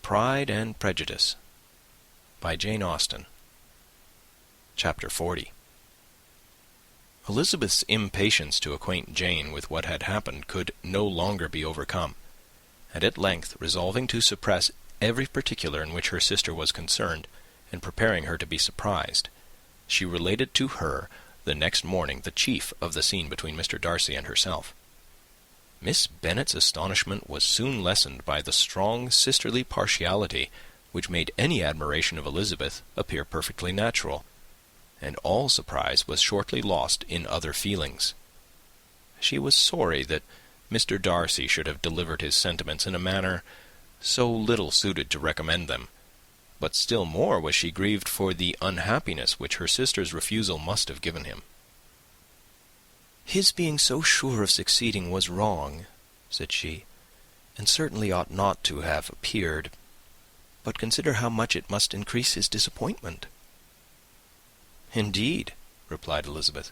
Pride and Prejudice by Jane Austen. Chapter 40. Elizabeth's impatience to acquaint Jane with what had happened could no longer be overcome, and at length, resolving to suppress every particular in which her sister was concerned, and preparing her to be surprised, she related to her the next morning the chief of the scene between Mr. Darcy and herself. Miss Bennet's astonishment was soon lessened by the strong sisterly partiality which made any admiration of Elizabeth appear perfectly natural, and all surprise was shortly lost in other feelings. She was sorry that Mr. Darcy should have delivered his sentiments in a manner so little suited to recommend them, but still more was she grieved for the unhappiness which her sister's refusal must have given him. "His being so sure of succeeding was wrong," said she, "and certainly ought not to have appeared. But consider how much it must increase his disappointment." "Indeed," replied Elizabeth,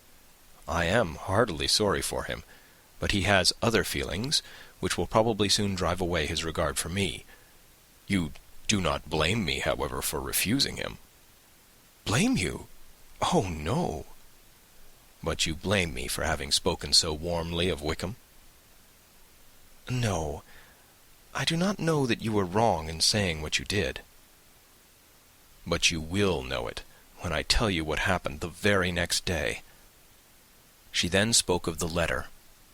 "I am heartily sorry for him, but he has other feelings, which will probably soon drive away his regard for me. You do not blame me, however, for refusing him?" "Blame you? Oh, no." "But you blame me for having spoken so warmly of Wickham?" "No, I do not know that you were wrong in saying what you did." "But you will know it when I tell you what happened the very next day." She then spoke of the letter,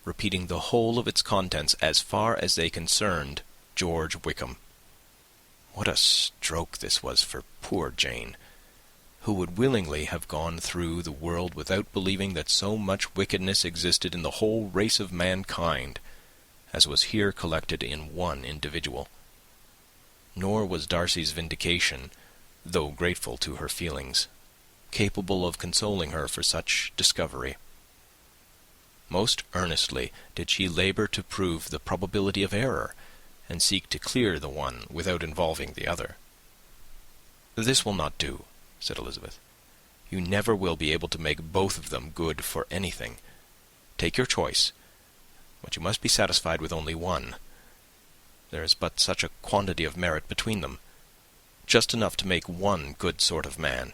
repeating the whole of its contents as far as they concerned George Wickham. What a stroke this was for poor Jane, who would willingly have gone through the world without believing that so much wickedness existed in the whole race of mankind, as was here collected in one individual. Nor was Darcy's vindication, though grateful to her feelings, capable of consoling her for such discovery. Most earnestly did she labour to prove the probability of error, and seek to clear the one without involving the other. "This will not do," said Elizabeth. "You never will be able to make both of them good for anything. Take your choice, but you must be satisfied with only one. There is but such a quantity of merit between them, just enough to make one good sort of man,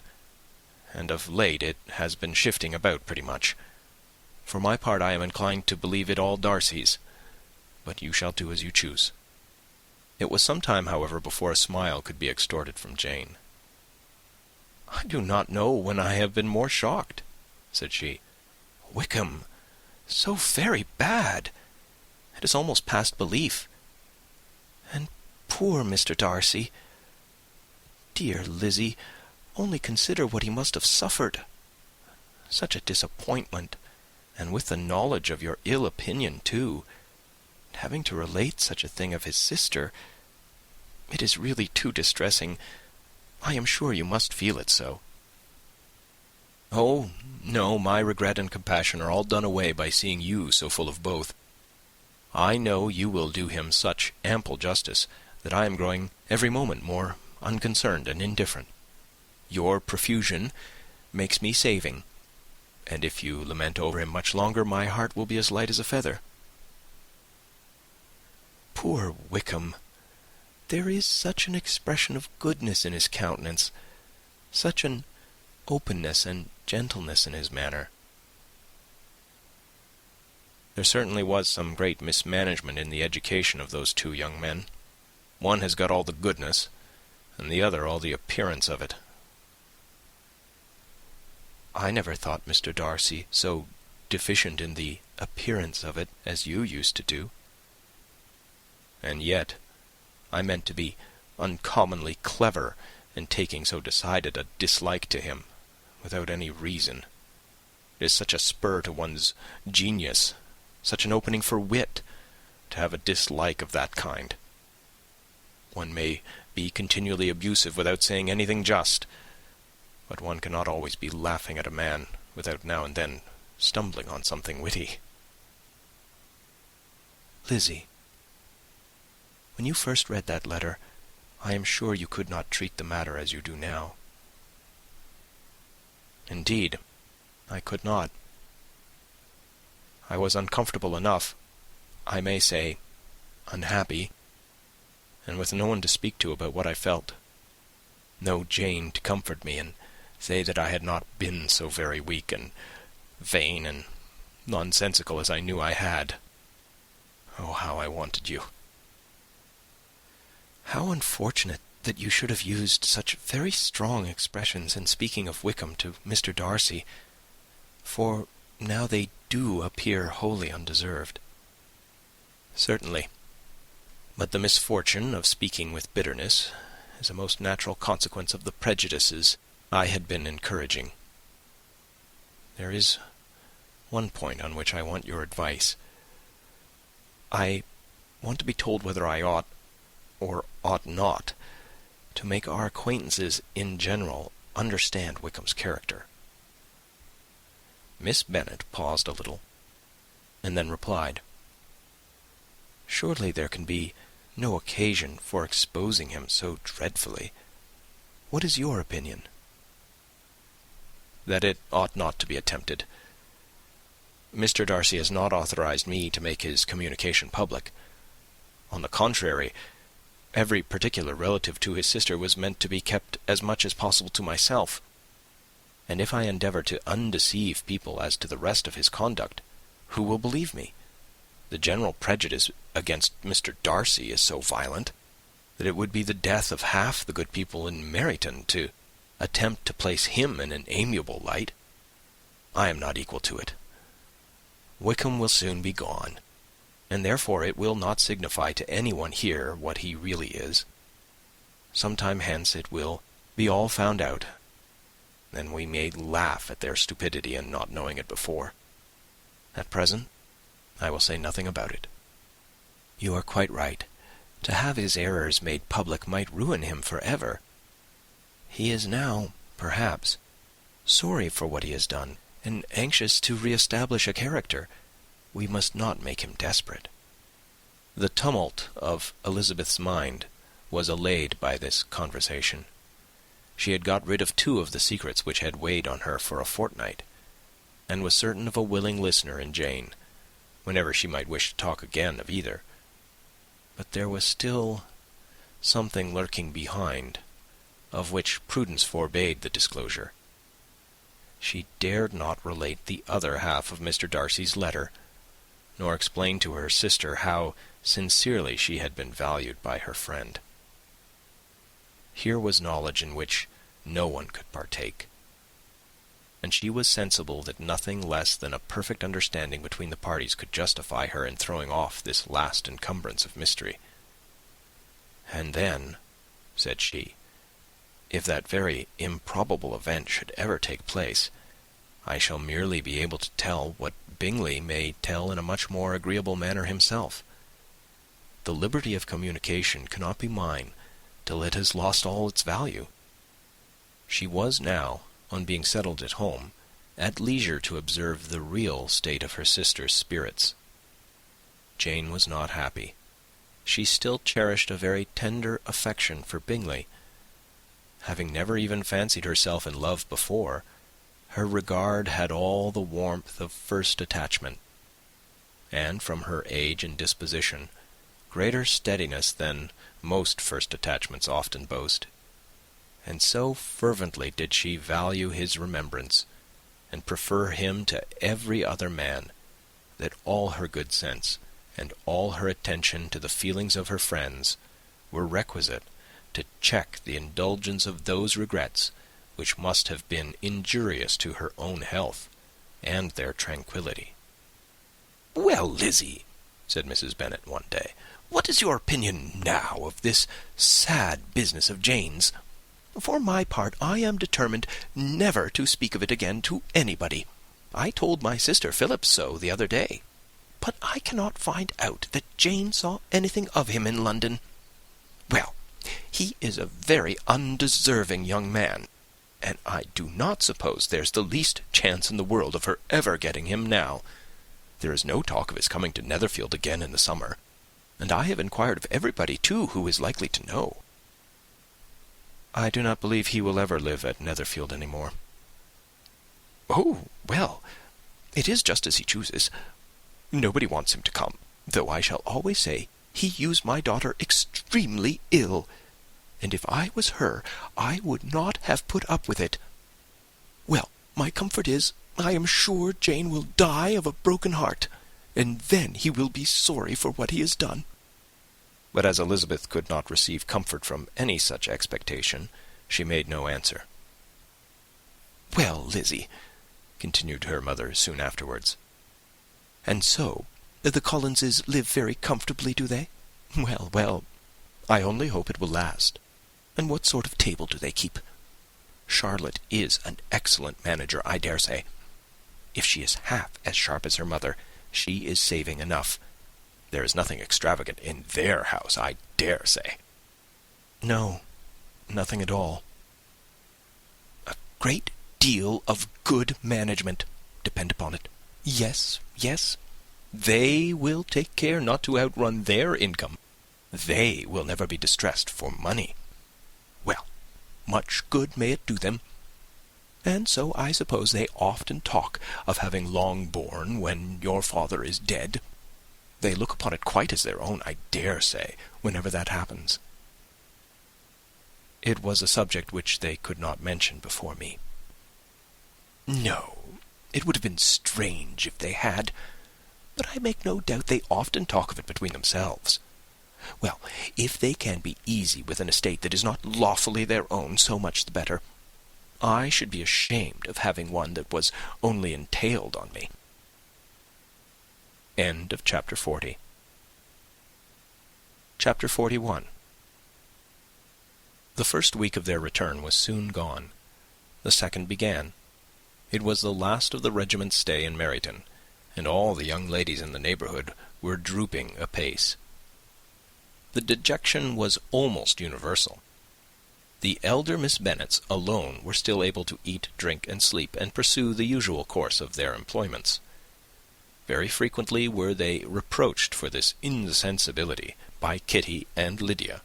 and of late it has been shifting about pretty much. For my part, I am inclined to believe it all Darcy's, but you shall do as you choose." It was some time, however, before a smile could be extorted from Jane. "I do not know when I have been more shocked," said she. "Wickham, so very bad! It is almost past belief. And poor Mr. Darcy! Dear Lizzie, only consider what he must have suffered. Such a disappointment, and with the knowledge of your ill opinion, too. And having to relate such a thing of his sister, it is really too distressing. I am sure you must feel it so." "Oh, no, my regret and compassion are all done away by seeing you so full of both. I know you will do him such ample justice that I am growing every moment more unconcerned and indifferent. Your profusion makes me saving, and if you lament over him much longer, my heart will be as light as a feather." "Poor Wickham! There is such an expression of goodness in his countenance, such an openness and gentleness in his manner." There certainly was some great mismanagement in the education of those two young men. One has got all the goodness, and the other all the appearance of it. "I never thought Mr. Darcy so deficient in the appearance of it as you used to do." "And yet I meant to be uncommonly clever in taking so decided a dislike to him, without any reason. It is such a spur to one's genius, such an opening for wit, to have a dislike of that kind. One may be continually abusive without saying anything just, but one cannot always be laughing at a man without now and then stumbling on something witty." "Lizzie, when you first read that letter, I am sure you could not treat the matter as you do now." "Indeed, I could not. I was uncomfortable enough, I may say unhappy, and with no one to speak to about what I felt. No Jane to comfort me and say that I had not been so very weak and vain and nonsensical as I knew I had. Oh, how I wanted you! How unfortunate that you should have used such very strong expressions in speaking of Wickham to Mr. Darcy, for now they do appear wholly undeserved. Certainly, but the misfortune of speaking with bitterness is a most natural consequence of the prejudices I had been encouraging. There is one point on which I want your advice. I want to be told whether I ought, or ought not, to make our acquaintances in general understand Wickham's character." Miss Bennet paused a little, and then replied, "Surely there can be no occasion for exposing him so dreadfully. What is your opinion?" "That it ought not to be attempted. Mr. Darcy has not authorized me to make his communication public. On the contrary, every particular relative to his sister was meant to be kept as much as possible to myself. And if I endeavour to undeceive people as to the rest of his conduct, who will believe me? The general prejudice against Mr. Darcy is so violent that it would be the death of half the good people in Meryton to attempt to place him in an amiable light. I am not equal to it. Wickham will soon be gone, and therefore it will not signify to any one here what he really is. Some time hence it will be all found out, and we may laugh at their stupidity in not knowing it before. At present, I will say nothing about it." "You are quite right. To have his errors made public might ruin him for ever. He is now, perhaps, sorry for what he has done, and anxious to re-establish a character. We must not make him desperate." The tumult of Elizabeth's mind was allayed by this conversation. She had got rid of 2 of the secrets which had weighed on her for a fortnight, and was certain of a willing listener in Jane, whenever she might wish to talk again of either. But there was still something lurking behind, of which prudence forbade the disclosure. She dared not relate the other half of Mr. Darcy's letter, nor explain to her sister how sincerely she had been valued by her friend. Here was knowledge in which no one could partake, and she was sensible that nothing less than a perfect understanding between the parties could justify her in throwing off this last encumbrance of mystery. "And then," said she, "if that very improbable event should ever take place, I shall merely be able to tell what Bingley may tell in a much more agreeable manner himself. The liberty of communication cannot be mine till it has lost all its value." She was now, on being settled at home, at leisure to observe the real state of her sister's spirits. Jane was not happy. She still cherished a very tender affection for Bingley. Having never even fancied herself in love before, her regard had all the warmth of first attachment, and, from her age and disposition, greater steadiness than most first attachments often boast. And so fervently did she value his remembrance, and prefer him to every other man, that all her good sense, and all her attention to the feelings of her friends, were requisite to check the indulgence of those regrets which must have been injurious to her own health and their tranquillity. "Well, Lizzy," said Mrs. Bennet one day, "what is your opinion now of this sad business of Jane's? For my part, I am determined never to speak of it again to anybody. I told my sister Phillips so the other day. But I cannot find out that Jane saw anything of him in London. Well, he is a very undeserving young man, and I do not suppose there's the least chance in the world of her ever getting him now. There is no talk of his coming to Netherfield again in the summer, and I have inquired of everybody, too, who is likely to know." "I do not believe he will ever live at Netherfield any more." "Oh, well, it is just as he chooses. Nobody wants him to come, though I shall always say He used my daughter extremely ill, and if I was her, I would not have put up with it. Well, my comfort is, I am sure Jane will die of a broken heart, and then he will be sorry for what he has done." But as Elizabeth could not receive comfort from any such expectation, she made no answer. "Well, Lizzie," continued her mother soon afterwards, "and so the Collinses live very comfortably, do they? Well, well, I only hope it will last. And what sort of table do they keep? Charlotte is an excellent manager, I dare say. If she is half as sharp as her mother, she is saving enough. There is nothing extravagant in their house, I dare say." "No, nothing at all." "A great deal of good management, depend upon it. Yes, yes. They will take care not to outrun their income. They will never be distressed for money. Well, much good may it do them. And so I suppose they often talk of having Longbourn when your father is dead. They look upon it quite as their own, I dare say, whenever that happens." It was a subject which they could not mention before me. "No, it would have been strange if they had, but I make no doubt they often talk of it between themselves. Well, if they can be easy with an estate that is not lawfully their own, so much the better. I should be ashamed of having one that was only entailed on me." End of chapter 40. Chapter 41. The first week of their return was soon gone. The second began. It was the last of the regiment's stay in Meryton, and all the young ladies in the neighbourhood were drooping apace. The dejection was almost universal. The elder Miss Bennets alone were still able to eat, drink, and sleep, and pursue the usual course of their employments. Very frequently were they reproached for this insensibility by Kitty and Lydia,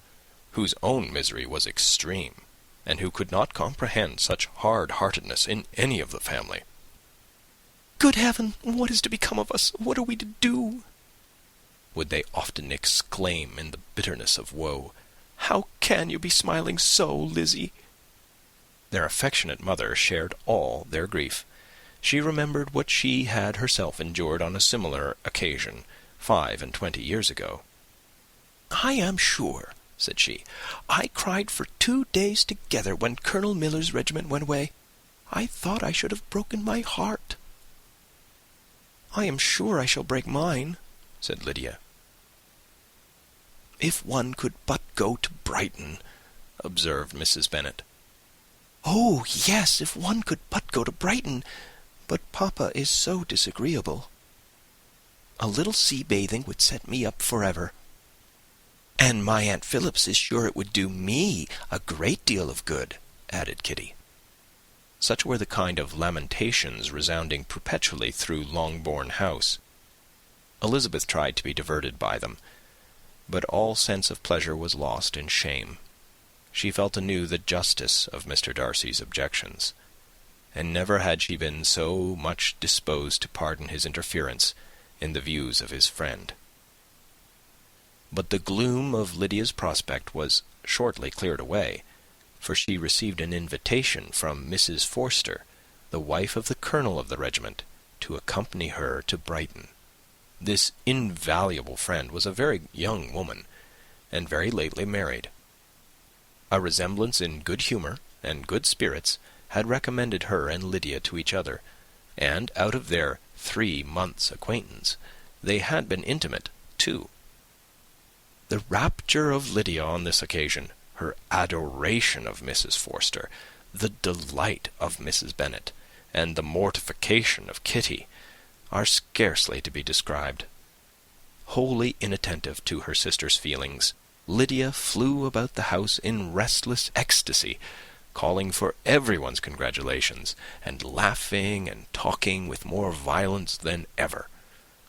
whose own misery was extreme, and who could not comprehend such hard-heartedness in any of the family. "Good heaven, what is to become of us? What are we to do?" would they often exclaim in the bitterness of woe. "How can you be smiling so, Lizzie?" Their affectionate mother shared all their grief. She remembered what she had herself endured on a similar occasion 25 years ago. "I am sure," said she, "I cried for 2 days together when Colonel Miller's regiment went away. I thought I should have broken my heart." "I am sure I shall break mine," said Lydia. "If one could but go to Brighton," observed Mrs. Bennet. "Oh, yes, if one could but go to Brighton. But papa is so disagreeable. A little sea-bathing would set me up forever. And my Aunt Phillips is sure it would do me a great deal of good," added Kitty. Such were the kind of lamentations resounding perpetually through Longbourn House. Elizabeth tried to be diverted by them, but all sense of pleasure was lost in shame. She felt anew the justice of Mr. Darcy's objections, and never had she been so much disposed to pardon his interference in the views of his friend. But the gloom of Lydia's prospect was shortly cleared away, for she received an invitation from Mrs. Forster, the wife of the colonel of the regiment, to accompany her to Brighton. This invaluable friend was a very young woman, and very lately married. A resemblance in good humour and good spirits had recommended her and Lydia to each other, and out of their 3 months' acquaintance they had been intimate too. The rapture of Lydia on this occasion, her adoration of Mrs. Forster, the delight of Mrs. Bennet, and the mortification of Kitty, are scarcely to be described. Wholly inattentive to her sister's feelings, Lydia flew about the house in restless ecstasy, calling for everyone's congratulations, and laughing and talking with more violence than ever,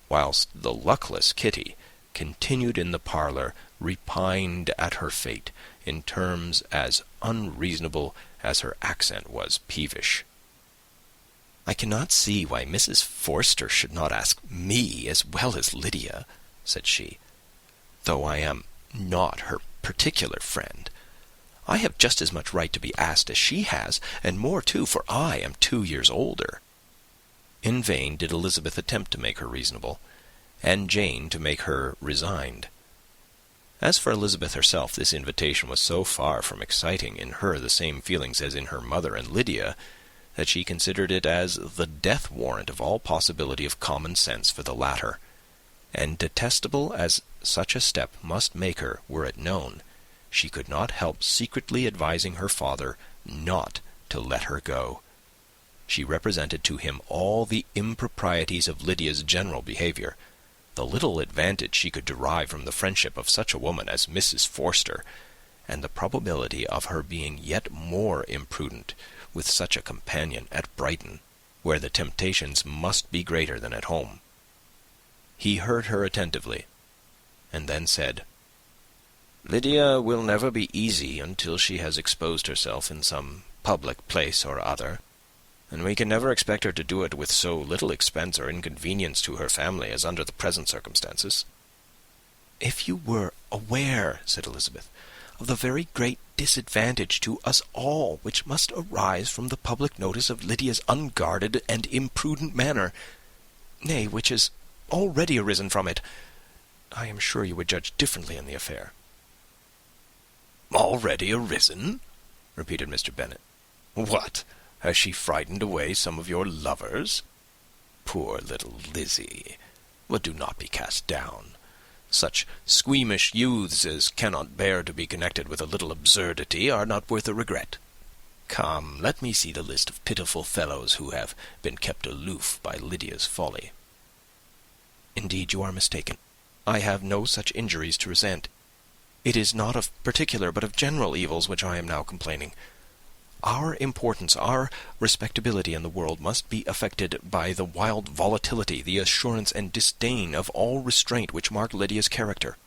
whilst the luckless Kitty continued in the parlour, repined at her fate in terms as unreasonable as her accent was peevish. "I cannot see why Mrs. Forster should not ask me as well as Lydia," said she. though I am not her particular friend. I have just as much right to be asked as she has, and more too, for I am 2 years older." In vain did Elizabeth attempt to make her reasonable, and Jane to make her resigned. As for Elizabeth herself, this invitation was so far from exciting in her the same feelings as in her mother and Lydia, that she considered it as the death warrant of all possibility of common sense for the latter, and detestable as such a step must make her were it known, she could not help secretly advising her father not to let her go. She represented to him all the improprieties of Lydia's general behaviour, the little advantage she could derive from the friendship of such a woman as Mrs. Forster, and the probability of her being yet more imprudent with such a companion at Brighton, where the temptations must be greater than at home. He heard her attentively, and then said, "Lydia will never be easy until she has exposed herself in some public place or other, and we can never expect her to do it with so little expense or inconvenience to her family as under the present circumstances." "If you were aware," said Elizabeth, "of the very great disadvantage to us all which must arise from the public notice of Lydia's unguarded and imprudent manner, nay, which has already arisen from it, I am sure you would judge differently in the affair." "Already arisen?" repeated Mr. Bennet. "What, has she frightened away some of your lovers? Poor little Lizzie! But do not be cast down. Such squeamish youths as cannot bear to be connected with a little absurdity are not worth a regret. Come, let me see the list of pitiful fellows who have been kept aloof by Lydia's folly." "Indeed, you are mistaken. I have no such injuries to resent. It is not of particular, but of general evils which I am now complaining. Our importance, our respectability in the world must be affected by the wild volatility, the assurance and disdain of all restraint which mark Lydia's character.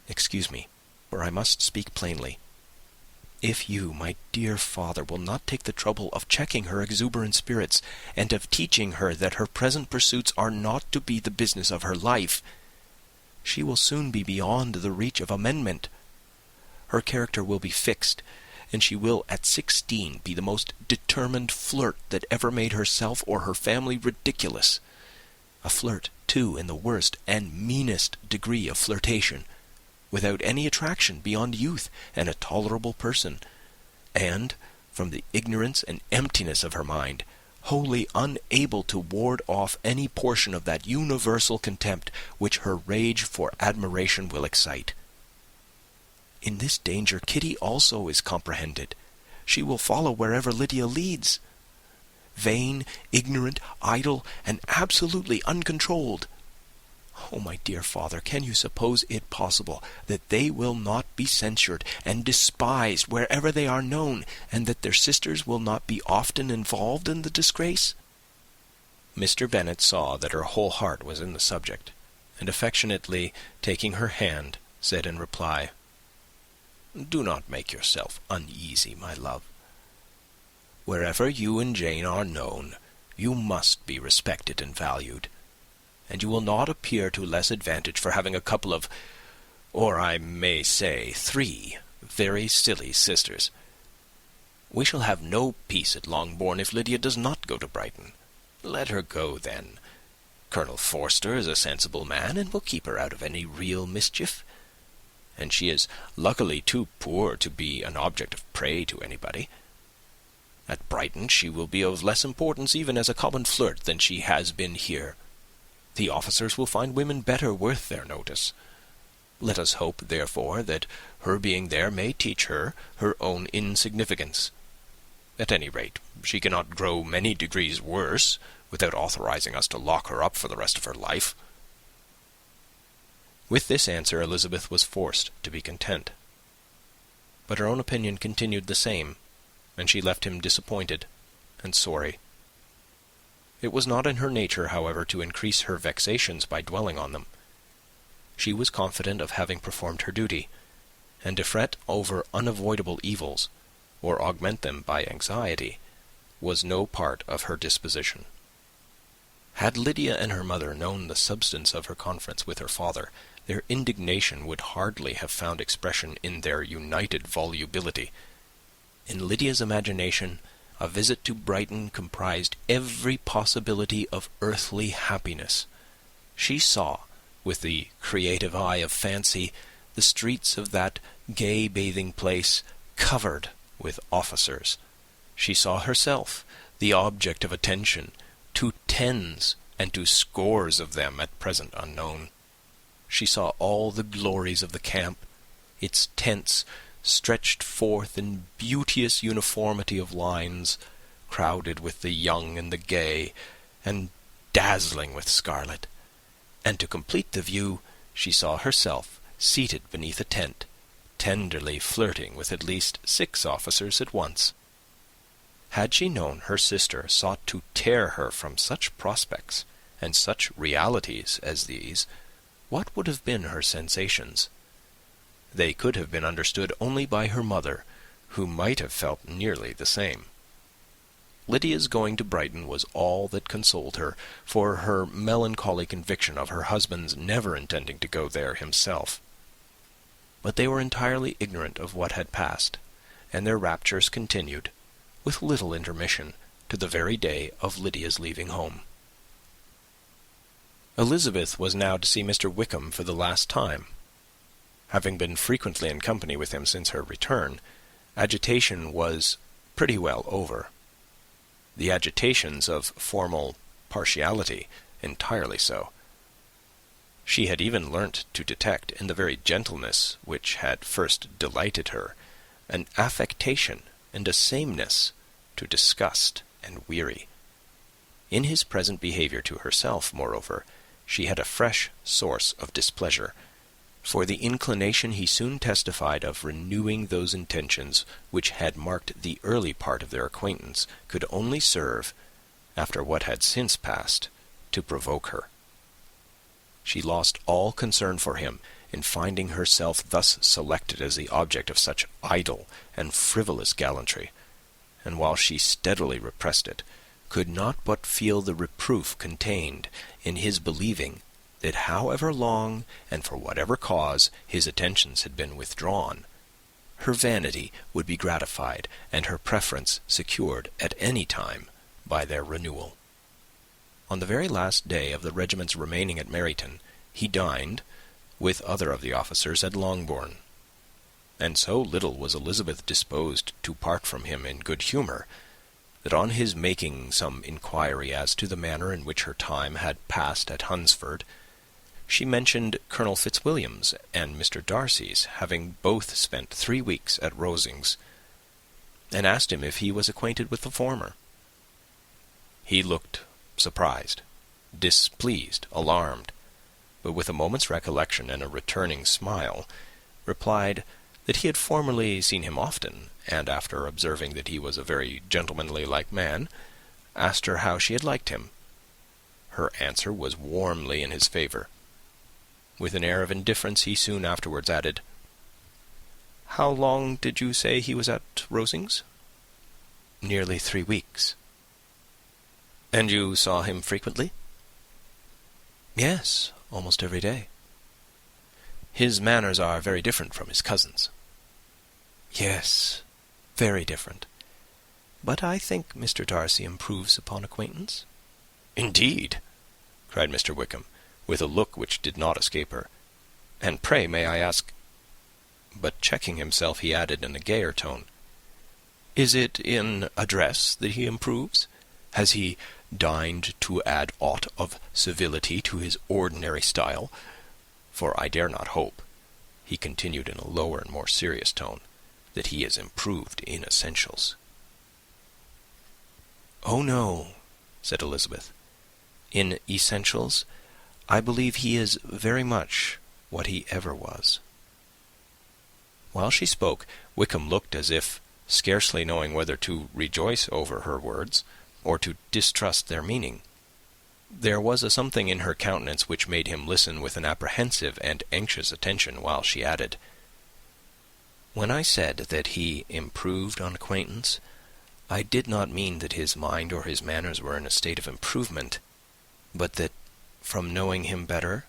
Excuse me, for I must speak plainly. If you, my dear father, will not take the trouble of checking her exuberant spirits, and of teaching her that her present pursuits are not to be the business of her life, she will soon be beyond the reach of amendment. Her character will be fixed, and she will at 16 be the most determined flirt that ever made herself or her family ridiculous. A flirt, too, in the worst and meanest degree of flirtation, without any attraction beyond youth and a tolerable person, and, from the ignorance and emptiness of her mind, wholly unable to ward off any portion of that universal contempt which her rage for admiration will excite. In this danger Kitty also is comprehended. She will follow wherever Lydia leads. Vain, ignorant, idle, and absolutely uncontrolled. Oh, my dear father, can you suppose it possible that they will not be censured and despised wherever they are known, and that their sisters will not be often involved in the disgrace?" Mr. Bennet saw that her whole heart was in the subject, and affectionately taking her hand, said in reply, "Do not make yourself uneasy, my love. Wherever you and Jane are known, you must be respected and valued, and you will not appear to less advantage for having a couple of, or I may say 3, very silly sisters. We shall have no peace at Longbourn if Lydia does not go to Brighton. Let her go, then. Colonel Forster is a sensible man, and will keep her out of any real mischief, and she is luckily too poor to be an object of prey to anybody. At Brighton she will be of less importance even as a common flirt than she has been here. The officers will find women better worth their notice. Let us hope, therefore, that her being there may teach her her own insignificance. At any rate, she cannot grow many degrees worse without authorizing us to lock her up for the rest of her life." With this answer Elizabeth was forced to be content. But her own opinion continued the same, and she left him disappointed and sorry. It was not in her nature, however, to increase her vexations by dwelling on them. She was confident of having performed her duty, and to fret over unavoidable evils, or augment them by anxiety, was no part of her disposition. Had Lydia and her mother known the substance of her conference with her father, their indignation would hardly have found expression in their united volubility. In Lydia's imagination, a visit to Brighton comprised every possibility of earthly happiness. She saw, with the creative eye of fancy, the streets of that gay bathing place covered with officers. She saw herself the object of attention to tens and to scores of them at present unknown. She saw all the glories of the camp, its tents stretched forth in beauteous uniformity of lines, crowded with the young and the gay, and dazzling with scarlet. And to complete the view, she saw herself seated beneath a tent, tenderly flirting with at least 6 officers at once. Had she known her sister sought to tear her from such prospects and such realities as these, what would have been her sensations? They could have been understood only by her mother, who might have felt nearly the same. Lydia's going to Brighton was all that consoled her for her melancholy conviction of her husband's never intending to go there himself. But they were entirely ignorant of what had passed, and their raptures continued, with little intermission, to the very day of Lydia's leaving home. Elizabeth was now to see Mr. Wickham for the last time. Having been frequently in company with him since her return, agitation was pretty well over. The agitations of formal partiality entirely so. She had even learnt to detect in the very gentleness which had first delighted her an affectation and a sameness to disgust and weary. In his present behaviour to herself, moreover, she had a fresh source of displeasure, for the inclination he soon testified of renewing those intentions which had marked the early part of their acquaintance could only serve, after what had since passed, to provoke her. She lost all concern for him in finding herself thus selected as the object of such idle and frivolous gallantry, and while she steadily repressed it, could not but feel the reproof contained in his believing that however long and for whatever cause his attentions had been withdrawn, her vanity would be gratified and her preference secured at any time by their renewal. On the very last day of the regiment's remaining at Meryton, he dined, with other of the officers, at Longbourn, and so little was Elizabeth disposed to part from him in good humour, that on his making some inquiry as to the manner in which her time had passed at Hunsford, she mentioned Colonel Fitzwilliam's and Mr. Darcy's having both spent 3 weeks at Rosings, and asked him if he was acquainted with the former. He looked surprised, displeased, alarmed, but with a moment's recollection and a returning smile, replied that he had formerly seen him often, and after observing that he was a very gentlemanly-like man, asked her how she had liked him. Her answer was warmly in his favour. With an air of indifference, he soon afterwards added, "How long did you say he was at Rosings?" "Nearly 3 weeks." "And you saw him frequently?" "Yes, almost every day." "His manners are very different from his cousin's." "Yes, very different. But I think Mr. Darcy improves upon acquaintance." "Indeed!" cried Mr. Wickham, with a look which did not escape her. "And pray, may I ask—" But checking himself, he added in a gayer tone, "Is it in address that he improves? Has he deigned to add aught of civility to his ordinary style? For I dare not hope," he continued in a lower and more serious tone, "that he is improved in essentials." "Oh, no," said Elizabeth. "In essentials, I believe he is very much what he ever was." While she spoke, Wickham looked as if, scarcely knowing whether to rejoice over her words or to distrust their meaning. There was a something in her countenance which made him listen with an apprehensive and anxious attention, while she added, "When I said that he improved on acquaintance, I did not mean that his mind or his manners were in a state of improvement, but that, from knowing him better,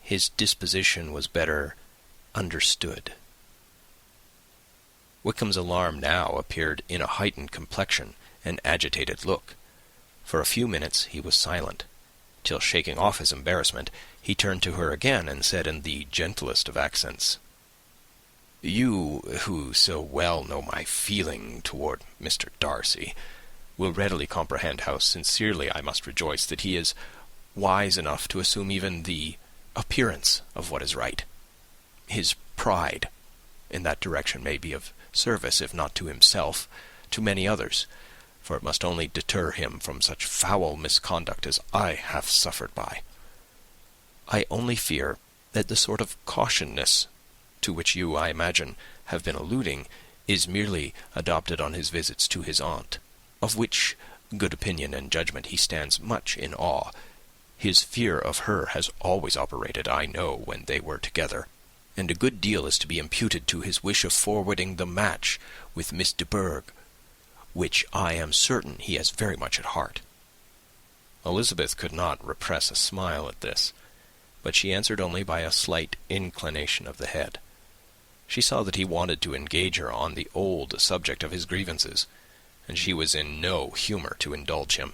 his disposition was better understood. Wickham's alarm now appeared in a heightened complexion and agitated look. For a few minutes he was silent, till, shaking off his embarrassment, he turned to her again and said in the gentlest of accents, "You, who so well know my feeling toward Mr. Darcy, will readily comprehend how sincerely I must rejoice that he is wise enough to assume even the appearance of what is right. His pride in that direction may be of service, if not to himself, to many others, for it must only deter him from such foul misconduct as I have suffered by. I only fear that the sort of cautiousness to which you, I imagine, have been alluding, is merely adopted on his visits to his aunt, of which good opinion and judgment he stands much in awe. His fear of her has always operated, I know, when they were together, and a good deal is to be imputed to his wish of forwarding the match with Miss de Bourgh, which I am certain he has very much at heart." Elizabeth could not repress a smile at this, but she answered only by a slight inclination of the head. She saw that he wanted to engage her on the old subject of his grievances, and she was in no humour to indulge him.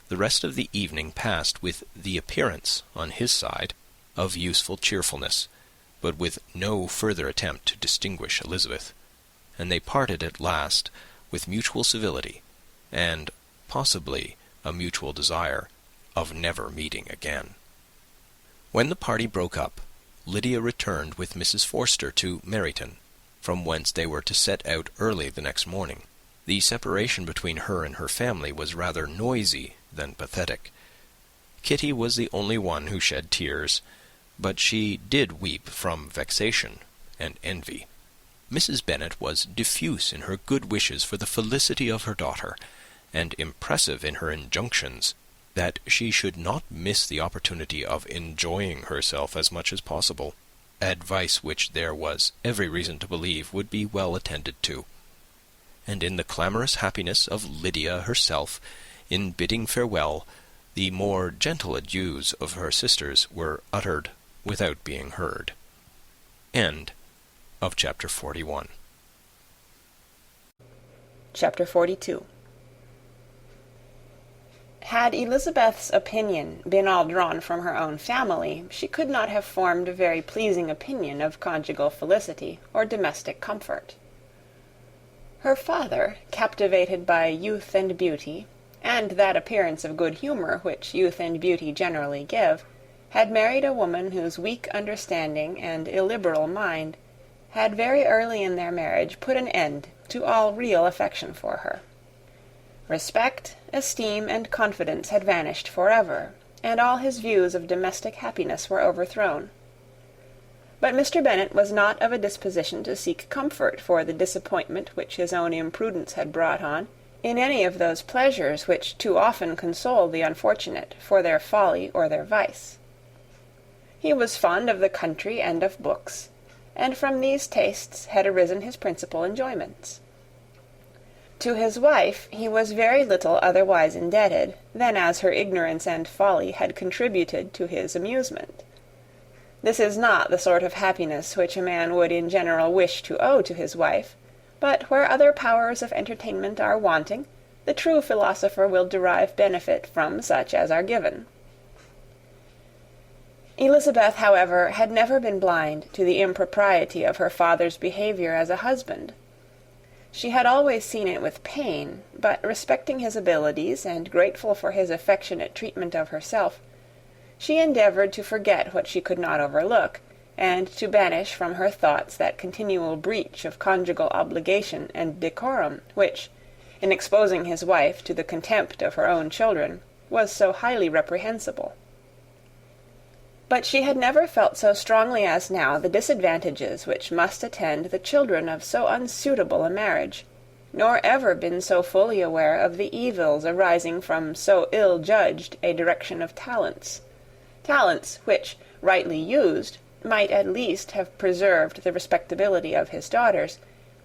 The rest of the evening passed with the appearance, on his side, of useful cheerfulness, but with no further attempt to distinguish Elizabeth, and they parted at last with mutual civility, and possibly a mutual desire of never meeting again. When the party broke up, Lydia returned with Mrs. Forster to Meryton, from whence they were to set out early the next morning. The separation between her and her family was rather noisy than pathetic. Kitty was the only one who shed tears, but she did weep from vexation and envy. Mrs. Bennet was diffuse in her good wishes for the felicity of her daughter, and impressive in her injunctions that she should not miss the opportunity of enjoying herself as much as possible, advice which there was every reason to believe would be well attended to. And in the clamorous happiness of Lydia herself, in bidding farewell, the more gentle adieus of her sisters were uttered without being heard. End of Chapter 41. Chapter 42. Had Elizabeth's opinion been all drawn from her own family, she could not have formed a very pleasing opinion of conjugal felicity or domestic comfort. Her father, captivated by youth and beauty, and that appearance of good humour which youth and beauty generally give, had married a woman whose weak understanding and illiberal mind had very early in their marriage put an end to all real affection for her. Respect, esteem, and confidence had vanished forever, and all his views of domestic happiness were overthrown. But Mr. Bennet was not of a disposition to seek comfort for the disappointment which his own imprudence had brought on, in any of those pleasures which too often console the unfortunate for their folly or their vice. He was fond of the country and of books, and from these tastes had arisen his principal enjoyments. To his wife he was very little otherwise indebted than as her ignorance and folly had contributed to his amusement. This is not the sort of happiness which a man would in general wish to owe to his wife, but where other powers of entertainment are wanting, the true philosopher will derive benefit from such as are given. Elizabeth, however, had never been blind to the impropriety of her father's behaviour as a husband. She had always seen it with pain, but respecting his abilities and grateful for his affectionate treatment of herself, she endeavoured to forget what she could not overlook, and to banish from her thoughts that continual breach of conjugal obligation and decorum which, in exposing his wife to the contempt of her own children, was so highly reprehensible. But she had never felt so strongly as now the disadvantages which must attend the children of so unsuitable a marriage, nor ever been so fully aware of the evils arising from so ill-judged a direction of talents which, rightly used, might at least have preserved the respectability of his daughters,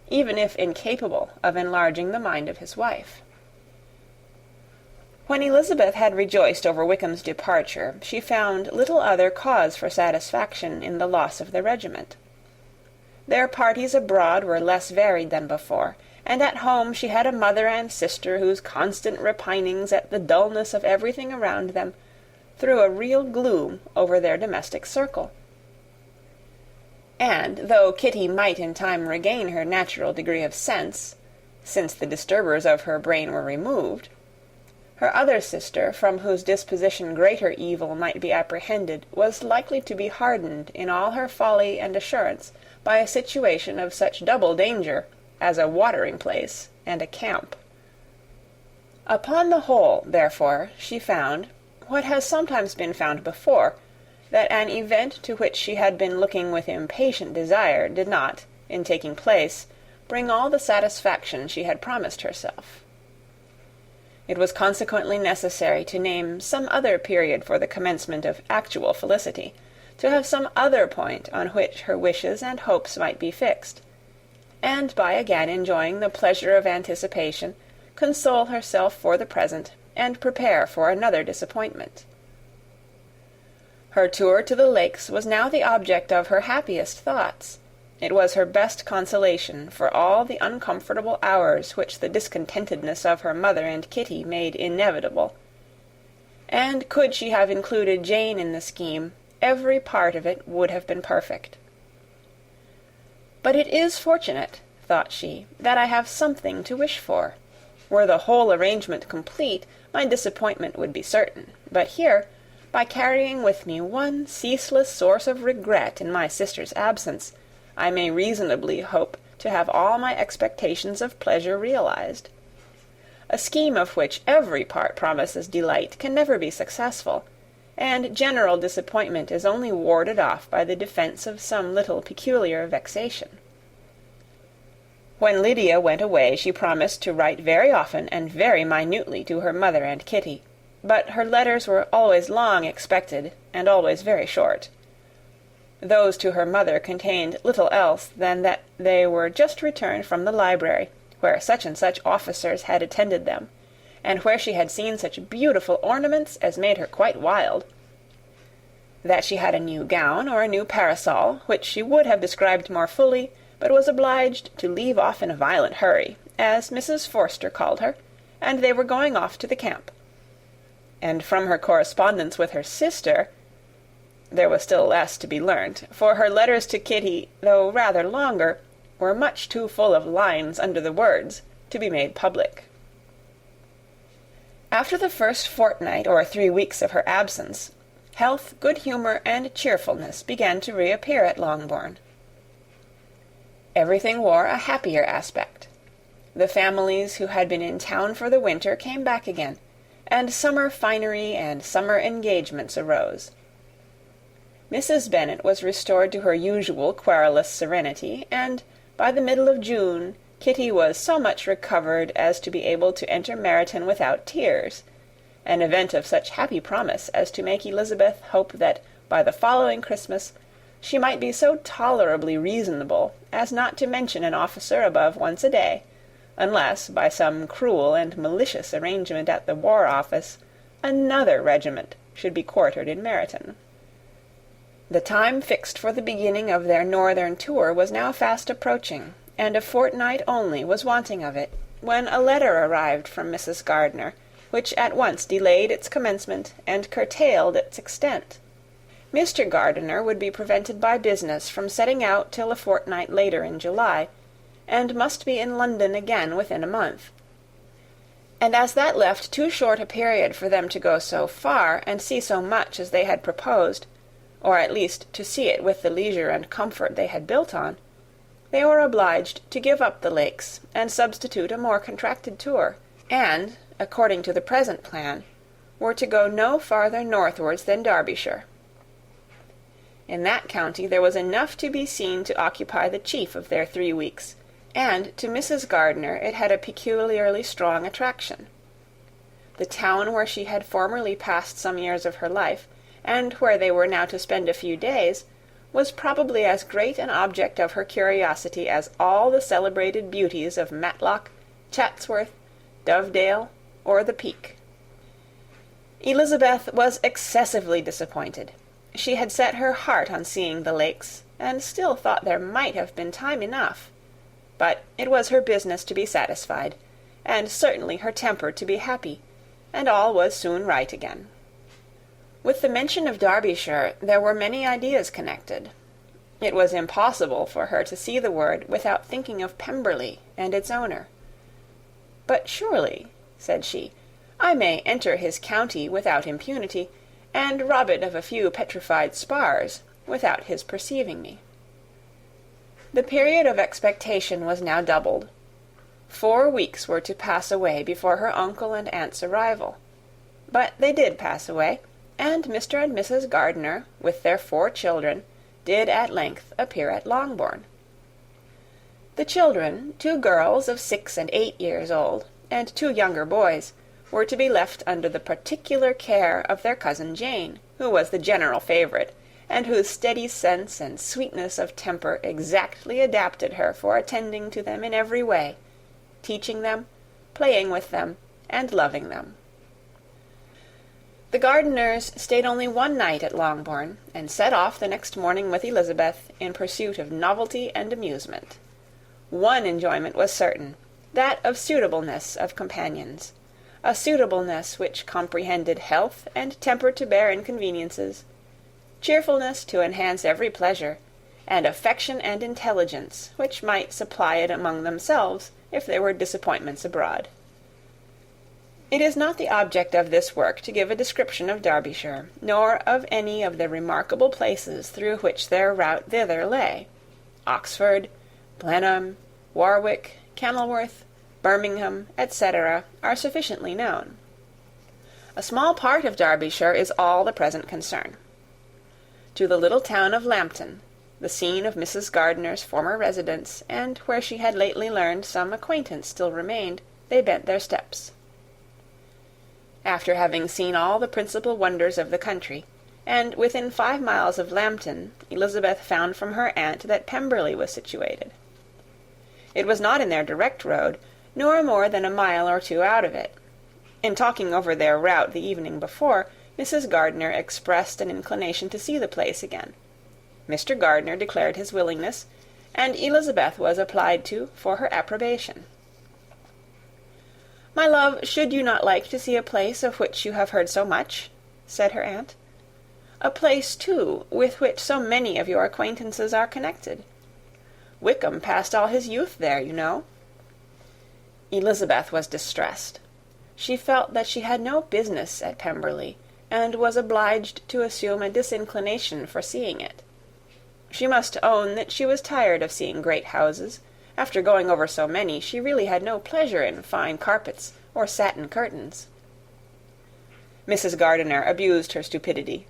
even if incapable of enlarging the mind of his wife. When Elizabeth had rejoiced over Wickham's departure, she found little other cause for satisfaction in the loss of the regiment. Their parties abroad were less varied than before, and at home she had a mother and sister whose constant repinings at the dullness of everything around them threw a real gloom over their domestic circle. And though Kitty might in time regain her natural degree of sense, since the disturbers of her brain were removed, her other sister, from whose disposition greater evil might be apprehended, was likely to be hardened in all her folly and assurance by a situation of such double danger as a watering-place and a camp. Upon the whole, therefore, she found, what has sometimes been found before, that an event to which she had been looking with impatient desire did not, in taking place, bring all the satisfaction she had promised herself. It was consequently necessary to name some other period for the commencement of actual felicity, to have some other point on which her wishes and hopes might be fixed, and by again enjoying the pleasure of anticipation, console herself for the present, and prepare for another disappointment. Her tour to the Lakes was now the object of her happiest thoughts. It was her best consolation for all the uncomfortable hours which the discontentedness of her mother and Kitty made inevitable. And could she have included Jane in the scheme, every part of it would have been perfect. But it is fortunate, thought she, that I have something to wish for. Were the whole arrangement complete, my disappointment would be certain. But here, by carrying with me one ceaseless source of regret in my sister's absence, I may reasonably hope to have all my expectations of pleasure realized. A scheme of which every part promises delight can never be successful, and general disappointment is only warded off by the defence of some little peculiar vexation. When Lydia went away, she promised to write very often and very minutely to her mother and Kitty, but her letters were always long expected, and always very short. Those to her mother contained little else than that they were just returned from the library, where such and such officers had attended them, and where she had seen such beautiful ornaments as made her quite wild. That she had a new gown or a new parasol, which she would have described more fully, but was obliged to leave off in a violent hurry, as Mrs. Forster called her, and they were going off to the camp. And from her correspondence with her sister, there was still less to be learnt, for her letters to Kitty, though rather longer, were much too full of lines under the words to be made public. After the first fortnight or 3 weeks of her absence, health, good humour, and cheerfulness began to reappear at Longbourn. Everything wore a happier aspect. The families who had been in town for the winter came back again, and summer finery and summer engagements arose. Mrs. Bennet was restored to her usual querulous serenity, and by the middle of June Kitty was so much recovered as to be able to enter Meryton without tears, an event of such happy promise as to make Elizabeth hope that by the following Christmas she might be so tolerably reasonable as not to mention an officer above once a day, unless, by some cruel and malicious arrangement at the War Office, another regiment should be quartered in Meryton. The time fixed for the beginning of their northern tour was now fast approaching, and a fortnight only was wanting of it, when a letter arrived from Mrs. Gardiner, which at once delayed its commencement and curtailed its extent. Mr. Gardiner would be prevented by business from setting out till a fortnight later in July, and must be in London again within a month. And as that left too short a period for them to go so far and see so much as they had proposed, or at least to see it with the leisure and comfort they had built on, they were obliged to give up the Lakes and substitute a more contracted tour, and, according to the present plan, were to go no farther northwards than Derbyshire. In that county there was enough to be seen to occupy the chief of their 3 weeks, and to Mrs. Gardiner it had a peculiarly strong attraction. The town where she had formerly passed some years of her life, and where they were now to spend a few days, was probably as great an object of her curiosity as all the celebrated beauties of Matlock, Chatsworth, Dovedale, or the Peak. Elizabeth was excessively disappointed. She had set her heart on seeing the Lakes, and still thought there might have been time enough. But it was her business to be satisfied, and certainly her temper to be happy, and all was soon right again. With the mention of Derbyshire there were many ideas connected. It was impossible for her to see the word without thinking of Pemberley and its owner. "But surely," said she, "I may enter his county without impunity, and rob it of a few petrified spars, without his perceiving me." The period of expectation was now doubled. 4 weeks were to pass away before her uncle and aunt's arrival. But they did pass away, and Mr. and Mrs. Gardiner, with their 4 children, did at length appear at Longbourn. The children, 2 girls of 6 and 8 years old, and 2 younger boys, were to be left under the particular care of their cousin Jane, who was the general favourite, and whose steady sense and sweetness of temper exactly adapted her for attending to them in every way, teaching them, playing with them, and loving them. The Gardiners stayed only 1 night at Longbourn, and set off the next morning with Elizabeth in pursuit of novelty and amusement. One enjoyment was certain, that of suitableness of companions, a suitableness which comprehended health and temper to bear inconveniences, cheerfulness to enhance every pleasure, and affection and intelligence which might supply it among themselves if there were disappointments abroad. It is not the object of this work to give a description of Derbyshire, nor of any of the remarkable places through which their route thither lay. Oxford, Blenheim, Warwick, Kenilworth, Birmingham, etc., are sufficiently known. A small part of Derbyshire is all the present concern. To the little town of Lambton, the scene of Mrs. Gardiner's former residence, and where she had lately learned some acquaintance still remained, they bent their steps. After having seen all the principal wonders of the country, and within 5 miles of Lambton, Elizabeth found from her aunt that Pemberley was situated. It was not in their direct road, nor more than a mile or 2 out of it. In talking over their route the evening before, Mrs. Gardiner expressed an inclination to see the place again. Mr. Gardiner declared his willingness, and Elizabeth was applied to for her approbation. "My love, should you not like to see a place of which you have heard so much?" said her aunt. "A place, too, with which so many of your acquaintances are connected. Wickham passed all his youth there, you know." Elizabeth was distressed. She felt that she had no business at Pemberley, and was obliged to assume a disinclination for seeing it. She must own that she was tired of seeing great houses. After going over so many, she really had no pleasure in fine carpets or satin curtains. Mrs. Gardiner abused her stupidity.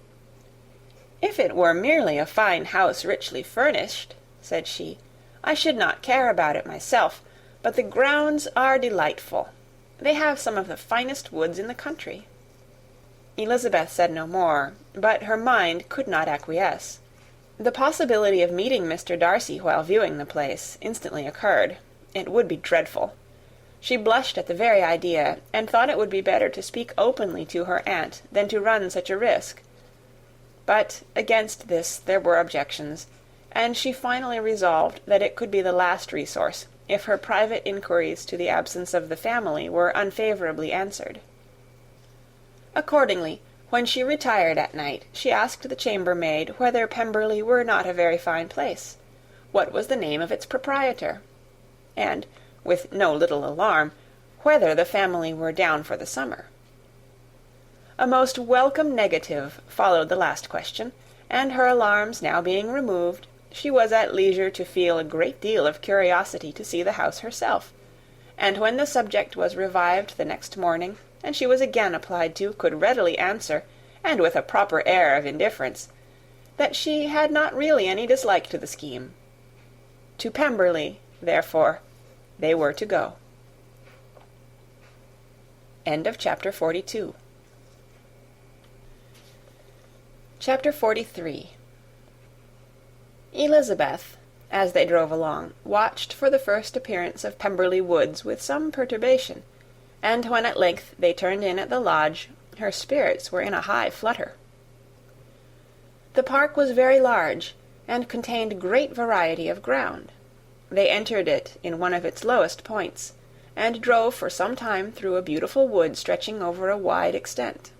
"If it were merely a fine house richly furnished," said she, "I should not care about it myself, but the grounds are delightful. They have some of the finest woods in the country." Elizabeth said no more, but her mind could not acquiesce. The possibility of meeting Mr. Darcy while viewing the place instantly occurred. It would be dreadful. She blushed at the very idea, and thought it would be better to speak openly to her aunt than to run such a risk. But against this there were objections, and she finally resolved that it could be the last resource, if her private inquiries to the absence of the family were unfavourably answered. Accordingly, when she retired at night, she asked the chambermaid whether Pemberley were not a very fine place, what was the name of its proprietor, and, with no little alarm, whether the family were down for the summer. A most welcome negative followed the last question, and her alarms now being removed, she was at leisure to feel a great deal of curiosity to see the house herself, and when the subject was revived the next morning, and she was again applied to, could readily answer, and with a proper air of indifference, that she had not really any dislike to the scheme. To Pemberley, therefore, they were to go. End of chapter 42. Chapter 43. Elizabeth, as they drove along, watched for the first appearance of Pemberley Woods with some perturbation, and when at length they turned in at the lodge, Her spirits were in a high flutter. The park was very large, and contained great variety of ground. They entered it in one of its lowest points, and drove for some time through a beautiful wood stretching over a wide extent.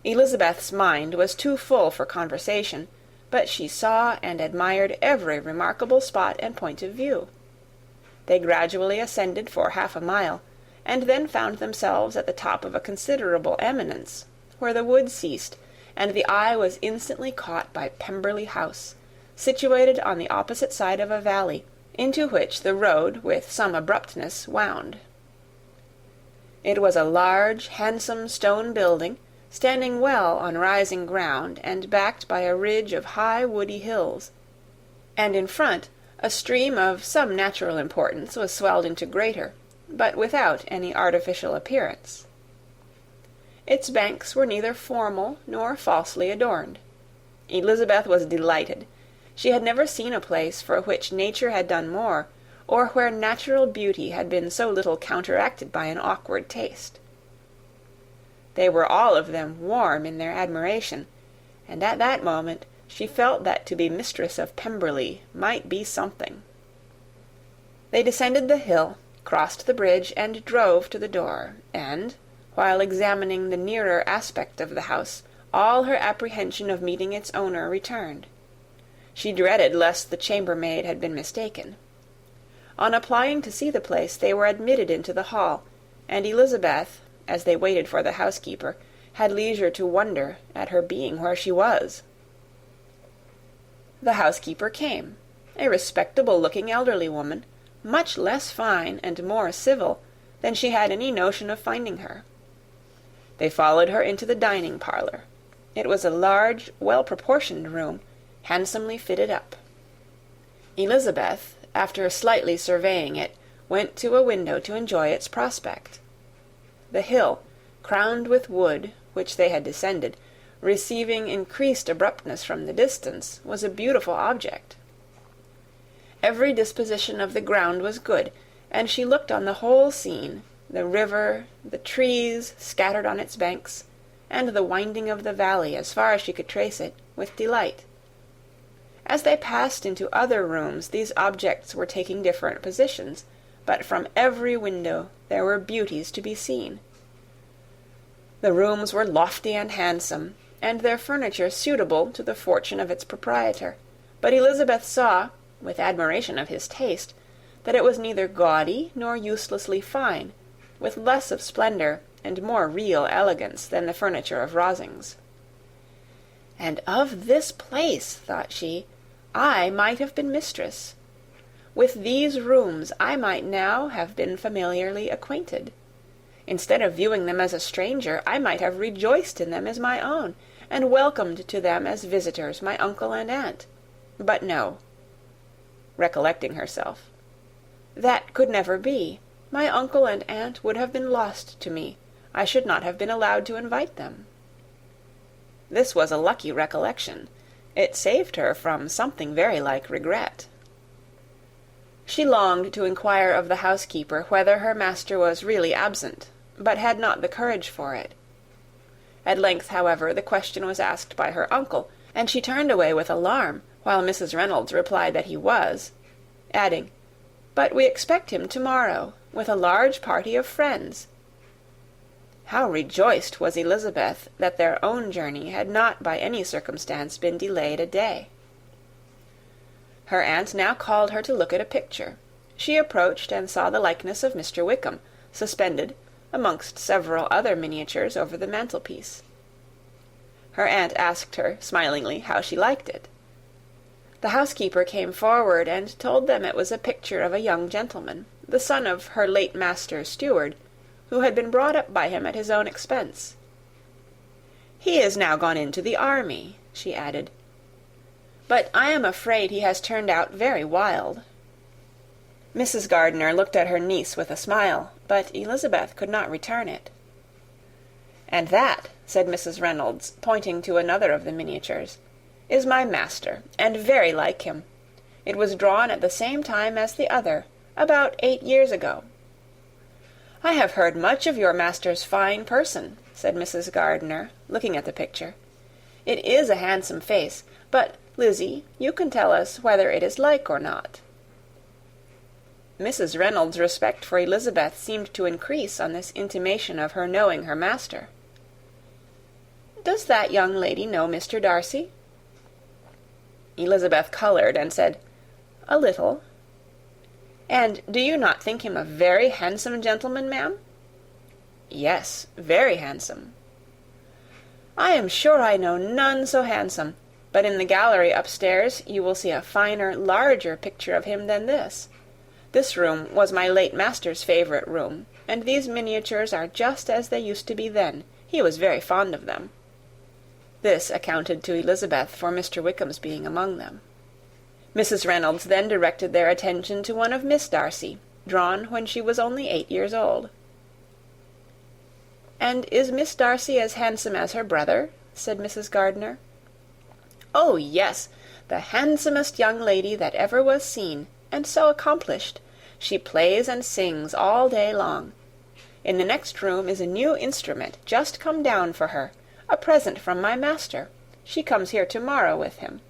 Elizabeth's mind was too full for conversation, but she saw and admired every remarkable spot and point of view. They gradually ascended for 1/2 mile, and then found themselves at the top of a considerable eminence, where the wood ceased, and the eye was instantly caught by Pemberley House, situated on the opposite side of a valley, into which the road with some abruptness wound. It was a large, handsome stone building, standing well on rising ground and backed by a ridge of high woody hills, and in front a stream of some natural importance was swelled into greater, but without any artificial appearance. Its banks were neither formal nor falsely adorned. Elizabeth was delighted. She had never seen a place for which nature had done more, or where natural beauty had been so little counteracted by an awkward taste. They were all of them warm in their admiration, and at that moment she felt that to be mistress of Pemberley might be something. They descended the hill, crossed the bridge, and drove to the door, and, while examining the nearer aspect of the house, all her apprehension of meeting its owner returned. She dreaded lest the chambermaid had been mistaken. On applying to see the place, they were admitted into the hall, and Elizabeth, as they waited for the housekeeper, had leisure to wonder at her being where she was. The housekeeper came, a respectable-looking elderly woman, much less fine and more civil than she had any notion of finding her. They followed her into the dining parlour. It was a large, well-proportioned room, handsomely fitted up. Elizabeth, after slightly surveying it, went to a window to enjoy its prospect. The hill, crowned with wood, which they had descended, receiving increased abruptness from the distance, was a beautiful object. Every disposition of the ground was good, and she looked on the whole scene, the river, the trees scattered on its banks, and the winding of the valley as far as she could trace it, with delight. As they passed into other rooms, these objects were taking different positions, but from every window there were beauties to be seen. The rooms were lofty and handsome, and their furniture suitable to the fortune of its proprietor, but Elizabeth saw, with admiration of his taste, that it was neither gaudy nor uselessly fine, with less of splendour and more real elegance than the furniture of Rosings. "And of this place," thought she, "I might have been mistress. With these rooms I might now have been familiarly acquainted. Instead of viewing them as a stranger, I might have rejoiced in them as my own, and welcomed to them as visitors my uncle and aunt. But no," recollecting herself, "that could never be. My uncle and aunt would have been lost to me. I should not have been allowed to invite them." This was a lucky recollection. It saved her from something very like regret. She longed to inquire of the housekeeper whether her master was really absent, but had not the courage for it. At length, however, the question was asked by her uncle, and she turned away with alarm, while Mrs. Reynolds replied that he was, adding, "But we expect him to-morrow, with a large party of friends." How rejoiced was Elizabeth that their own journey had not by any circumstance been delayed a day. Her aunt now called her to look at a picture. She approached and saw the likeness of Mr. Wickham, suspended, amongst several other miniatures, over the mantelpiece. Her aunt asked her, smilingly, how she liked it. The housekeeper came forward and told them it was a picture of a young gentleman, the son of her late master's steward, who had been brought up by him at his own expense. "He is now gone into the army," she added, "but I am afraid he has turned out very wild." Mrs. Gardiner looked at her niece with a smile, but Elizabeth could not return it. "And that," said Mrs. Reynolds, pointing to another of the miniatures, "is my master, and very like him. It was drawn at the same time as the other, about 8 years ago." "I have heard much of your master's fine person," said Mrs. Gardiner, looking at the picture. "It is a handsome face, but, Lizzie, you can tell us whether it is like or not." Mrs. Reynolds' respect for Elizabeth seemed to increase on this intimation of her knowing her master. "Does that young lady know Mr. Darcy?" Elizabeth coloured and said, "A little." "And do you not think him a very handsome gentleman, ma'am?" "Yes, very handsome." "I am sure I know none so handsome, but in the gallery upstairs you will see a finer, larger picture of him than this. This room was my late master's favourite room, and these miniatures are just as they used to be then. He was very fond of them." This accounted to Elizabeth for Mr. Wickham's being among them. Mrs. Reynolds then directed their attention to one of Miss Darcy, drawn when she was only 8 years old. "And is Miss Darcy as handsome as her brother?" said Mrs. Gardiner. "Oh, yes, the handsomest young lady that ever was seen, and so accomplished. She plays and sings all day long. In the next room is a new instrument just come down for her, a present from my master. She comes here to-morrow with him."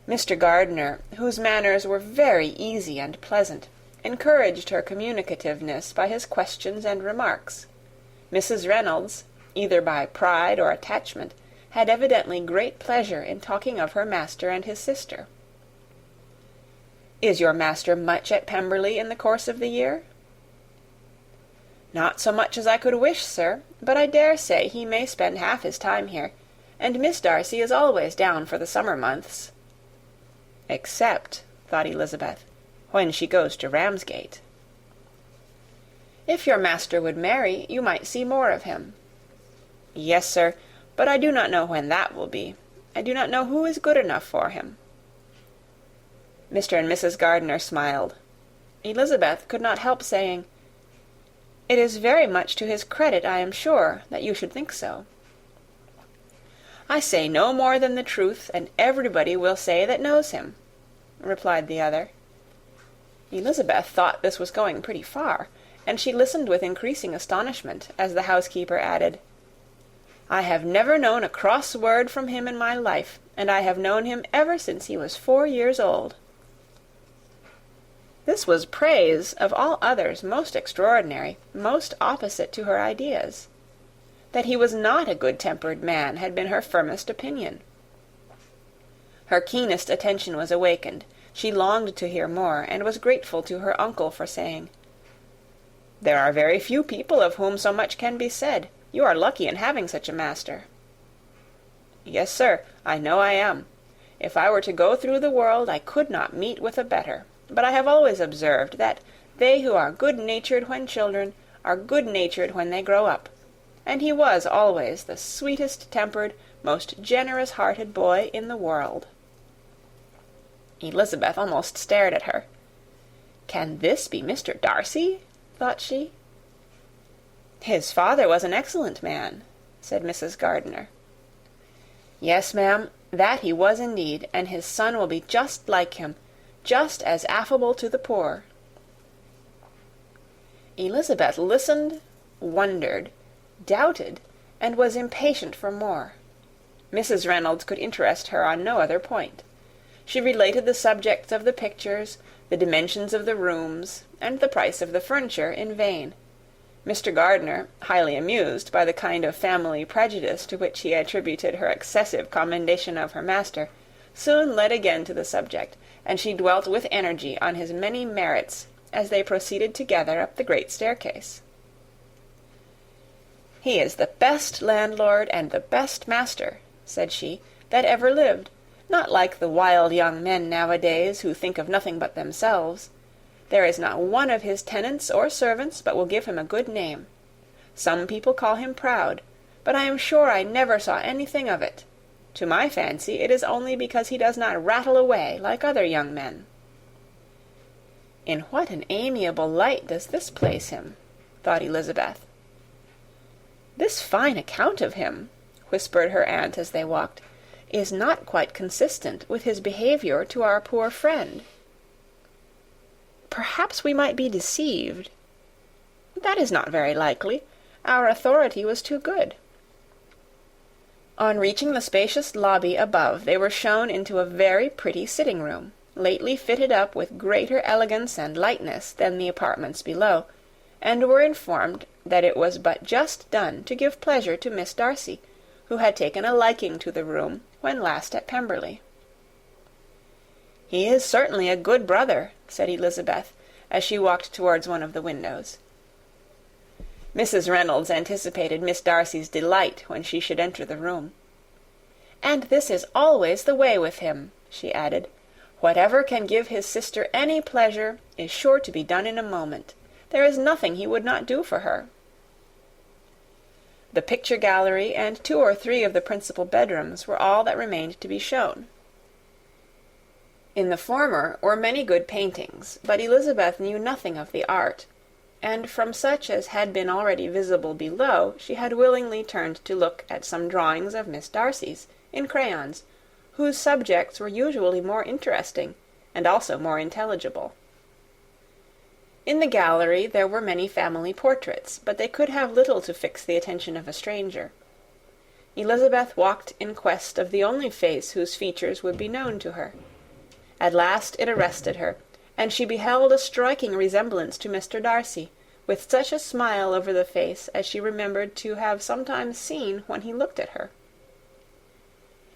Mr. Gardiner, whose manners were very easy and pleasant, encouraged her communicativeness by his questions and remarks. Mrs. Reynolds, either by pride or attachment, had evidently great pleasure in talking of her master and his sister. "Is your master much at Pemberley in the course of the year?" "Not so much as I could wish, sir, but I dare say he may spend half his time here, and Miss Darcy is always down for the summer months." "Except," thought Elizabeth, "when she goes to Ramsgate." "If your master would marry, you might see more of him." "Yes, sir, but I do not know when that will be. I do not know who is good enough for him." Mr. and Mrs. Gardiner smiled. Elizabeth could not help saying, "It is very much to his credit, I am sure, that you should think so." "I say no more than the truth, and everybody will say that knows him," replied the other. Elizabeth thought this was going pretty far, and she listened with increasing astonishment as the housekeeper added, "I have never known a cross word from him in my life, and I have known him ever since he was 4 years old." This was praise of all others most extraordinary, most opposite to her ideas. That he was not a good-tempered man had been her firmest opinion. Her keenest attention was awakened. She longed to hear more, and was grateful to her uncle for saying, "There are very few people of whom so much can be said. You are lucky in having such a master." "Yes, sir, I know I am. If I were to go through the world, I could not meet with a better. But I have always observed that they who are good-natured when children are good-natured when they grow up, and he was always the sweetest-tempered, most generous-hearted boy in the world." Elizabeth almost stared at her. "Can this be Mr. Darcy?" thought she. "His father was an excellent man," said Mrs. Gardiner. "Yes, ma'am, that he was indeed, and his son will be just like him, just as affable to the poor." Elizabeth listened, wondered, doubted, and was impatient for more. Mrs. Reynolds could interest her on no other point. She related the subjects of the pictures, the dimensions of the rooms, and the price of the furniture in vain. Mr. Gardiner, highly amused by the kind of family prejudice to which he attributed her excessive commendation of her master, soon led again to the subject, and she dwelt with energy on his many merits as they proceeded together up the great staircase. "He is the best landlord and the best master," said she, "that ever lived, not like the wild young men nowadays who think of nothing but themselves. There is not one of his tenants or servants but will give him a good name. Some people call him proud, but I am sure I never saw anything of it. To my fancy, it is only because he does not rattle away like other young men." "In what an amiable light does this place him," thought Elizabeth. "This fine account of him," whispered her aunt as they walked, "is not quite consistent with his behaviour to our poor friend. Perhaps we might be deceived." "That is not very likely. Our authority was too good." On reaching the spacious lobby above, they were shown into a very pretty sitting-room, lately fitted up with greater elegance and lightness than the apartments below, and were informed that it was but just done to give pleasure to Miss Darcy, who had taken a liking to the room when last at Pemberley. "He is certainly a good brother," said Elizabeth, as she walked towards one of the windows. Mrs. Reynolds anticipated Miss Darcy's delight when she should enter the room. "And this is always the way with him," she added. "Whatever can give his sister any pleasure is sure to be done in a moment. There is nothing he would not do for her." The picture gallery and 2 or 3 of the principal bedrooms were all that remained to be shown. In the former were many good paintings, but Elizabeth knew nothing of the art, and from such as had been already visible below, she had willingly turned to look at some drawings of Miss Darcy's, in crayons, whose subjects were usually more interesting, and also more intelligible. In the gallery there were many family portraits, but they could have little to fix the attention of a stranger. Elizabeth walked in quest of the only face whose features would be known to her. At last it arrested her, and she beheld a striking resemblance to Mr. Darcy, with such a smile over the face as she remembered to have sometimes seen when he looked at her.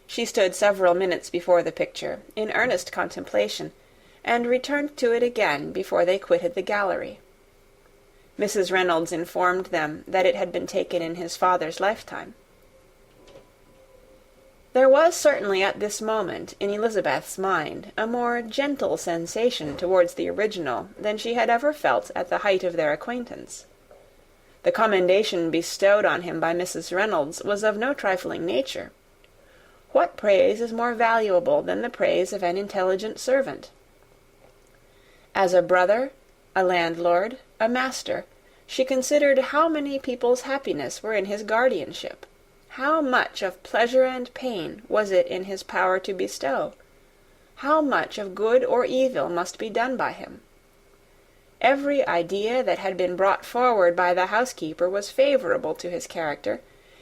She stood several minutes before the picture, in earnest contemplation, and returned to it again before they quitted the gallery. Mrs. Reynolds informed them that it had been taken in his father's lifetime. There was certainly at this moment in Elizabeth's mind a more gentle sensation towards the original than she had ever felt at the height of their acquaintance. The commendation bestowed on him by Mrs. Reynolds was of no trifling nature. What praise is more valuable than the praise of an intelligent servant? As a brother, a landlord, a master, she considered how many people's happiness were in his guardianship. How much of pleasure and pain was it in his power to bestow? How much of good or evil must be done by him? Every idea that had been brought forward by the housekeeper was favourable to his character,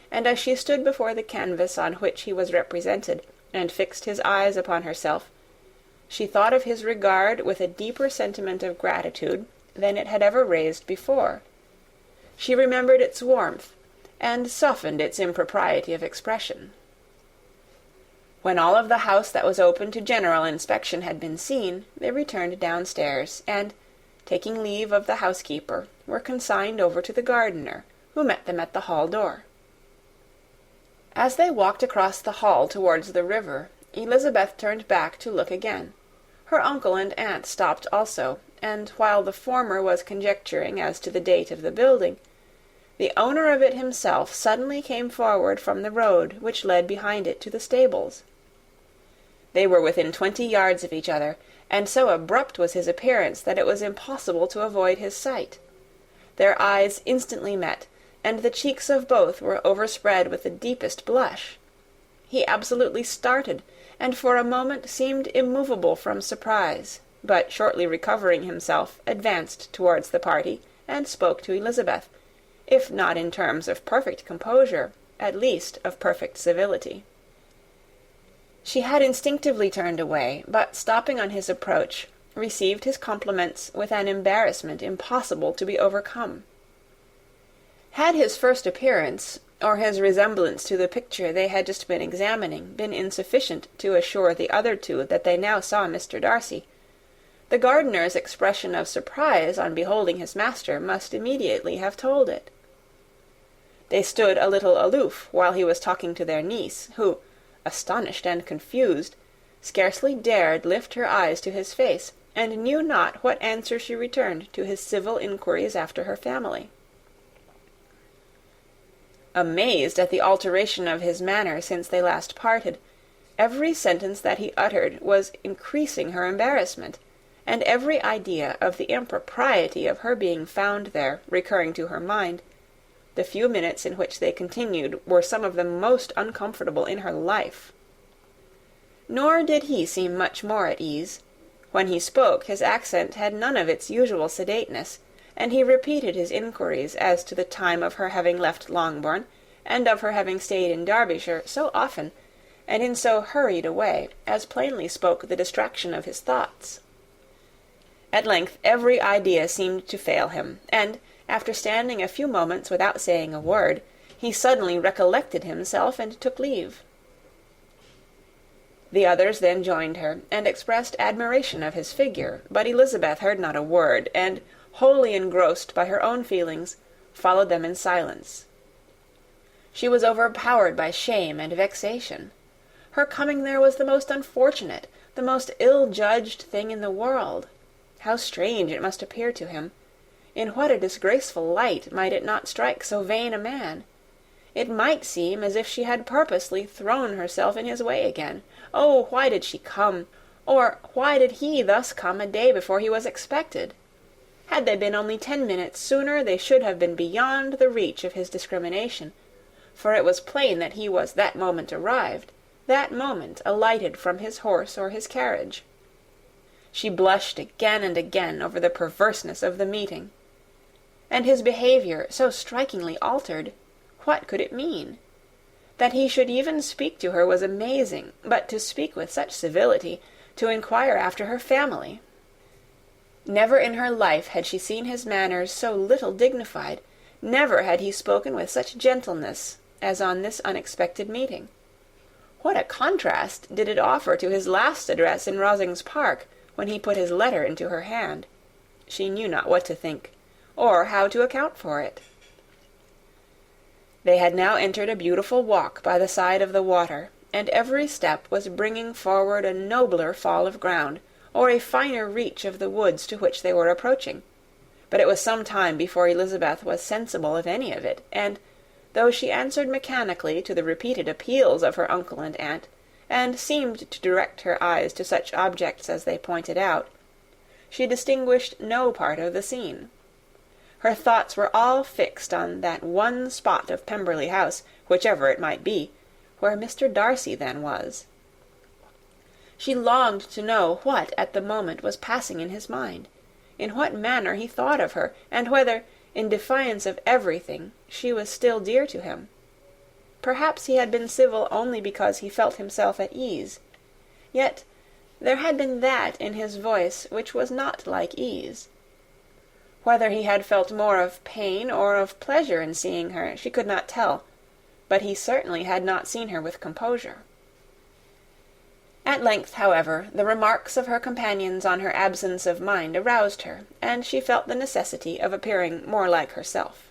and as she stood before the canvas on which he was represented, and fixed his eyes upon herself, she thought of his regard with a deeper sentiment of gratitude than it had ever raised before. She remembered its warmth, and softened its impropriety of expression. When all of the house that was open to general inspection had been seen, they returned downstairs, and, taking leave of the housekeeper, were consigned over to the gardener, who met them at the hall door. As they walked across the hall towards the river, Elizabeth turned back to look again. Her uncle and aunt stopped also, and while the former was conjecturing as to the date of the building, the owner of it himself suddenly came forward from the road which led behind it to the stables. They were within 20 yards of each other, and so abrupt was his appearance that it was impossible to avoid his sight. Their eyes instantly met, and the cheeks of both were overspread with the deepest blush. He absolutely started, and for a moment seemed immovable from surprise, but shortly recovering himself, advanced towards the party, and spoke to Elizabeth, if not in terms of perfect composure, at least of perfect civility. She had instinctively turned away, but stopping on his approach, received his compliments with an embarrassment impossible to be overcome. Had his first appearance, or his resemblance to the picture they had just been examining, been insufficient to assure the other two that they now saw Mr. Darcy, the gardener's expression of surprise on beholding his master must immediately have told it. They stood a little aloof while he was talking to their niece, who, astonished and confused, scarcely dared lift her eyes to his face, and knew not what answer she returned to his civil inquiries after her family. Amazed at the alteration of his manner since they last parted, every sentence that he uttered was increasing her embarrassment, and every idea of the impropriety of her being found there recurring to her mind, the few minutes in which they continued were some of the most uncomfortable in her life. Nor did he seem much more at ease. When he spoke, his accent had none of its usual sedateness, and he repeated his inquiries as to the time of her having left Longbourn, and of her having stayed in Derbyshire so often, and in so hurried a way, as plainly spoke the distraction of his thoughts. At length every idea seemed to fail him, and, after standing a few moments without saying a word, he suddenly recollected himself and took leave. The others then joined her, and expressed admiration of his figure, but Elizabeth heard not a word, and, wholly engrossed by her own feelings, followed them in silence. She was overpowered by shame and vexation. Her coming there was the most unfortunate, the most ill-judged thing in the world. How strange it must appear to him! In what a disgraceful light might it not strike so vain a man! It might seem as if she had purposely thrown herself in his way again. Oh, why did she come? Or why did he thus come a day before he was expected? Had they been only 10 minutes sooner, they should have been beyond the reach of his discrimination, for it was plain that he was that moment arrived, that moment alighted from his horse or his carriage. She blushed again and again over the perverseness of the meeting. And his behaviour, so strikingly altered, what could it mean? That he should even speak to her was amazing, but to speak with such civility, to inquire after her family! Never in her life had she seen his manners so little dignified, never had he spoken with such gentleness as on this unexpected meeting. What a contrast did it offer to his last address in Rosings Park, when he put his letter into her hand! She knew not what to think, or how to account for it. They had now entered a beautiful walk by the side of the water, and every step was bringing forward a nobler fall of ground, or a finer reach of the woods to which they were approaching. But it was some time before Elizabeth was sensible of any of it, and, though she answered mechanically to the repeated appeals of her uncle and aunt, and seemed to direct her eyes to such objects as they pointed out, she distinguished no part of the scene. Her thoughts were all fixed on that one spot of Pemberley House, whichever it might be, where Mr. Darcy then was. She longed to know what at the moment was passing in his mind, in what manner he thought of her, and whether, in defiance of everything, she was still dear to him. Perhaps he had been civil only because he felt himself at ease. Yet there had been that in his voice which was not like ease. Whether he had felt more of pain or of pleasure in seeing her, she could not tell, but he certainly had not seen her with composure. At length, however, the remarks of her companions on her absence of mind aroused her, and she felt the necessity of appearing more like herself.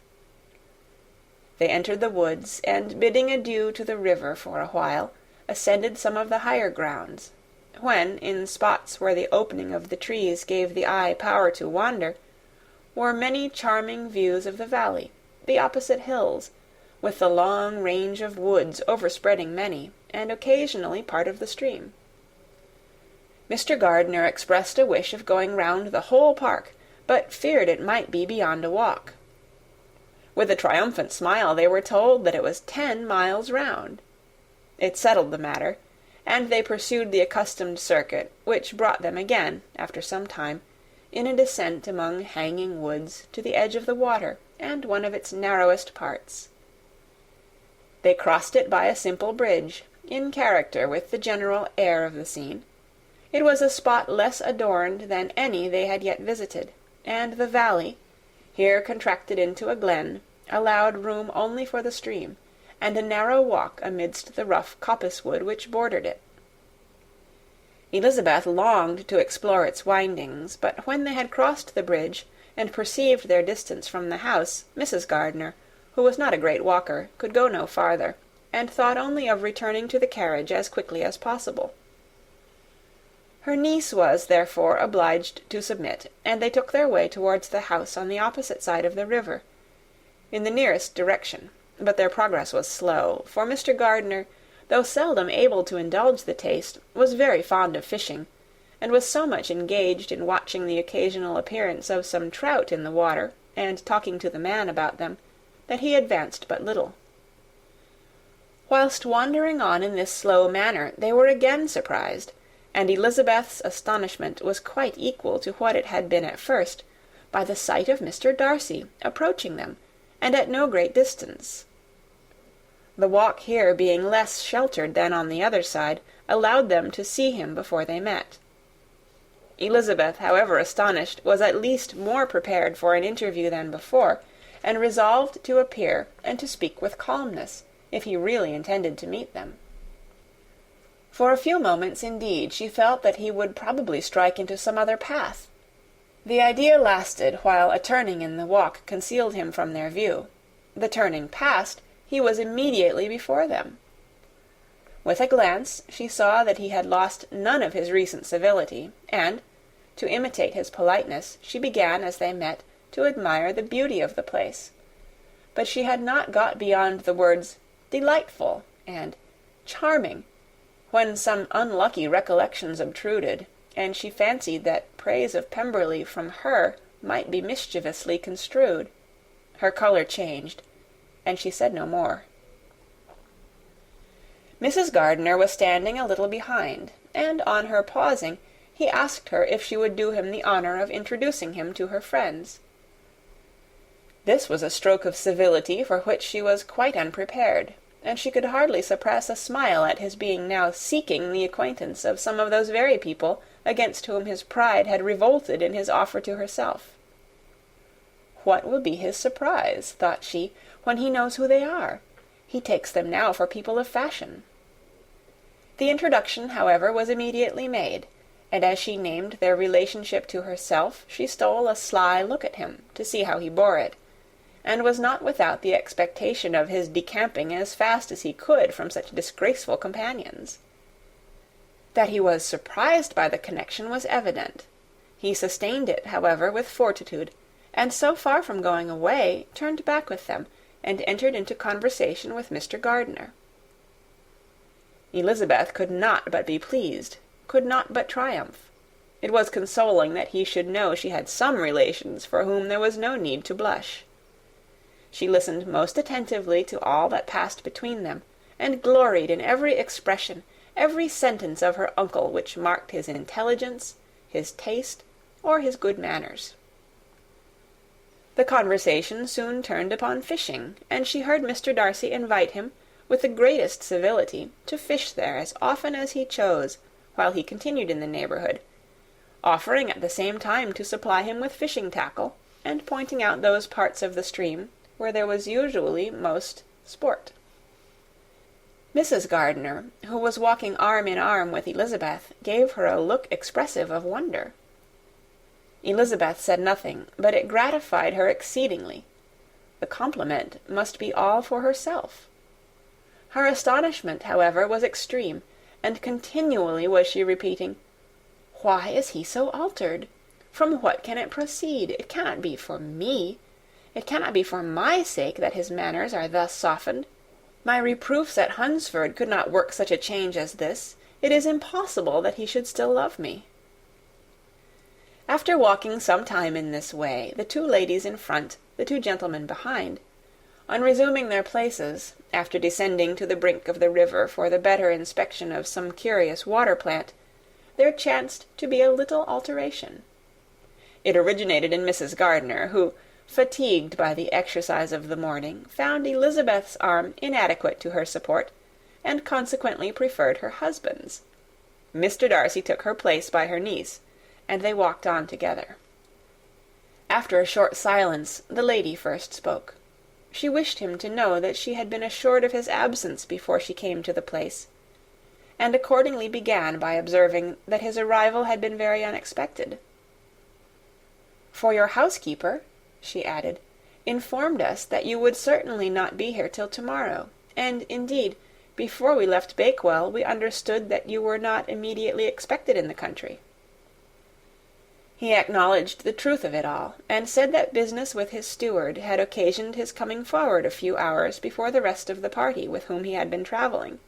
They entered the woods, and, bidding adieu to the river for a while, ascended some of the higher grounds, when, in spots where the opening of the trees gave the eye power to wander, were many charming views of the valley, the opposite hills, with the long range of woods overspreading many, and occasionally part of the stream. Mr. Gardiner expressed a wish of going round the whole park, but feared it might be beyond a walk. With a triumphant smile they were told that it was 10 miles round. It settled the matter, and they pursued the accustomed circuit, which brought them again, after some time, in a descent among hanging woods to the edge of the water, and one of its narrowest parts. They crossed it by a simple bridge, in character with the general air of the scene. It was a spot less adorned than any they had yet visited, and the valley, here contracted into a glen, allowed room only for the stream, and a narrow walk amidst the rough coppice-wood which bordered it. Elizabeth longed to explore its windings, but when they had crossed the bridge, and perceived their distance from the house, Mrs. Gardiner, who was not a great walker, could go no farther, and thought only of returning to the carriage as quickly as possible. Her niece was, therefore, obliged to submit, and they took their way towards the house on the opposite side of the river, in the nearest direction, but their progress was slow, for Mr. Gardiner, though seldom able to indulge the taste, was very fond of fishing, and was so much engaged in watching the occasional appearance of some trout in the water, and talking to the man about them, that he advanced but little. Whilst wandering on in this slow manner, they were again surprised, and Elizabeth's astonishment was quite equal to what it had been at first, by the sight of Mr. Darcy approaching them, and at no great distance. The walk here being less sheltered than on the other side, allowed them to see him before they met. Elizabeth, however astonished, was at least more prepared for an interview than before, and resolved to appear and to speak with calmness, if he really intended to meet them. For a few moments, indeed, she felt that he would probably strike into some other path. The idea lasted while a turning in the walk concealed him from their view. The turning past, he was immediately before them. With a glance, she saw that he had lost none of his recent civility, and, to imitate his politeness, she began, as they met, to admire the beauty of the place. But she had not got beyond the words "delightful" and "charming," when some unlucky recollections obtruded, and she fancied that praise of Pemberley from her might be mischievously construed. Her colour changed, and she said no more. Mrs. Gardiner was standing a little behind, and on her pausing, he asked her if she would do him the honour of introducing him to her friends. This was a stroke of civility for which she was quite unprepared, and she could hardly suppress a smile at his being now seeking the acquaintance of some of those very people against whom his pride had revolted in his offer to herself. What will be his surprise, thought she, when he knows who they are? He takes them now for people of fashion. The introduction, however, was immediately made, and as she named their relationship to herself, she stole a sly look at him to see how he bore it, and was not without the expectation of his decamping as fast as he could from such disgraceful companions. That he was surprised by the connection was evident. He sustained it, however, with fortitude, and so far from going away, turned back with them, and entered into conversation with Mr. Gardiner. Elizabeth could not but be pleased, could not but triumph. It was consoling that he should know she had some relations for whom there was no need to blush. She listened most attentively to all that passed between them, and gloried in every expression, every sentence of her uncle which marked his intelligence, his taste, or his good manners. The conversation soon turned upon fishing, and she heard Mr. Darcy invite him, with the greatest civility, to fish there as often as he chose, while he continued in the neighbourhood, offering at the same time to supply him with fishing tackle, and pointing out those parts of the stream where there was usually most sport. Mrs. Gardiner, who was walking arm in arm with Elizabeth, gave her a look expressive of wonder. Elizabeth said nothing, but it gratified her exceedingly. The compliment must be all for herself. Her astonishment, however, was extreme, and continually was she repeating, "Why is he so altered? From what can it proceed? It cannot be for me. It cannot be for my sake that his manners are thus softened. My reproofs at Hunsford could not work such a change as this. It is impossible that he should still love me." After walking some time in this way, the two ladies in front, the two gentlemen behind, on resuming their places, after descending to the brink of the river for the better inspection of some curious water-plant, there chanced to be a little alteration. It originated in Mrs. Gardiner, who, fatigued by the exercise of the morning, found Elizabeth's arm inadequate to her support, and consequently preferred her husband's. Mr. Darcy took her place by her niece, and they walked on together. After a short silence, the lady first spoke. She wished him to know that she had been assured of his absence before she came to the place, and accordingly began by observing that his arrival had been very unexpected. "For your housekeeper," she added, "informed us that you would certainly not be here till to-morrow, and, indeed, before we left Bakewell, we understood that you were not immediately expected in the country." He acknowledged the truth of it all, and said that business with his steward had occasioned his coming forward a few hours before the rest of the party with whom he had been travelling.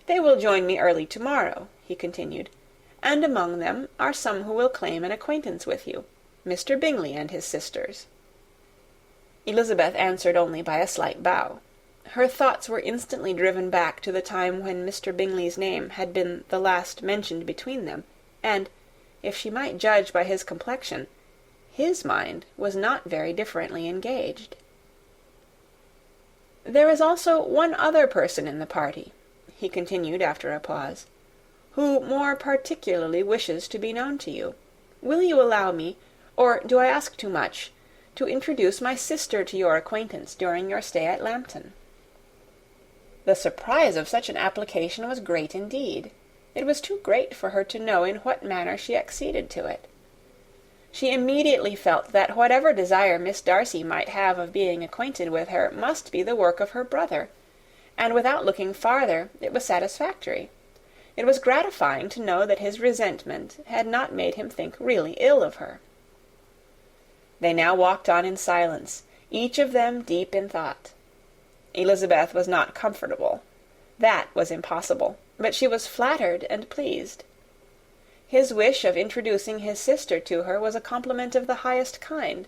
"They will join me early to-morrow," he continued, "and among them are some who will claim an acquaintance with you, Mr. Bingley and his sisters." Elizabeth answered only by a slight bow. Her thoughts were instantly driven back to the time when Mr. Bingley's name had been the last mentioned between them, and, if she might judge by his complexion, his mind was not very differently engaged. "There is also one other person in the party," he continued after a pause, "who more particularly wishes to be known to you. Will you allow me, or do I ask too much, to introduce my sister to your acquaintance during your stay at Lambton?" The surprise of such an application was great indeed. It was too great for her to know in what manner she acceded to it. She immediately felt that whatever desire Miss Darcy might have of being acquainted with her must be the work of her brother, and without looking farther, it was satisfactory. It was gratifying to know that his resentment had not made him think really ill of her. They now walked on in silence, each of them deep in thought. Elizabeth was not comfortable. That was impossible, but she was flattered and pleased. His wish of introducing his sister to her was a compliment of the highest kind.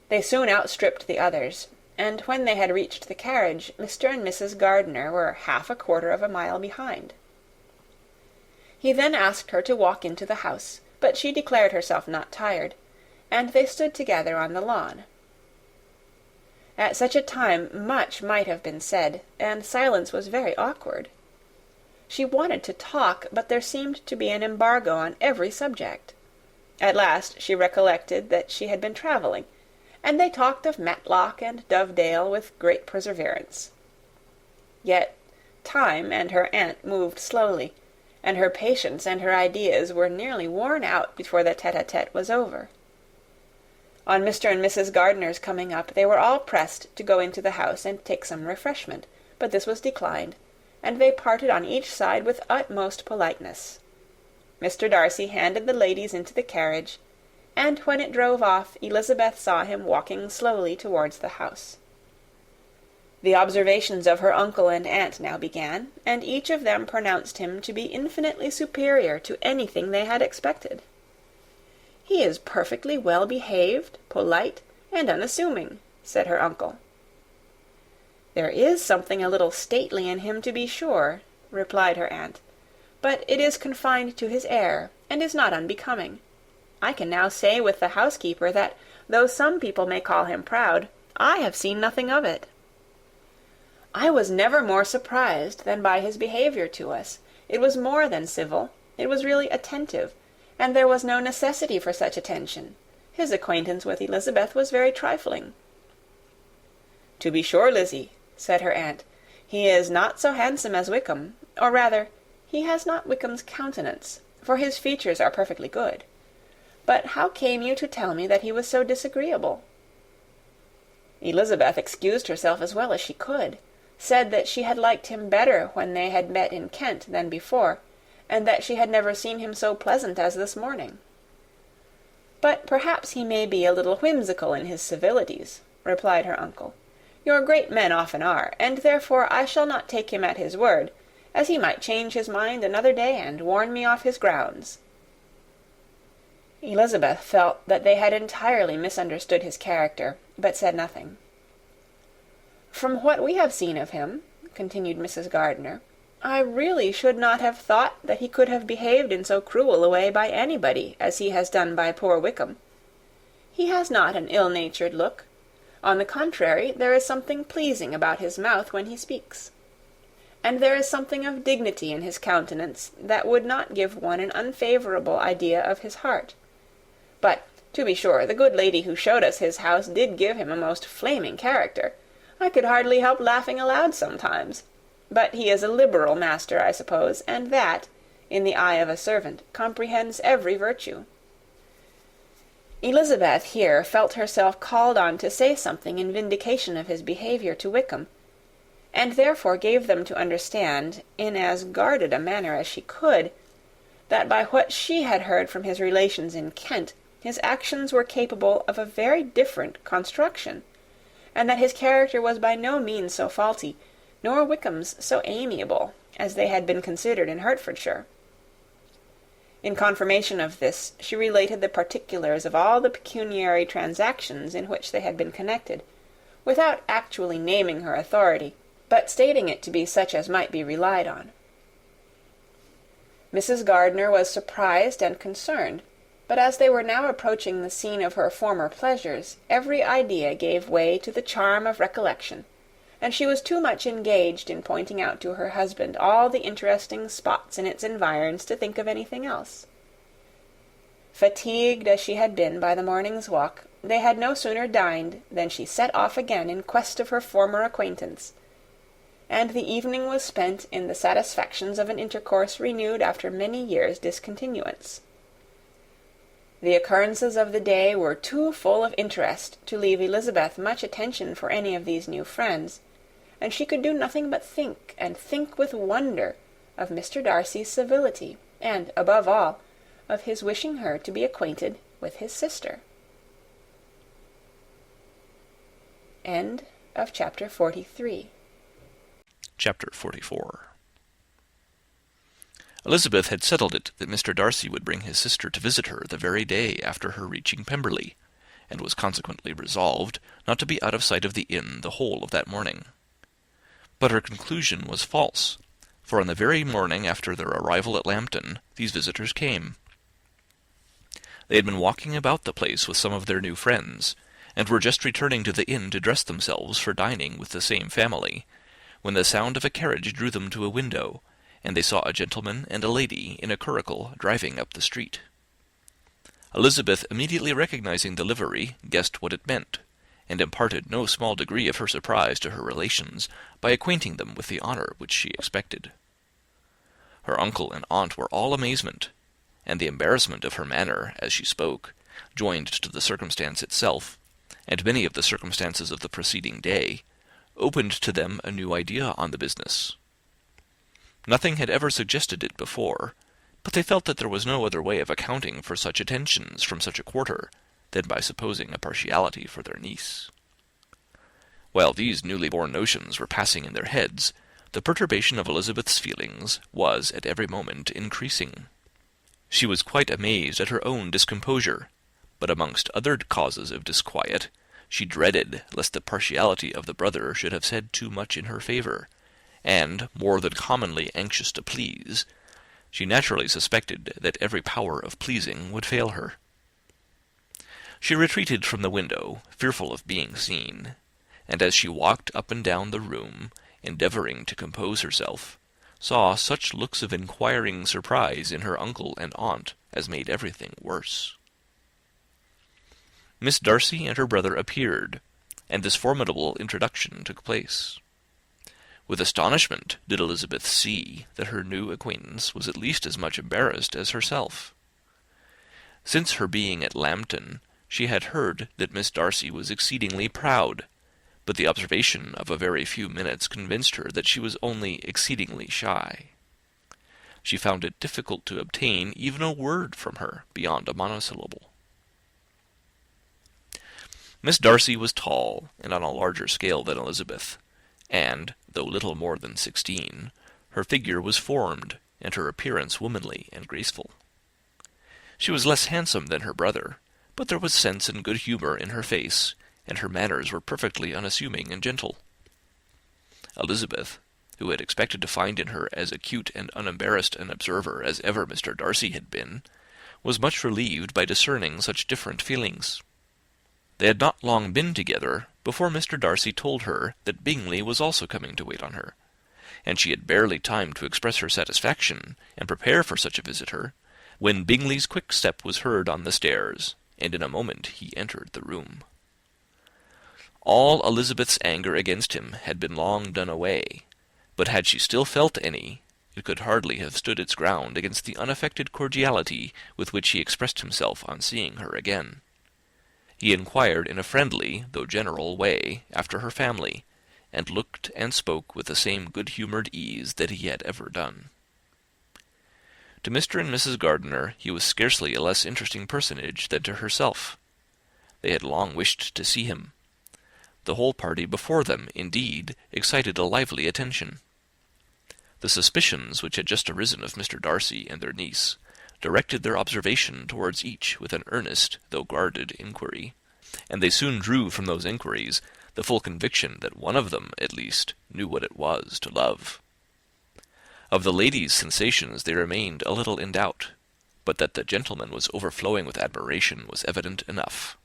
They soon outstripped the others, and when they had reached the carriage, Mr. and Mrs. Gardiner were 1/2 of a mile behind. He then asked her to walk into the house, but she declared herself not tired, and they stood together on the lawn. At such a time much might have been said, and silence was very awkward. She wanted to talk, but there seemed to be an embargo on every subject. At last she recollected that she had been travelling, and they talked of Matlock and Dovedale with great perseverance. Yet time and her aunt moved slowly, and her patience and her ideas were nearly worn out before the tete-a-tete was over. On Mr. and Mrs. Gardiner's coming up, they were all pressed to go into the house and take some refreshment, but this was declined, and they parted on each side with utmost politeness. Mr. Darcy handed the ladies into the carriage, and when it drove off, Elizabeth saw him walking slowly towards the house. The observations of her uncle and aunt now began, and each of them pronounced him to be infinitely superior to anything they had expected. "He is perfectly well behaved, polite, and unassuming," said her uncle. "There is something a little stately in him, to be sure," replied her aunt, "but it is confined to his air, and is not unbecoming. I can now say with the housekeeper that, though some people may call him proud, I have seen nothing of it. I was never more surprised than by his behaviour to us. It was more than civil, it was really attentive, and there was no necessity for such attention. His acquaintance with Elizabeth was very trifling." "To be sure, Lizzie," said her aunt, "he is not so handsome as Wickham, or rather, he has not Wickham's countenance, for his features are perfectly good. But how came you to tell me that he was so disagreeable?" Elizabeth excused herself as well as she could, said that she had liked him better when they had met in Kent than before, and that she had never seen him so pleasant as this morning. "But perhaps he may be a little whimsical in his civilities," replied her uncle. "Your great men often are, and therefore I shall not take him at his word, as he might change his mind another day and warn me off his grounds." Elizabeth felt that they had entirely misunderstood his character, but said nothing. "From what we have seen of him," continued Mrs. Gardiner, "I really should not have thought that he could have behaved in so cruel a way by anybody as he has done by poor Wickham. He has not an ill-natured look. On the contrary, there is something pleasing about his mouth when he speaks. And there is something of dignity in his countenance that would not give one an unfavourable idea of his heart. But, to be sure, the good lady who showed us his house did give him a most flaming character. I could hardly help laughing aloud sometimes. But he is a liberal master, I suppose, and that, in the eye of a servant, comprehends every virtue." Elizabeth here felt herself called on to say something in vindication of his behaviour to Wickham, and therefore gave them to understand, in as guarded a manner as she could, that by what she had heard from his relations in Kent, his actions were capable of a very different construction, and that his character was by no means so faulty, nor Wickham's so amiable, as they had been considered in Hertfordshire. In confirmation of this, she related the particulars of all the pecuniary transactions in which they had been connected, without actually naming her authority, but stating it to be such as might be relied on. Mrs. Gardiner was surprised and concerned, But as they were now approaching the scene of her former pleasures, every idea gave way to the charm of recollection, and she was too much engaged in pointing out to her husband all the interesting spots in its environs to think of anything else. Fatigued as she had been by the morning's walk, they had no sooner dined than she set off again in quest of her former acquaintance, and the evening was spent in the satisfactions of an intercourse renewed after many years' discontinuance. The occurrences of the day were too full of interest to leave Elizabeth much attention for any of these new friends, and she could do nothing but think, and think with wonder, of Mr. Darcy's civility, and, above all, of his wishing her to be acquainted with his sister. End of chapter 43. Chapter 44. Elizabeth had settled it that Mr. Darcy would bring his sister to visit her the very day after her reaching Pemberley, and was consequently resolved not to be out of sight of the inn the whole of that morning. But her conclusion was false, for on the very morning after their arrival at Lambton, these visitors came. They had been walking about the place with some of their new friends, and were just returning to the inn to dress themselves for dining with the same family, when the sound of a carriage drew them to a window, and they saw a gentleman and a lady in a curricle driving up the street. Elizabeth, immediately recognizing the livery, guessed what it meant, and imparted no small degree of her surprise to her relations by acquainting them with the honour which she expected. Her uncle and aunt were all amazement, and the embarrassment of her manner as she spoke, joined to the circumstance itself, and many of the circumstances of the preceding day, opened to them a new idea on the business. Nothing had ever suggested it before, but they felt that there was no other way of accounting for such attentions from such a quarter than by supposing a partiality for their niece. While these newly born notions were passing in their heads, the perturbation of Elizabeth's feelings was at every moment increasing. She was quite amazed at her own discomposure, but amongst other causes of disquiet, she dreaded lest the partiality of the brother should have said too much in her favour, and, more than commonly anxious to please, she naturally suspected that every power of pleasing would fail her. She retreated from the window, fearful of being seen, and as she walked up and down the room, endeavouring to compose herself, saw such looks of inquiring surprise in her uncle and aunt as made everything worse. Miss Darcy and her brother appeared, and this formidable introduction took place. With astonishment did Elizabeth see that her new acquaintance was at least as much embarrassed as herself. Since her being at Lambton, she had heard that Miss Darcy was exceedingly proud, but the observation of a very few minutes convinced her that she was only exceedingly shy. She found it difficult to obtain even a word from her beyond a monosyllable. Miss Darcy was tall, and on a larger scale than Elizabeth, and, though little more than 16, her figure was formed, and her appearance womanly and graceful. She was less handsome than her brother, but there was sense and good humour in her face, and her manners were perfectly unassuming and gentle. Elizabeth, who had expected to find in her as acute and unembarrassed an observer as ever Mr. Darcy had been, was much relieved by discerning such different feelings. They had not long been together before Mr. Darcy told her that Bingley was also coming to wait on her, and she had barely time to express her satisfaction and prepare for such a visitor, when Bingley's quick step was heard on the stairs, and in a moment he entered the room. All Elizabeth's anger against him had been long done away, but had she still felt any, it could hardly have stood its ground against the unaffected cordiality with which he expressed himself on seeing her again. He inquired in a friendly, though general way, after her family, and looked and spoke with the same good-humoured ease that he had ever done. To Mr. and Mrs. Gardiner he was scarcely a less interesting personage than to herself. They had long wished to see him. The whole party before them, indeed, excited a lively attention. The suspicions which had just arisen of Mr. Darcy and their niece directed their observation towards each with an earnest, though guarded, inquiry, and they soon drew from those inquiries the full conviction that one of them, at least, knew what it was to love. Of the lady's sensations they remained a little in doubt, but that the gentleman was overflowing with admiration was evident enough.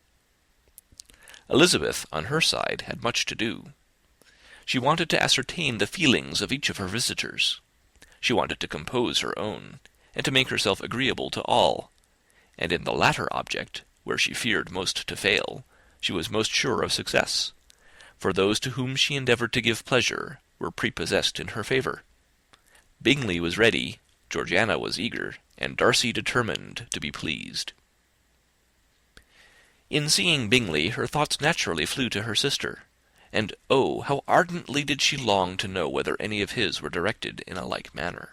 Elizabeth, on her side, had much to do. She wanted to ascertain the feelings of each of her visitors. She wanted to compose her own, and to make herself agreeable to all, and in the latter object, where she feared most to fail, she was most sure of success, for those to whom she endeavoured to give pleasure were prepossessed in her favour. Bingley was ready, Georgiana was eager, and Darcy determined to be pleased. In seeing Bingley, her thoughts naturally flew to her sister, and oh, how ardently did she long to know whether any of his were directed in a like manner.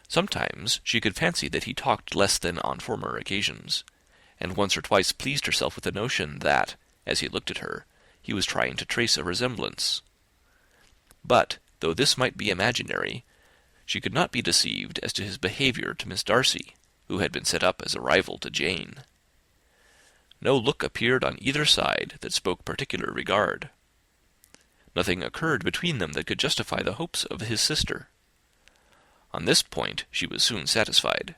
Sometimes she could fancy that he talked less than on former occasions, and once or twice pleased herself with the notion that, as he looked at her, he was trying to trace a resemblance. But, though this might be imaginary, she could not be deceived as to his behaviour to Miss Darcy, who had been set up as a rival to Jane. No look appeared on either side that spoke particular regard. Nothing occurred between them that could justify the hopes of his sister. On this point she was soon satisfied,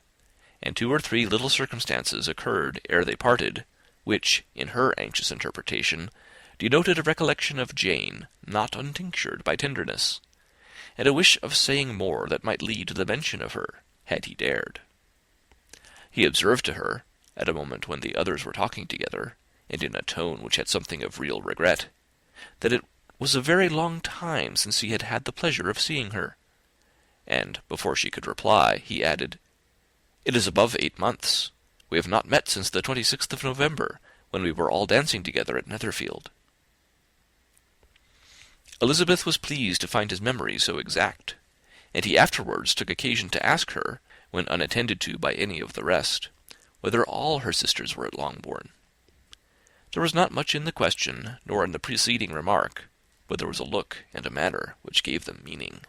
and 2 or 3 little circumstances occurred ere they parted, which, in her anxious interpretation, denoted a recollection of Jane not untinctured by tenderness, and a wish of saying more that might lead to the mention of her, had he dared. He observed to her, at a moment when the others were talking together, and in a tone which had something of real regret, that it was a very long time since he had had the pleasure of seeing her, and, before she could reply, he added, "It is above 8 months. We have not met since the 26th of November, when we were all dancing together at Netherfield." Elizabeth was pleased to find his memory so exact, and he afterwards took occasion to ask her, when unattended to by any of the rest, whether all her sisters were at Longbourn. There was not much in the question, nor in the preceding remark, but there was a look and a manner which gave them meaning.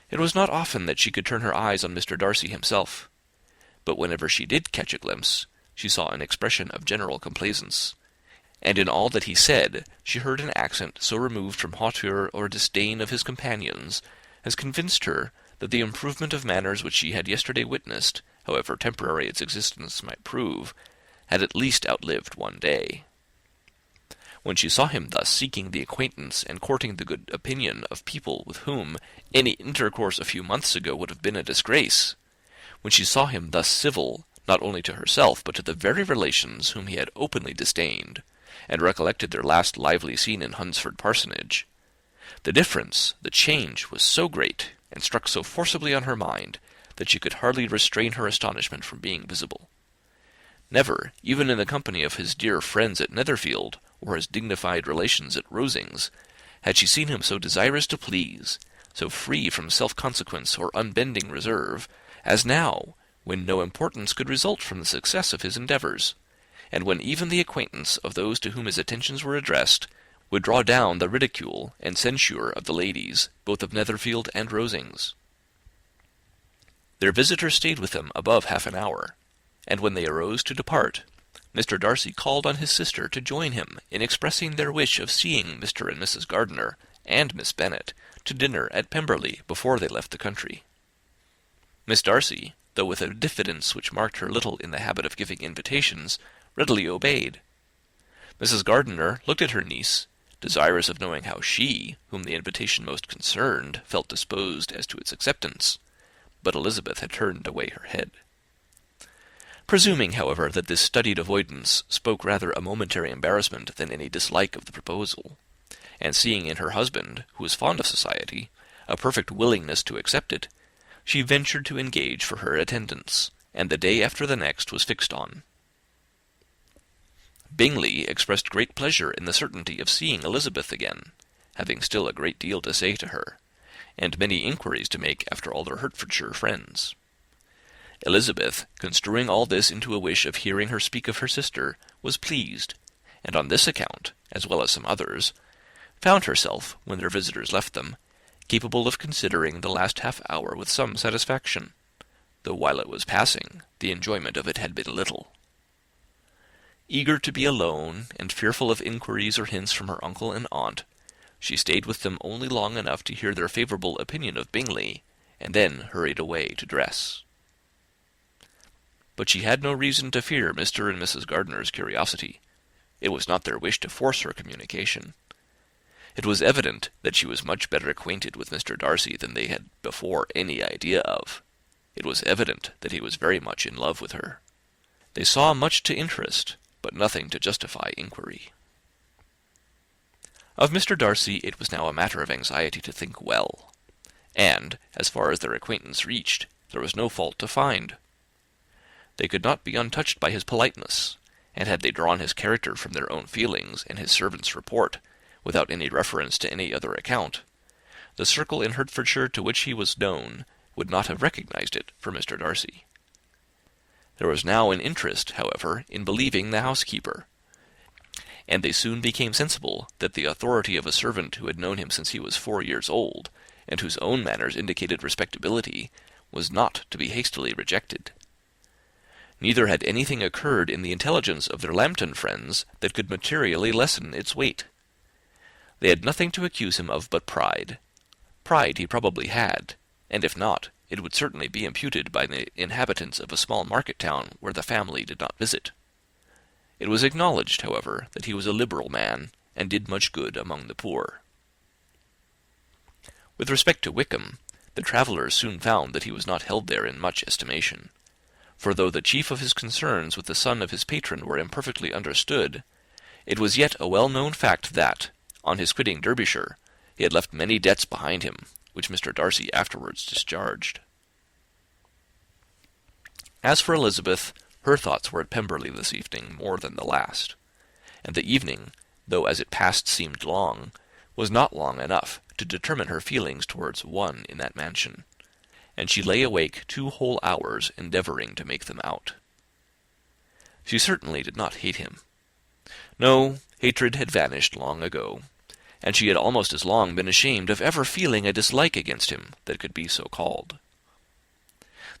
It was not often that she could turn her eyes on Mr. Darcy himself, but whenever she did catch a glimpse, she saw an expression of general complaisance, and in all that he said she heard an accent so removed from hauteur or disdain of his companions as convinced her that the improvement of manners which she had yesterday witnessed, however temporary its existence might prove, had at least outlived one day. When she saw him thus seeking the acquaintance and courting the good opinion of people with whom any intercourse a few months ago would have been a disgrace, when she saw him thus civil, not only to herself, but to the very relations whom he had openly disdained, and recollected their last lively scene in Hunsford Parsonage, the difference, the change, was so great, and struck so forcibly on her mind, that she could hardly restrain her astonishment from being visible. Never, even in the company of his dear friends at Netherfield, or his dignified relations at Rosings, had she seen him so desirous to please, so free from self-consequence or unbending reserve, as now, when no importance could result from the success of his endeavours, and when even the acquaintance of those to whom his attentions were addressed would draw down the ridicule and censure of the ladies, both of Netherfield and Rosings. Their visitor stayed with them above half an hour, and when they arose to depart, Mr. Darcy called on his sister to join him in expressing their wish of seeing Mr. and Mrs. Gardiner and Miss Bennet to dinner at Pemberley before they left the country. Miss Darcy, though with a diffidence which marked her little in the habit of giving invitations, readily obeyed. Mrs. Gardiner looked at her niece, desirous of knowing how she, whom the invitation most concerned, felt disposed as to its acceptance, but Elizabeth had turned away her head. Presuming, however, that this studied avoidance spoke rather a momentary embarrassment than any dislike of the proposal, and seeing in her husband, who was fond of society, a perfect willingness to accept it, she ventured to engage for her attendance, and the day after the next was fixed on. Bingley expressed great pleasure in the certainty of seeing Elizabeth again, having still a great deal to say to her, and many inquiries to make after all their Hertfordshire friends. Elizabeth, construing all this into a wish of hearing her speak of her sister, was pleased, and on this account, as well as some others, found herself, when their visitors left them, capable of considering the last half-hour with some satisfaction, though while it was passing, the enjoyment of it had been little. Eager to be alone, and fearful of inquiries or hints from her uncle and aunt, she stayed with them only long enough to hear their favourable opinion of Bingley, and then hurried away to dress. but she had no reason to fear Mr. and Mrs. Gardiner's curiosity. It was not their wish to force her communication. It was evident that she was much better acquainted with Mr. Darcy than they had before any idea of. It was evident that he was very much in love with her. They saw much to interest, but nothing to justify inquiry. Of Mr. Darcy it was now a matter of anxiety to think well, and, as far as their acquaintance reached, there was no fault to find. They could not be untouched by his politeness, and had they drawn his character from their own feelings and his servant's report, without any reference to any other account, the circle in Hertfordshire to which he was known would not have recognized it for Mr. Darcy. There was now an interest, however, in believing the housekeeper, and they soon became sensible that the authority of a servant who had known him since he was 4 years old, and whose own manners indicated respectability, was not to be hastily rejected. Neither had anything occurred in the intelligence of their Lambton friends that could materially lessen its weight. They had nothing to accuse him of but pride. Pride he probably had, and if not, it would certainly be imputed by the inhabitants of a small market town where the family did not visit. It was acknowledged, however, that he was a liberal man, and did much good among the poor. With respect to Wickham, the travellers soon found that he was not held there in much estimation, for though the chief of his concerns with the son of his patron were imperfectly understood, it was yet a well-known fact that, on his quitting Derbyshire, he had left many debts behind him, which Mr. Darcy afterwards discharged. As for Elizabeth, her thoughts were at Pemberley this evening more than the last, and the evening, though as it passed seemed long, was not long enough to determine her feelings towards one in that mansion, and she lay awake 2 whole hours endeavouring to make them out. She certainly did not hate him. No, hatred had vanished long ago, and she had almost as long been ashamed of ever feeling a dislike against him that could be so called.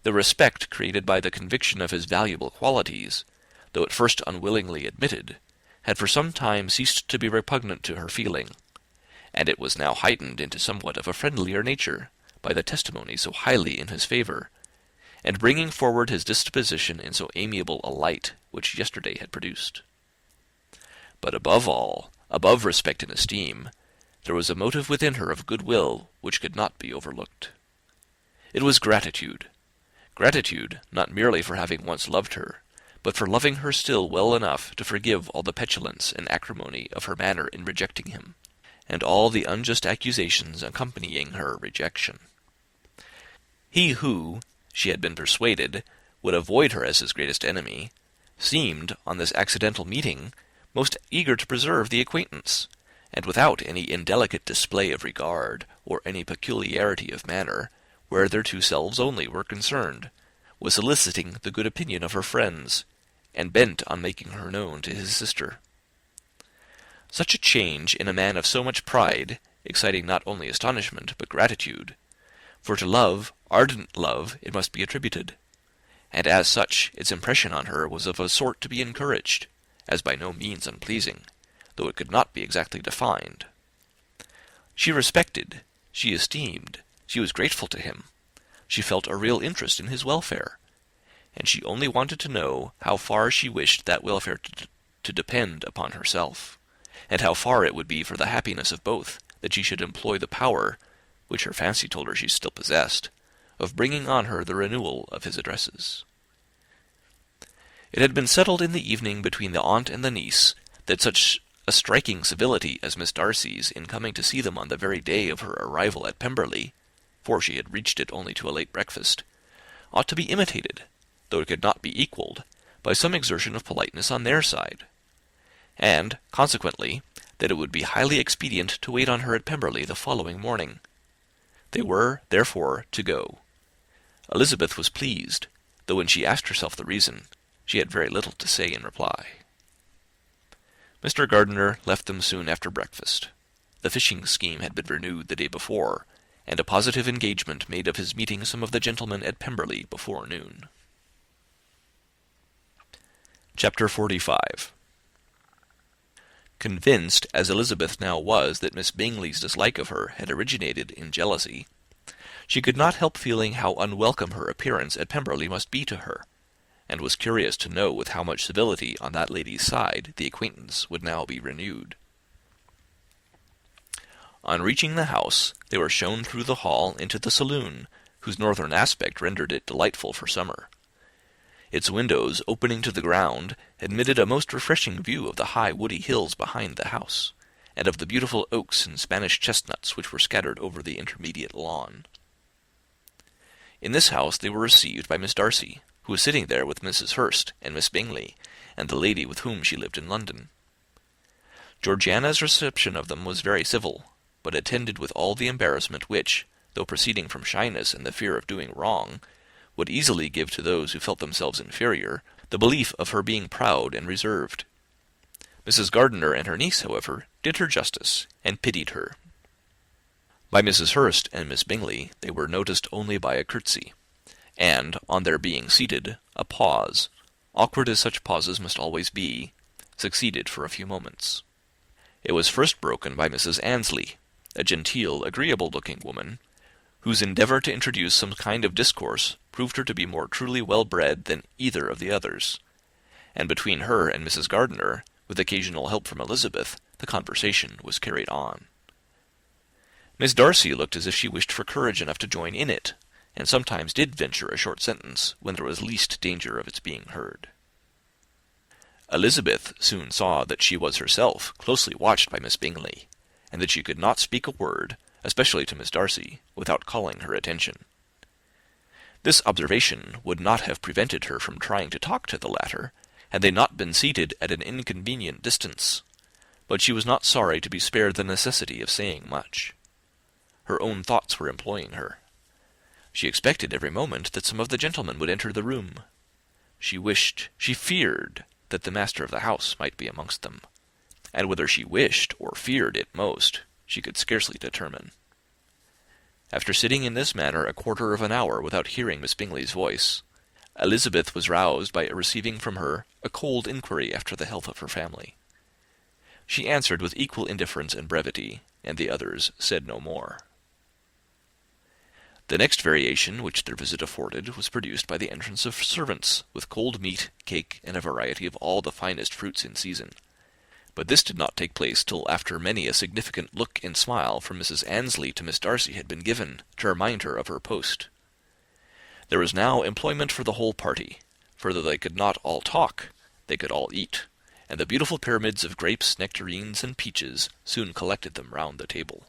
The respect created by the conviction of his valuable qualities, though at first unwillingly admitted, had for some time ceased to be repugnant to her feeling, and it was now heightened into somewhat of a friendlier nature by the testimony so highly in his favour, and bringing forward his disposition in so amiable a light which yesterday had produced. But above all, above respect and esteem, there was a motive within her of good-will which could not be overlooked. It was gratitude. Gratitude, not merely for having once loved her, but for loving her still well enough to forgive all the petulance and acrimony of her manner in rejecting him, and all the unjust accusations accompanying her rejection. He who, she had been persuaded, would avoid her as his greatest enemy, seemed, on this accidental meeting, most eager to preserve the acquaintance, and without any indelicate display of regard, or any peculiarity of manner, where their 2 selves only were concerned, was soliciting the good opinion of her friends, and bent on making her known to his sister. Such a change in a man of so much pride, exciting not only astonishment but gratitude, for to love, ardent love, it must be attributed, and as such its impression on her was of a sort to be encouraged, as by no means unpleasing, though it could not be exactly defined. She respected, she esteemed, she was grateful to him, she felt a real interest in his welfare, and she only wanted to know how far she wished that welfare to depend upon herself, and how far it would be for the happiness of both that she should employ the power, which her fancy told her she still possessed, of bringing on her the renewal of his addresses. It had been settled in the evening between the aunt and the niece that such a striking civility as Miss Darcy's in coming to see them on the very day of her arrival at Pemberley, for she had reached it only to a late breakfast, ought to be imitated, though it could not be equalled, by some exertion of politeness on their side, and, consequently, that it would be highly expedient to wait on her at Pemberley the following morning. They were, therefore, to go. Elizabeth was pleased, though when she asked herself the reason, she had very little to say in reply. Mr. Gardiner left them soon after breakfast. The fishing scheme had been renewed the day before, and a positive engagement made of his meeting some of the gentlemen at Pemberley before noon. Chapter 45. Convinced, as Elizabeth now was, that Miss Bingley's dislike of her had originated in jealousy, she could not help feeling how unwelcome her appearance at Pemberley must be to her, and was curious to know with how much civility on that lady's side the acquaintance would now be renewed. On reaching the house, they were shown through the hall into the saloon, whose northern aspect rendered it delightful for summer. Its windows, opening to the ground, admitted a most refreshing view of the high woody hills behind the house, and of the beautiful oaks and Spanish chestnuts which were scattered over the intermediate lawn. In this house they were received by Miss Darcy, who was sitting there with Mrs. Hurst and Miss Bingley, and the lady with whom she lived in London. Georgiana's reception of them was very civil, but attended with all the embarrassment which, though proceeding from shyness and the fear of doing wrong, would easily give to those who felt themselves inferior the belief of her being proud and reserved. Mrs. Gardiner and her niece, however, did her justice, and pitied her. By Mrs. Hurst and Miss Bingley they were noticed only by a curtsy, and, on their being seated, a pause, awkward as such pauses must always be, succeeded for a few moments. It was first broken by Mrs. Annesley, a genteel, agreeable-looking woman, whose endeavour to introduce some kind of discourse proved her to be more truly well-bred than either of the others, and between her and Mrs. Gardiner, with occasional help from Elizabeth, the conversation was carried on. Miss Darcy looked as if she wished for courage enough to join in it, and sometimes did venture a short sentence when there was least danger of its being heard. Elizabeth soon saw that she was herself closely watched by Miss Bingley, and that she could not speak a word, especially to Miss Darcy, without calling her attention. This observation would not have prevented her from trying to talk to the latter, had they not been seated at an inconvenient distance, but she was not sorry to be spared the necessity of saying much. Her own thoughts were employing her. She expected every moment that some of the gentlemen would enter the room. She feared that the master of the house might be amongst them, and whether she wished or feared it most, she could scarcely determine. After sitting in this manner a quarter of an hour without hearing Miss Bingley's voice, Elizabeth was roused by receiving from her a cold inquiry after the health of her family. She answered with equal indifference and brevity, and the others said no more. The next variation which their visit afforded was produced by the entrance of servants, with cold meat, cake, and a variety of all the finest fruits in season. But this did not take place till after many a significant look and smile from Mrs. Annesley to Miss Darcy had been given, to remind her of her post. There was now employment for the whole party, for though they could not all talk, they could all eat, and the beautiful pyramids of grapes, nectarines, and peaches soon collected them round the table.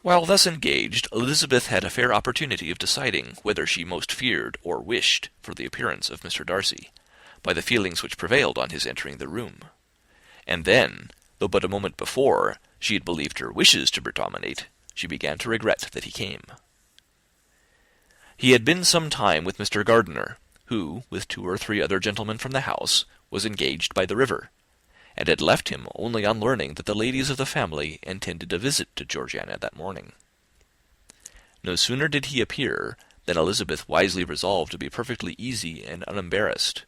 While thus engaged, Elizabeth had a fair opportunity of deciding whether she most feared or wished for the appearance of Mr. Darcy, by the feelings which prevailed on his entering the room. And then, though but a moment before she had believed her wishes to predominate, she began to regret that he came. He had been some time with Mr. Gardiner, who, with 2 or 3 other gentlemen from the house, was engaged by the river, and had left him only on learning that the ladies of the family intended a visit to Georgiana that morning. No sooner did he appear than Elizabeth wisely resolved to be perfectly easy and unembarrassed,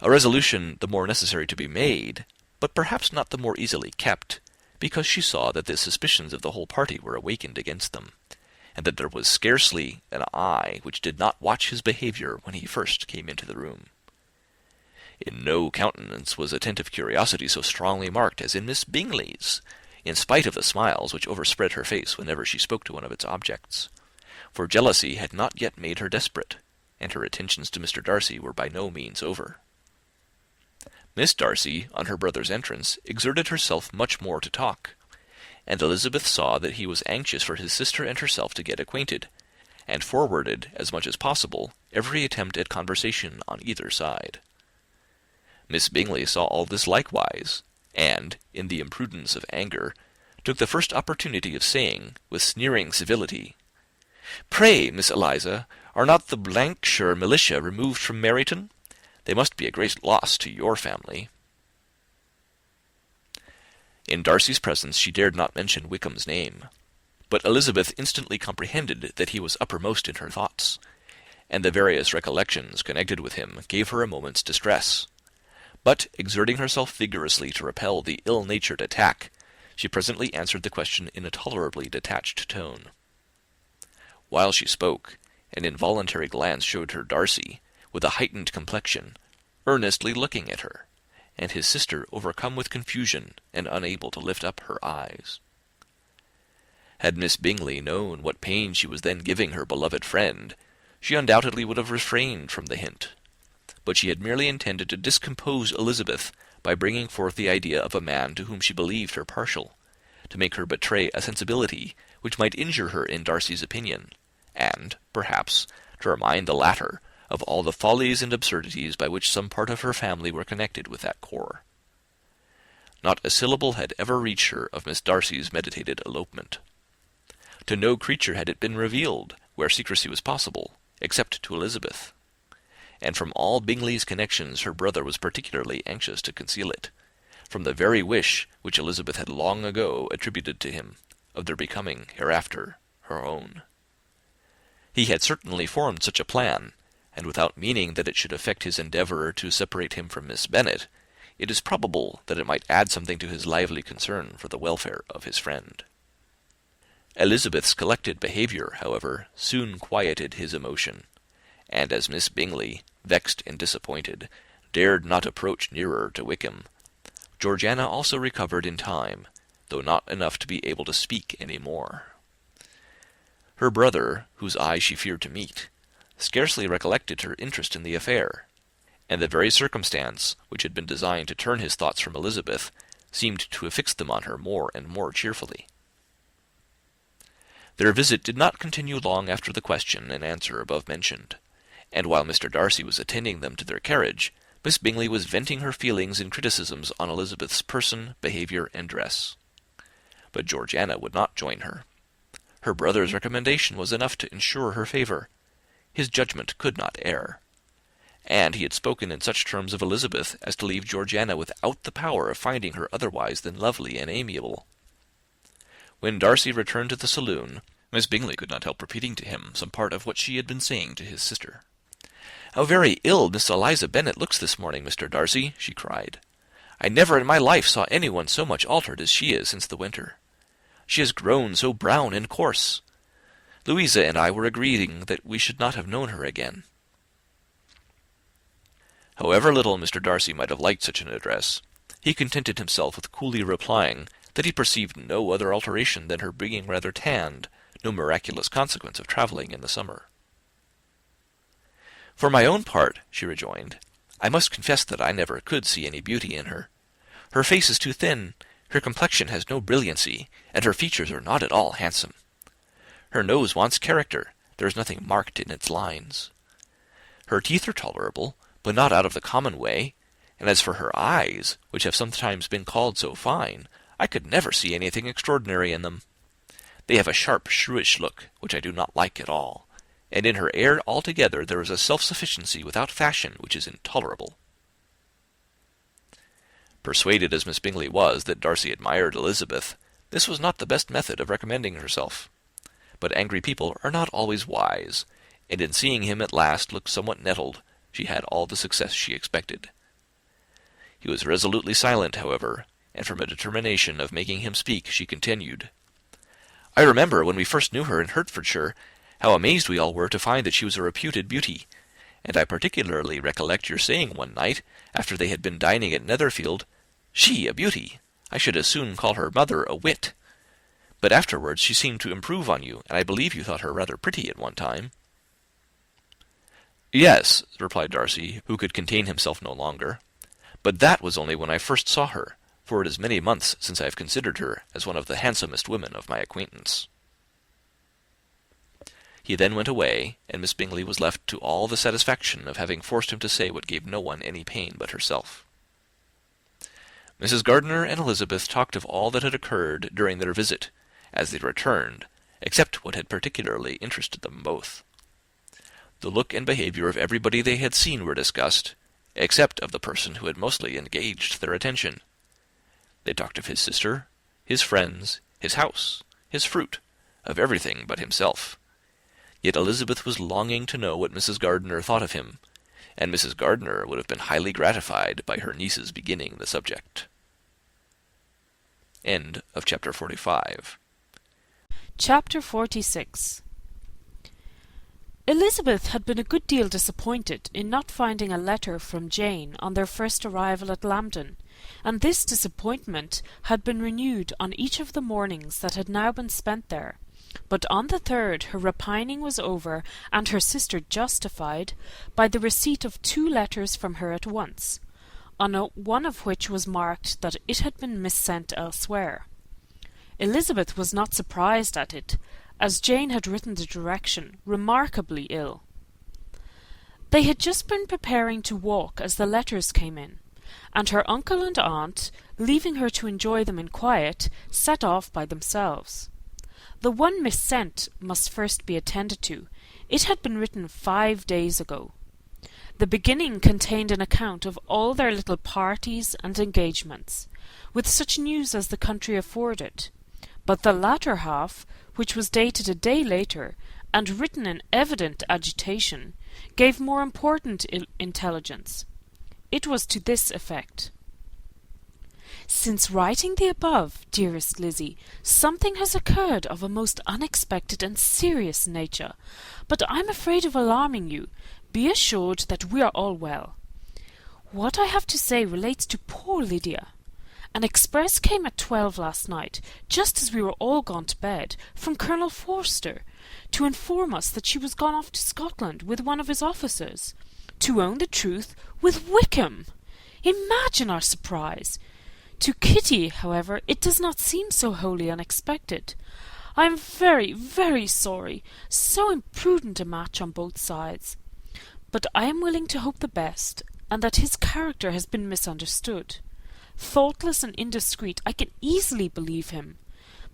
a resolution the more necessary to be made, but perhaps not the more easily kept, because she saw that the suspicions of the whole party were awakened against them, and that there was scarcely an eye which did not watch his behaviour when he first came into the room. In no countenance was attentive curiosity so strongly marked as in Miss Bingley's, in spite of the smiles which overspread her face whenever she spoke to one of its objects, for jealousy had not yet made her desperate, and her attentions to Mr. Darcy were by no means over. Miss Darcy, on her brother's entrance, exerted herself much more to talk, and Elizabeth saw that he was anxious for his sister and herself to get acquainted, and forwarded, as much as possible, every attempt at conversation on either side. Miss Bingley saw all this likewise, and, in the imprudence of anger, took the first opportunity of saying, with sneering civility, "Pray, Miss Eliza, are not the shire militia removed from Meryton? They must be a great loss to your family." In Darcy's presence she dared not mention Wickham's name, but Elizabeth instantly comprehended that he was uppermost in her thoughts, and the various recollections connected with him gave her a moment's distress. But, exerting herself vigorously to repel the ill-natured attack, she presently answered the question in a tolerably detached tone. While she spoke, an involuntary glance showed her Darcy, with a heightened complexion, earnestly looking at her, and his sister overcome with confusion and unable to lift up her eyes. Had Miss Bingley known what pain she was then giving her beloved friend, she undoubtedly would have refrained from the hint, but she had merely intended to discompose Elizabeth by bringing forth the idea of a man to whom she believed her partial, to make her betray a sensibility which might injure her in Darcy's opinion, and, perhaps, to remind the latter of all the follies and absurdities by which some part of her family were connected with that corps. Not a syllable had ever reached her of Miss Darcy's meditated elopement. To no creature had it been revealed, where secrecy was possible, except to Elizabeth, and from all Bingley's connections her brother was particularly anxious to conceal it, from the very wish which Elizabeth had long ago attributed to him, of their becoming, hereafter, her own. He had certainly formed such a plan, and without meaning that it should affect his endeavour to separate him from Miss Bennet, it is probable that it might add something to his lively concern for the welfare of his friend. Elizabeth's collected behaviour, however, soon quieted his emotion, and as Miss Bingley, vexed and disappointed, dared not approach nearer to Wickham, Georgiana also recovered in time, though not enough to be able to speak any more. Her brother, whose eye she feared to meet, scarcely recollected her interest in the affair, and the very circumstance which had been designed to turn his thoughts from Elizabeth seemed to have fixed them on her more and more cheerfully. Their visit did not continue long after the question and answer above mentioned, and while Mr. Darcy was attending them to their carriage, Miss Bingley was venting her feelings in criticisms on Elizabeth's person, behaviour, and dress. But Georgiana would not join her. Her brother's recommendation was enough to ensure her favour. His judgment could not err, and he had spoken in such terms of Elizabeth as to leave Georgiana without the power of finding her otherwise than lovely and amiable. When Darcy returned to the saloon, Miss Bingley could not help repeating to him some part of what she had been saying to his sister. "How very ill Miss Eliza Bennet looks this morning, Mr. Darcy," she cried. "I never in my life saw anyone so much altered as she is since the winter. She has grown so brown and coarse. Louisa and I were agreeing that we should not have known her again." However little Mr. Darcy might have liked such an address, he contented himself with coolly replying that he perceived no other alteration than her being rather tanned, no miraculous consequence of travelling in the summer. "For my own part," she rejoined, "I must confess that I never could see any beauty in her. Her face is too thin, her complexion has no brilliancy, and her features are not at all handsome. Her nose wants character, there is nothing marked in its lines. Her teeth are tolerable, but not out of the common way, and as for her eyes, which have sometimes been called so fine, I could never see anything extraordinary in them. They have a sharp, shrewish look, which I do not like at all, and in her air altogether there is a self-sufficiency without fashion which is intolerable." Persuaded as Miss Bingley was that Darcy admired Elizabeth, this was not the best method of recommending herself. But angry people are not always wise, and in seeing him at last look somewhat nettled, she had all the success she expected. He was resolutely silent, however, and from a determination of making him speak, she continued, "I remember, when we first knew her in Hertfordshire, how amazed we all were to find that she was a reputed beauty, and I particularly recollect your saying one night, after they had been dining at Netherfield, 'She a beauty! I should as soon call her mother a wit.' But afterwards she seemed to improve on you, and I believe you thought her rather pretty at one time." "Yes," replied Darcy, who could contain himself no longer, "but that was only when I first saw her, for it is many months since I have considered her as one of the handsomest women of my acquaintance." He then went away, and Miss Bingley was left to all the satisfaction of having forced him to say what gave no one any pain but herself. Mrs. Gardiner and Elizabeth talked of all that had occurred during their visit, as they returned, except what had particularly interested them both. The look and behaviour of everybody they had seen were discussed, except of the person who had mostly engaged their attention. They talked of his sister, his friends, his house, his fruit, of everything but himself. Yet Elizabeth was longing to know what Mrs. Gardiner thought of him, and Mrs. Gardiner would have been highly gratified by her niece's beginning the subject. End of chapter 45. Chapter 46. Elizabeth had been a good deal disappointed in not finding a letter from Jane on their first arrival at Lambton, and this disappointment had been renewed on each of the mornings that had now been spent there. But on the third her repining was over, and her sister justified, by the receipt of 2 letters from her at once, on one of which was marked that it had been missent elsewhere. Elizabeth was not surprised at it, as Jane had written the direction remarkably ill. They had just been preparing to walk as the letters came in, and her uncle and aunt, leaving her to enjoy them in quiet, set off by themselves. The one missent must first be attended to. It had been written 5 days ago. The beginning contained an account of all their little parties and engagements, with such news as the country afforded, but the latter half, which was dated a day later, and written in evident agitation, gave more important intelligence. It was to this effect: "Since writing the above, dearest Lizzie, something has occurred of a most unexpected and serious nature, but I am afraid of alarming you. Be assured that we are all well. What I have to say relates to poor Lydia. An express came at 12 last night, just as we were all gone to bed, from Colonel Forster, to inform us that she was gone off to Scotland with one of his officers. To own the truth, with Wickham! Imagine our surprise! To Kitty, however, it does not seem so wholly unexpected. I am very, very sorry. So imprudent a match on both sides. But I am willing to hope the best, and that his character has been misunderstood. Thoughtless and indiscreet, I can easily believe him.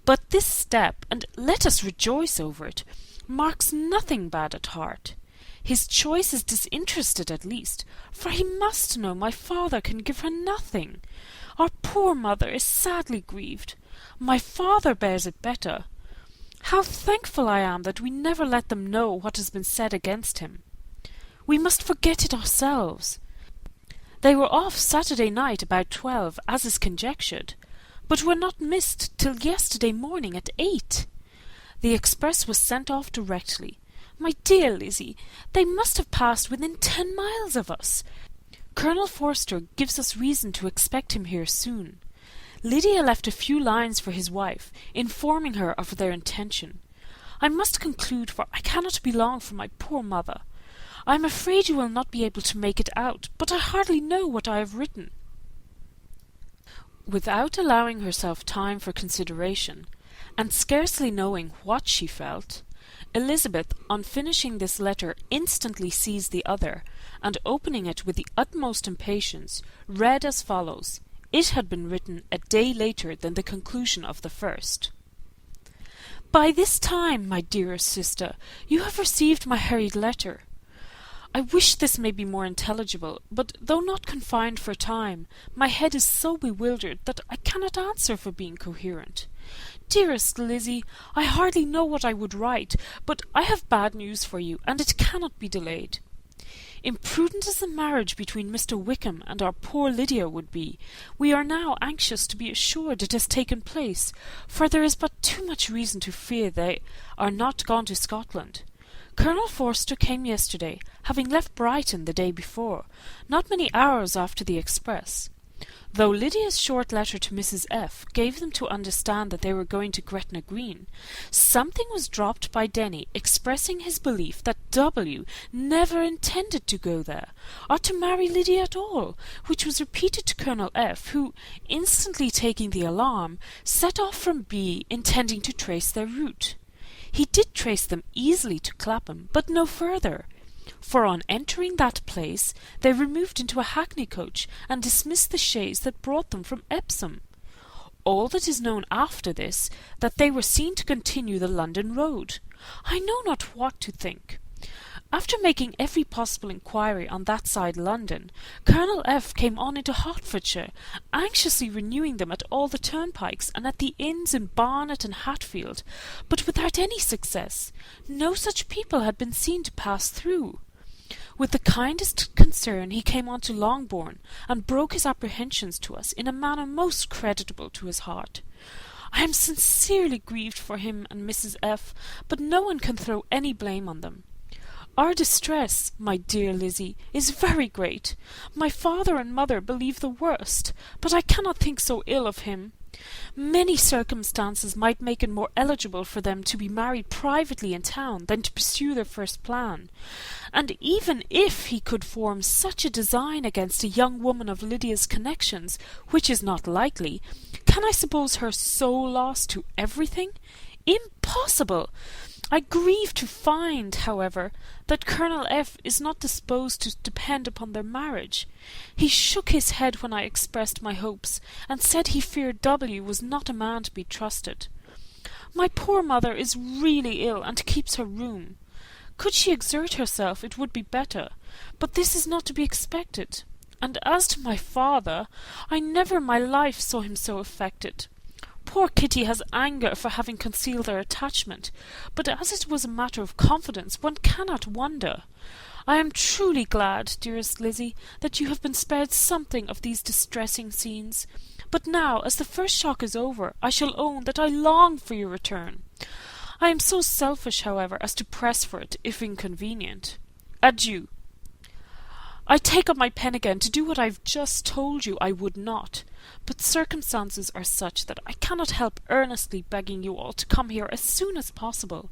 But this step, and let us rejoice over it, marks nothing bad at heart. His choice is disinterested at least, for he must know my father can give her nothing. Our poor mother is sadly grieved. My father bears it better. How thankful I am that we never let them know what has been said against him. We must forget it ourselves. They were off Saturday night about 12, as is conjectured, but were not missed till yesterday morning at 8. The express was sent off directly. My dear Lizzie, they must have passed within 10 miles of us. Colonel Forster gives us reason to expect him here soon. Lydia left a few lines for his wife, informing her of their intention. I must conclude, for I cannot be long from my poor mother. I am afraid you will not be able to make it out, but I hardly know what I have written." Without allowing herself time for consideration, and scarcely knowing what she felt, Elizabeth, on finishing this letter, instantly seized the other, and opening it with the utmost impatience, read as follows. It had been written a day later than the conclusion of the first. "By this time, my dearest sister, you have received my hurried letter. I wish this may be more intelligible, but though not confined for time, my head is so bewildered that I cannot answer for being coherent. Dearest Lizzie, I hardly know what I would write, but I have bad news for you, and it cannot be delayed. Imprudent as the marriage between Mr. Wickham and our poor Lydia would be, we are now anxious to be assured it has taken place, for there is but too much reason to fear they are not gone to Scotland. Colonel Forster came yesterday, having left Brighton the day before, not many hours after the express. Though Lydia's short letter to Mrs. F. gave them to understand that they were going to Gretna Green, something was dropped by Denny expressing his belief that W. never intended to go there, or to marry Lydia at all, which was repeated to Colonel F., who, instantly taking the alarm, set off from B., intending to trace their route. He did trace them easily to Clapham, but no further, for on entering that place they removed into a hackney coach and dismissed the chaise that brought them from Epsom. All that is known after this, that they were seen to continue the London road. I know not what to think. After making every possible inquiry on that side London, Colonel F. came on into Hertfordshire, anxiously renewing them at all the turnpikes and at the inns in Barnet and Hatfield, but without any success. No such people had been seen to pass through. With the kindest concern he came on to Longbourn, and broke his apprehensions to us in a manner most creditable to his heart. I am sincerely grieved for him and Mrs. F., but no one can throw any blame on them. Our distress, my dear Lizzie, is very great. My father and mother believe the worst, but I cannot think so ill of him. Many circumstances might make it more eligible for them to be married privately in town than to pursue their first plan, and even if he could form such a design against a young woman of Lydia's connections, which is not likely, can I suppose her so lost to everything? Impossible! I grieve to find, however, that Colonel F. is not disposed to depend upon their marriage. He shook his head when I expressed my hopes, and said he feared W. was not a man to be trusted. My poor mother is really ill, and keeps her room. Could she exert herself, it would be better, but this is not to be expected. And as to my father, I never in my life saw him so affected. Poor Kitty has anger for having concealed their attachment, but as it was a matter of confidence, one cannot wonder. I am truly glad, dearest Lizzie, that you have been spared something of these distressing scenes. But now, as the first shock is over, I shall own that I long for your return. I am so selfish, however, as to press for it, if inconvenient. Adieu. I take up my pen again to do what I have just told you I would not, but circumstances are such that I cannot help earnestly begging you all to come here as soon as possible.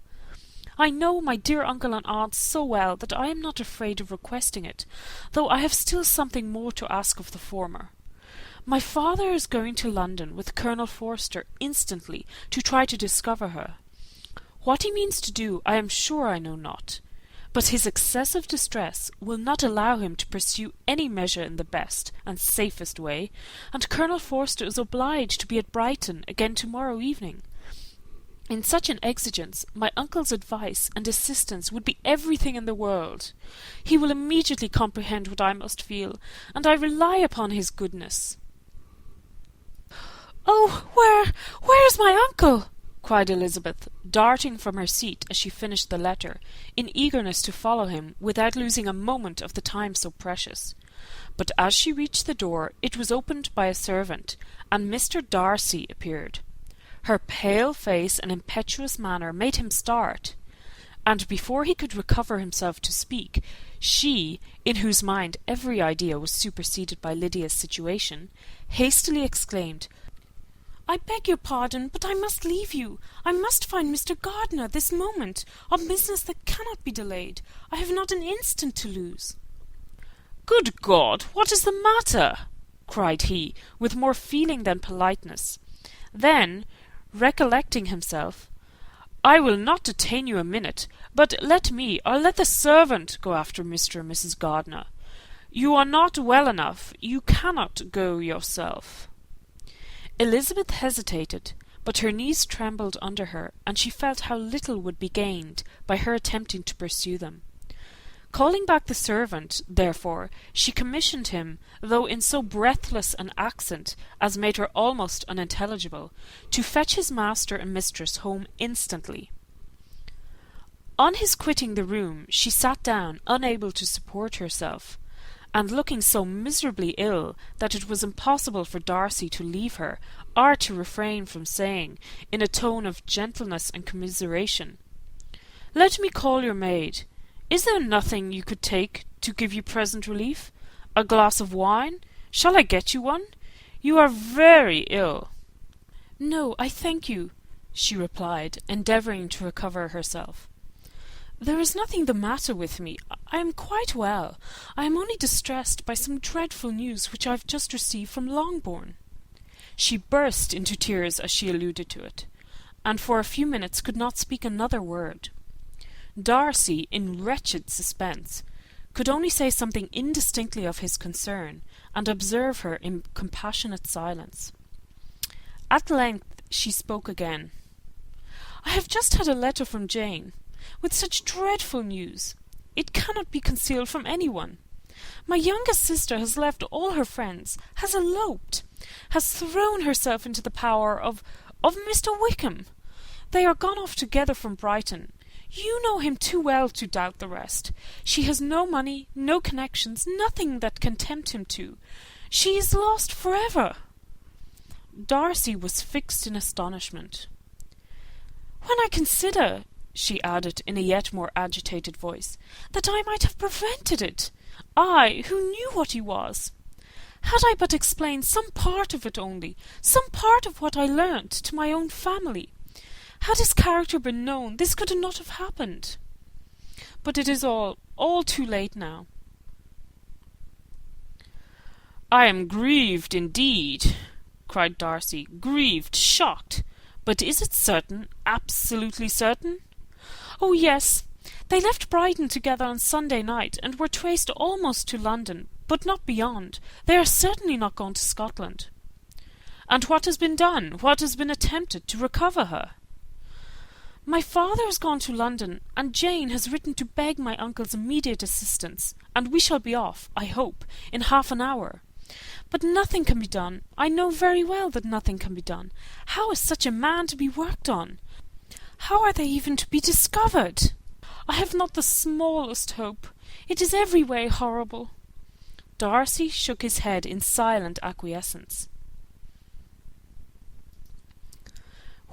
I know my dear uncle and aunt so well that I am not afraid of requesting it, though I have still something more to ask of the former. My father is going to London with Colonel Forster instantly to try to discover her. What he means to do I am sure I know not, but his excessive distress will not allow him to pursue any measure in the best and safest way, and Colonel Forster is obliged to be at Brighton again to-morrow evening. In such an exigence, my uncle's advice and assistance would be everything in the world. He will immediately comprehend what I must feel, and I rely upon his goodness. "Oh, where's my uncle?" cried Elizabeth, darting from her seat as she finished the letter, in eagerness to follow him without losing a moment of the time so precious. But as she reached the door, it was opened by a servant, and Mr. Darcy appeared. Her pale face and impetuous manner made him start, and before he could recover himself to speak, she, in whose mind every idea was superseded by Lydia's situation, hastily exclaimed, "I beg your pardon, but I must leave you. I must find Mr. Gardiner this moment, on business that cannot be delayed. I have not an instant to lose." "Good God, what is the matter?" cried he, with more feeling than politeness. Then, recollecting himself, "I will not detain you a minute, but let me, or let the servant, go after Mr. and Mrs. Gardiner. You are not well enough. You cannot go yourself." Elizabeth hesitated, but her knees trembled under her, and she felt how little would be gained by her attempting to pursue them. Calling back the servant, therefore, she commissioned him, though in so breathless an accent as made her almost unintelligible, to fetch his master and mistress home instantly. On his quitting the room, she sat down, unable to support herself, and looking so miserably ill that it was impossible for Darcy to leave her, or to refrain from saying, in a tone of gentleness and commiseration, "Let me call your maid. Is there nothing you could take to give you present relief? A glass of wine? Shall I get you one? You are very ill." "No, I thank you," she replied, endeavouring to recover herself. "There is nothing the matter with me. I am quite well. I am only distressed by some dreadful news which I have just received from Longbourn." She burst into tears as she alluded to it, and for a few minutes could not speak another word. Darcy, in wretched suspense, could only say something indistinctly of his concern, and observe her in compassionate silence. At length she spoke again. "I have just had a letter from Jane, with such dreadful news. It cannot be concealed from anyone. My youngest sister has left all her friends, has eloped, has thrown herself into the power of Mr. Wickham. They are gone off together from Brighton. You know him too well to doubt the rest. She has no money, no connections, nothing that can tempt him to. She is lost forever." Darcy was fixed in astonishment. "When I consider," she added in a yet more agitated voice, that I might have prevented it, I, who knew what he was. Had I but explained some part of it only, some part of what I learnt, to my own family, had his character been known, this could not have happened. But it is all too late now. I am grieved indeed, cried Darcy, grieved, shocked. But is it certain, absolutely certain? Oh, yes. They left Brighton together on Sunday night, and were traced almost to London, but not beyond. They are certainly not gone to Scotland. And what has been done, what has been attempted to recover her? My father has gone to London, and Jane has written to beg my uncle's immediate assistance, and we shall be off, I hope, in half an hour. But nothing can be done. I know very well that nothing can be done. How is such a man to be worked on? How are they even to be discovered? I have not the smallest hope. It is every way horrible. Darcy shook his head in silent acquiescence.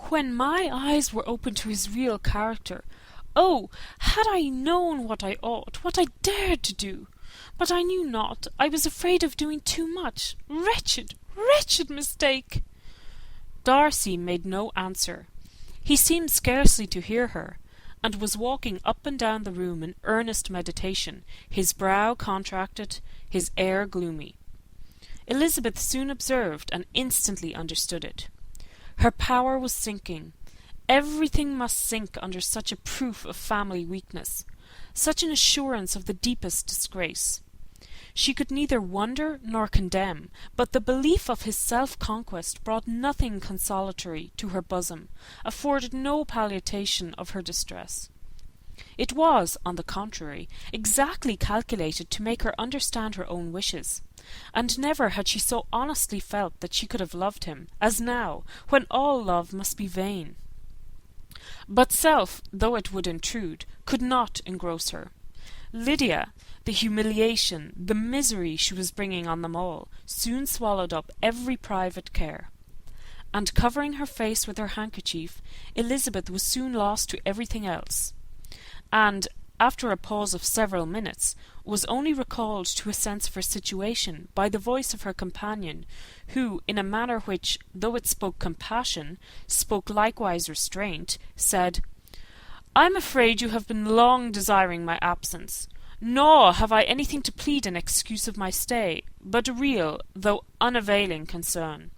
When my eyes were opened to his real character, oh, had I known what I ought, what I dared to do! But I knew not. I was afraid of doing too much. Wretched, wretched mistake! Darcy made no answer. He seemed scarcely to hear her, and was walking up and down the room in earnest meditation, his brow contracted, his air gloomy. Elizabeth soon observed and instantly understood it. Her power was sinking. Everything must sink under such a proof of family weakness, such an assurance of the deepest disgrace. She could neither wonder nor condemn, but the belief of his self-conquest brought nothing consolatory to her bosom, afforded no palliation of her distress. It was, on the contrary, exactly calculated to make her understand her own wishes, and never had she so honestly felt that she could have loved him, as now, when all love must be vain. But self, though it would intrude, could not engross her. Lydia, the humiliation, the misery she was bringing on them all, soon swallowed up every private care. And covering her face with her handkerchief, Elizabeth was soon lost to everything else, and, after a pause of several minutes, was only recalled to a sense of her situation by the voice of her companion, who, in a manner which, though it spoke compassion, spoke likewise restraint, said, "I am afraid you have been long desiring my absence, nor have I anything to plead in excuse of my stay, but a real, though unavailing concern.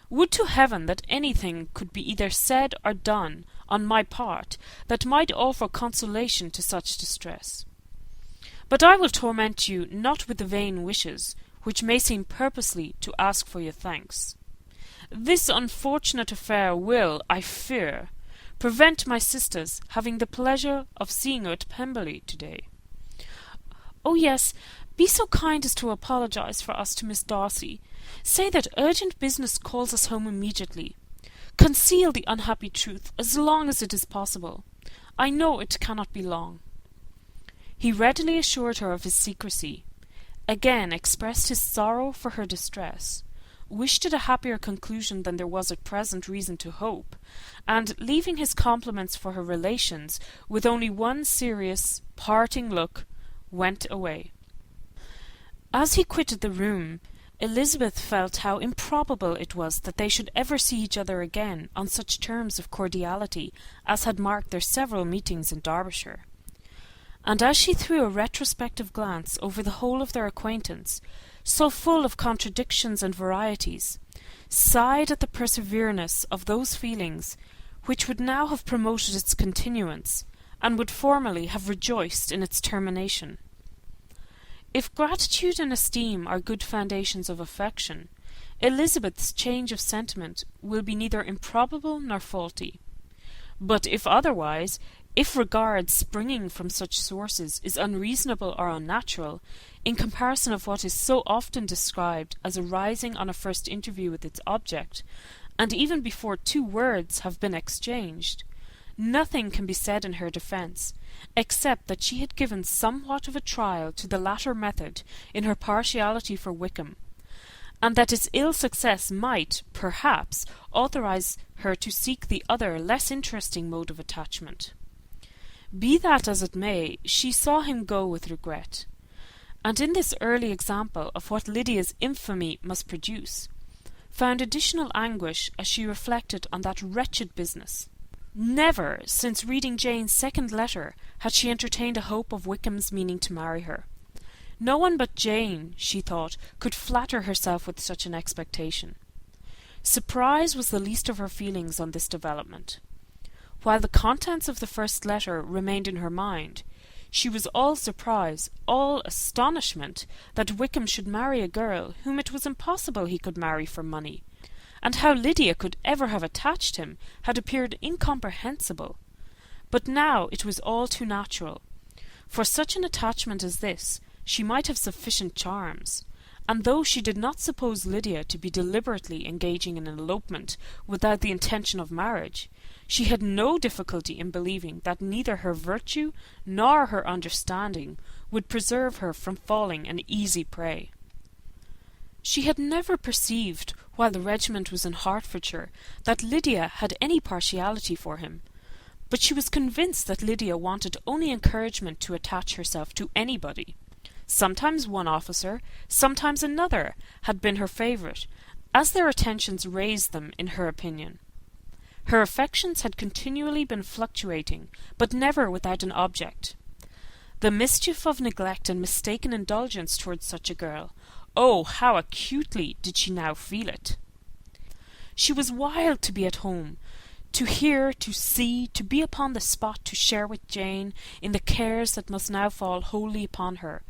Would to heaven that anything could be either said or done on my part that might offer consolation to such distress. But I will torment you not with the vain wishes, which may seem purposely to ask for your thanks. This unfortunate affair will, I fear, prevent my sisters having the pleasure of seeing you at Pemberley to-day. Oh, yes, be so kind as to apologize for us to Miss Darcy. Say that urgent business calls us home immediately. Conceal the unhappy truth as long as it is possible. I know it cannot be long." He readily assured her of his secrecy, again expressed his sorrow for her distress, wished it a happier conclusion than there was at present reason to hope, and, leaving his compliments for her relations, with only one serious, parting look, went away. As he quitted the room, Elizabeth felt how improbable it was that they should ever see each other again on such terms of cordiality as had marked their several meetings in Derbyshire. And as she threw a retrospective glance over the whole of their acquaintance, so full of contradictions and varieties, sighed at the persevereness of those feelings which would now have promoted its continuance, and would formerly have rejoiced in its termination. If gratitude and esteem are good foundations of affection, Elizabeth's change of sentiment will be neither improbable nor faulty. But if otherwise, if regard springing from such sources is unreasonable or unnatural, in comparison of what is so often described as arising on a first interview with its object, and even before 2 words have been exchanged, nothing can be said in her defence, except that she had given somewhat of a trial to the latter method in her partiality for Wickham, and that its ill success might, perhaps, authorize her to seek the other less interesting mode of attachment. Be that as it may, she saw him go with regret. And in this early example of what Lydia's infamy must produce, found additional anguish as she reflected on that wretched business. Never, since reading Jane's second letter, had she entertained a hope of Wickham's meaning to marry her. No one but Jane, she thought, could flatter herself with such an expectation. Surprise was the least of her feelings on this development. While the contents of the first letter remained in her mind, she was all surprise, all astonishment, that Wickham should marry a girl whom it was impossible he could marry for money, and how Lydia could ever have attached him had appeared incomprehensible. But now it was all too natural. For such an attachment as this, she might have sufficient charms, and though she did not suppose Lydia to be deliberately engaging in an elopement without the intention of marriage, she had no difficulty in believing that neither her virtue nor her understanding would preserve her from falling an easy prey. She had never perceived, while the regiment was in Hertfordshire, that Lydia had any partiality for him, but she was convinced that Lydia wanted only encouragement to attach herself to anybody. Sometimes one officer, sometimes another, had been her favourite, as their attentions raised them in her opinion. Her affections had continually been fluctuating, but never without an object. The mischief of neglect and mistaken indulgence towards such a girl, oh, how acutely did she now feel it! She was wild to be at home, to hear, to see, to be upon the spot to share with Jane in the cares that must now fall wholly upon her,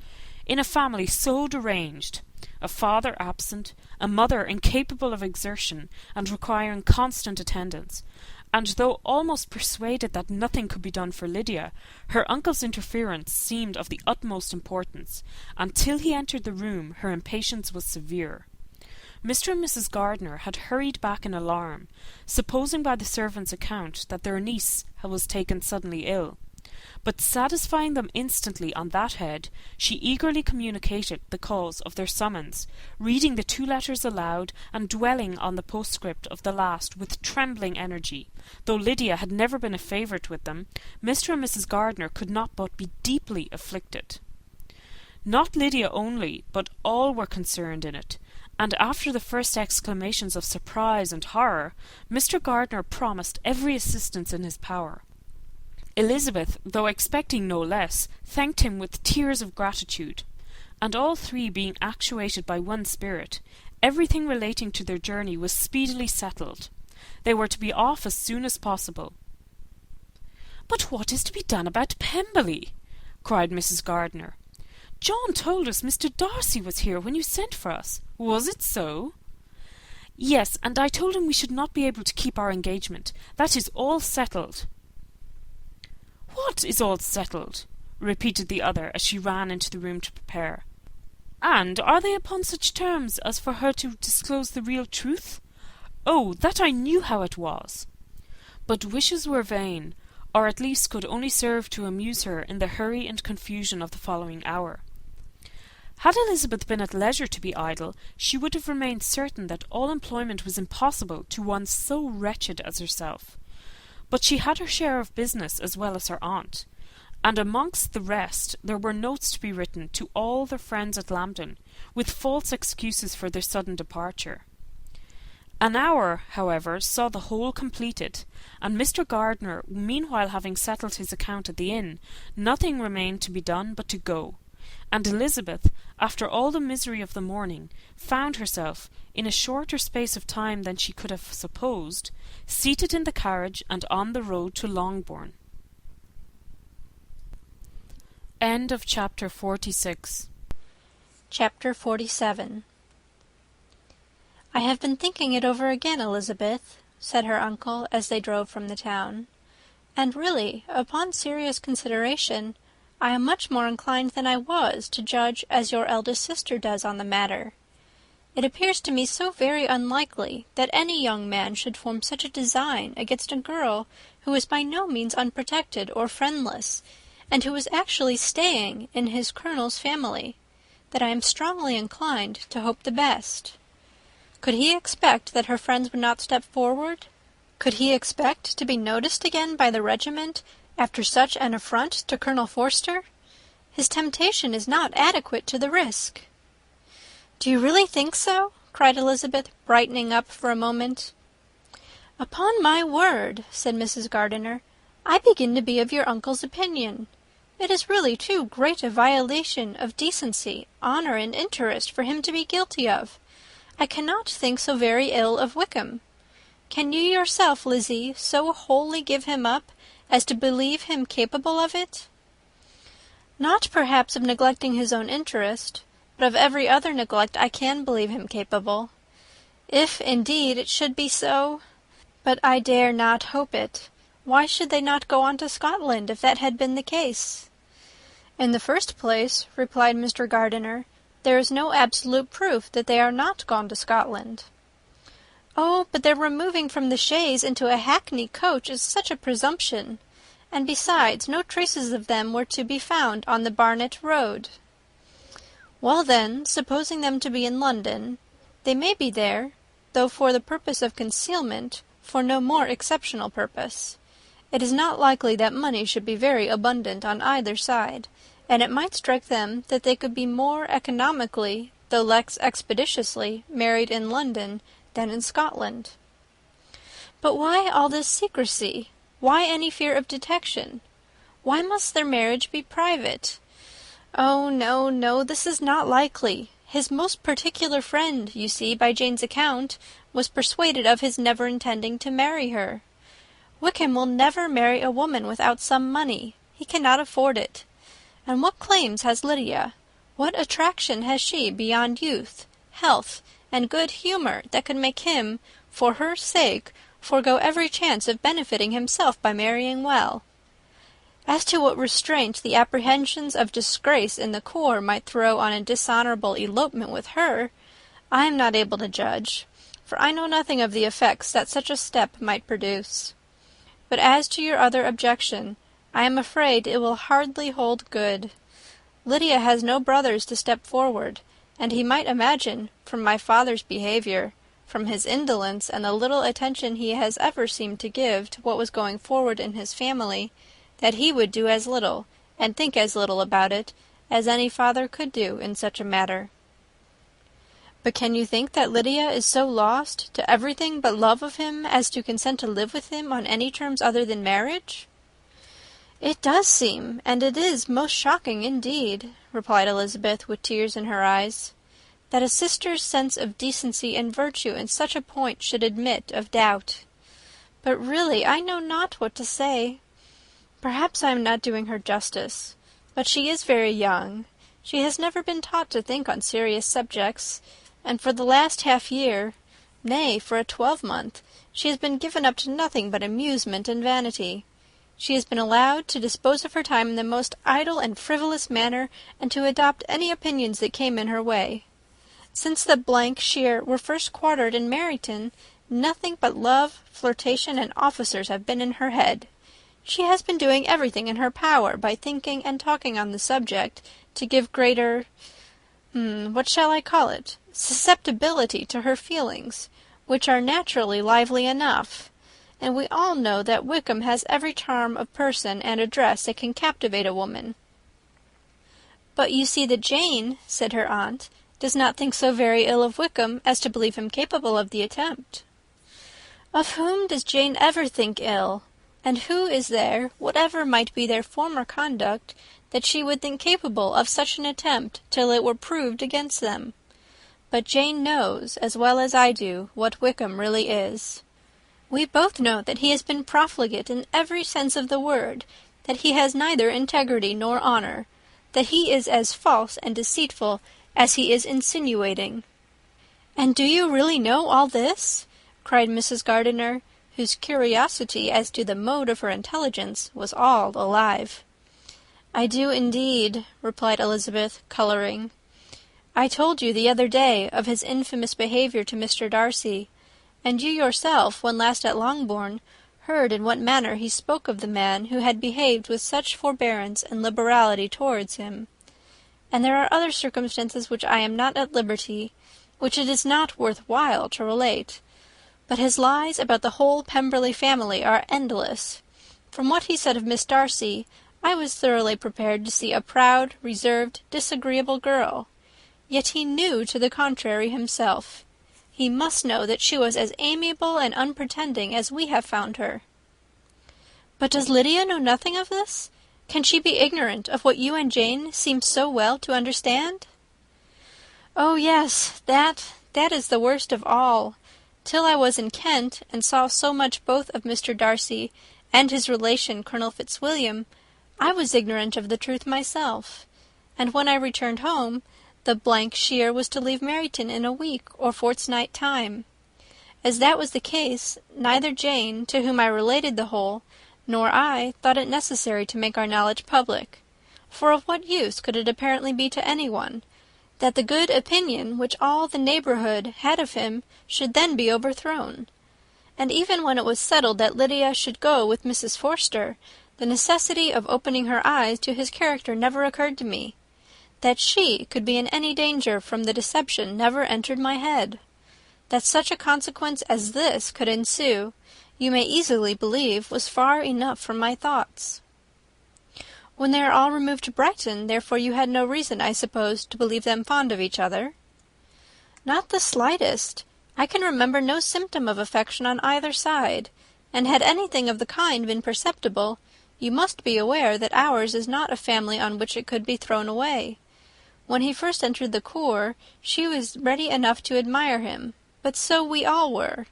in a family so deranged, a father absent, a mother incapable of exertion and requiring constant attendance, and though almost persuaded that nothing could be done for Lydia, her uncle's interference seemed of the utmost importance, and till he entered the room her impatience was severe. Mr. and Mrs. Gardiner had hurried back in alarm, supposing by the servant's account that their niece was taken suddenly ill. But satisfying them instantly on that head, she eagerly communicated the cause of their summons, reading the 2 letters aloud, and dwelling on the postscript of the last with trembling energy. Though Lydia had never been a favourite with them, Mr. and Mrs. Gardiner could not but be deeply afflicted. Not Lydia only, but all were concerned in it, and after the first exclamations of surprise and horror, Mr. Gardiner promised every assistance in his power. Elizabeth, though expecting no less, thanked him with tears of gratitude, and all 3 being actuated by one spirit, everything relating to their journey was speedily settled. They were to be off as soon as possible. "But what is to be done about Pemberley?" cried Mrs. Gardiner. "John told us Mr. Darcy was here when you sent for us. Was it so?" "Yes, and I told him we should not be able to keep our engagement. That is all settled." "What is all settled?" repeated the other as she ran into the room to prepare. "And are they upon such terms as for her to disclose the real truth? Oh, that I knew how it was!" But wishes were vain, or at least could only serve to amuse her in the hurry and confusion of the following hour. Had Elizabeth been at leisure to be idle, she would have remained certain that all employment was impossible to one so wretched as herself. But she had her share of business as well as her aunt, and amongst the rest there were notes to be written to all their friends at Lambton, with false excuses for their sudden departure. An hour, however, saw the whole completed, and Mr. Gardiner, meanwhile having settled his account at the inn, nothing remained to be done but to go, and Elizabeth, after all the misery of the morning, found herself, in a shorter space of time than she could have supposed, seated in the carriage and on the road to Longbourn. End of chapter 46. Chapter 47. "I have been thinking it over again, Elizabeth," said her uncle, as they drove from the town, "and really, upon serious consideration, I am much more inclined than I was to judge as your eldest sister does on the matter. It appears to me so very unlikely that any young man should form such a design against a girl who is by no means unprotected or friendless, and who is actually staying in his colonel's family, that I am strongly inclined to hope the best. Could he expect that her friends would not step forward? Could he expect to be noticed again by the regiment, After such an affront to Colonel Forster? His temptation is not adequate to the risk." "Do you really think so?" cried Elizabeth, brightening up for a moment. "Upon my word," said Mrs. Gardiner, "I begin to be of your uncle's opinion. It is really too great a violation of decency, honour, and interest for him to be guilty of. I cannot think so very ill of Wickham. Can you yourself, Lizzie, so wholly give him up as to believe him capable of it?" "Not perhaps of neglecting his own interest, but of every other neglect I can believe him capable. If, indeed, it should be so. But I dare not hope it. Why should they not go on to Scotland, if that had been the case?" "In the first place," replied Mr. Gardiner, "there is no absolute proof that they are not gone to Scotland." "Oh, but their removing from the chaise into a hackney coach is such a presumption. And besides, no traces of them were to be found on the Barnet road." "Well then, supposing them to be in London, they may be there, though for the purpose of concealment, for no more exceptional purpose. It is not likely that money should be very abundant on either side, and it might strike them that they could be more economically, though less expeditiously, married in London than in Scotland." "But why all this secrecy? Why any fear of detection? Why must their marriage be private? Oh, no, no, this is not likely. His most particular friend, you see, by Jane's account, was persuaded of his never intending to marry her. Wickham will never marry a woman without some money. He cannot afford it. And what claims has Lydia? What attraction has she beyond youth, health, and good humour that could make him, for her sake, forego every chance of benefiting himself by marrying well? As to what restraint the apprehensions of disgrace in the corps might throw on a dishonourable elopement with her, I am not able to judge, for I know nothing of the effects that such a step might produce. But as to your other objection, I am afraid it will hardly hold good. Lydia has no brothers to step forward, and he might imagine, from my father's behaviour, from his indolence and the little attention he has ever seemed to give to what was going forward in his family, that he would do as little, and think as little about it, as any father could do in such a matter." "But can you think that Lydia is so lost to everything but love of him as to consent to live with him on any terms other than marriage?" "It does seem, and it is most shocking indeed," replied Elizabeth, with tears in her eyes, "that a sister's sense of decency and virtue in such a point should admit of doubt. But really I know not what to say. Perhaps I am not doing her justice, but she is very young. She has never been taught to think on serious subjects, and for the last half-year, nay, for a 12-month, she has been given up to nothing but amusement and vanity. She has been allowed to dispose of her time in the most idle and frivolous manner, and to adopt any opinions that came in her way. Since the Shire were first quartered in Meryton, nothing but love, flirtation, and officers have been in her head. She has been doing everything in her power by thinking and talking on the subject to give greater, what shall I call it, susceptibility to her feelings, which are naturally lively enough. And we all know that Wickham has every charm of person and address that can captivate a woman." "But you see that Jane," said her aunt, "does not think so very ill of Wickham as to believe him capable of the attempt." "Of whom does Jane ever think ill? And who is there, whatever might be their former conduct, that she would think capable of such an attempt till it were proved against them? But Jane knows, as well as I do, what Wickham really is. We both know that he has been profligate in every sense of the word, that he has neither integrity nor honour, that he is as false and deceitful as he is insinuating." "And do you really know all this?" cried Mrs. Gardiner, whose curiosity as to the mode of her intelligence was all alive. "I do indeed," replied Elizabeth, colouring. "I told you the other day of his infamous behaviour to Mr. Darcy, and you yourself, when last at Longbourn, heard in what manner he spoke of the man who had behaved with such forbearance and liberality towards him. And there are other circumstances which I am not at liberty, which it is not worth while to relate. But his lies about the whole Pemberley family are endless. From what he said of Miss Darcy, I was thoroughly prepared to see a proud, reserved, disagreeable girl. Yet he knew to the contrary himself. He must know that she was as amiable and unpretending as we have found her." "But does Lydia know nothing of this? Can she be ignorant of what you and Jane seem so well to understand?" "Oh, yes, that is the worst of all. Till I was in Kent, and saw so much both of Mr. Darcy and his relation Colonel Fitzwilliam, I was ignorant of the truth myself. And when I returned home, the sheer was to leave Meryton in a week or fortnight time. As that was the case, neither Jane, to whom I related the whole, nor I thought it necessary to make our knowledge public. For of what use could it apparently be to anyone, that the good opinion which all the neighbourhood had of him should then be overthrown? And even when it was settled that Lydia should go with Mrs. Forster, the necessity of opening her eyes to his character never occurred to me. That she could be in any danger from the deception never entered my head. That such a consequence as this could ensue, you may easily believe, was far enough from my thoughts." "When they are all removed to Brighton, therefore you had no reason, I suppose, to believe them fond of each other?" "Not the slightest. I can remember no symptom of affection on either side, and had anything of the kind been perceptible, you must be aware that ours is not a family on which it could be thrown away. When he first entered the corps, she was ready enough to admire him, but so we all were.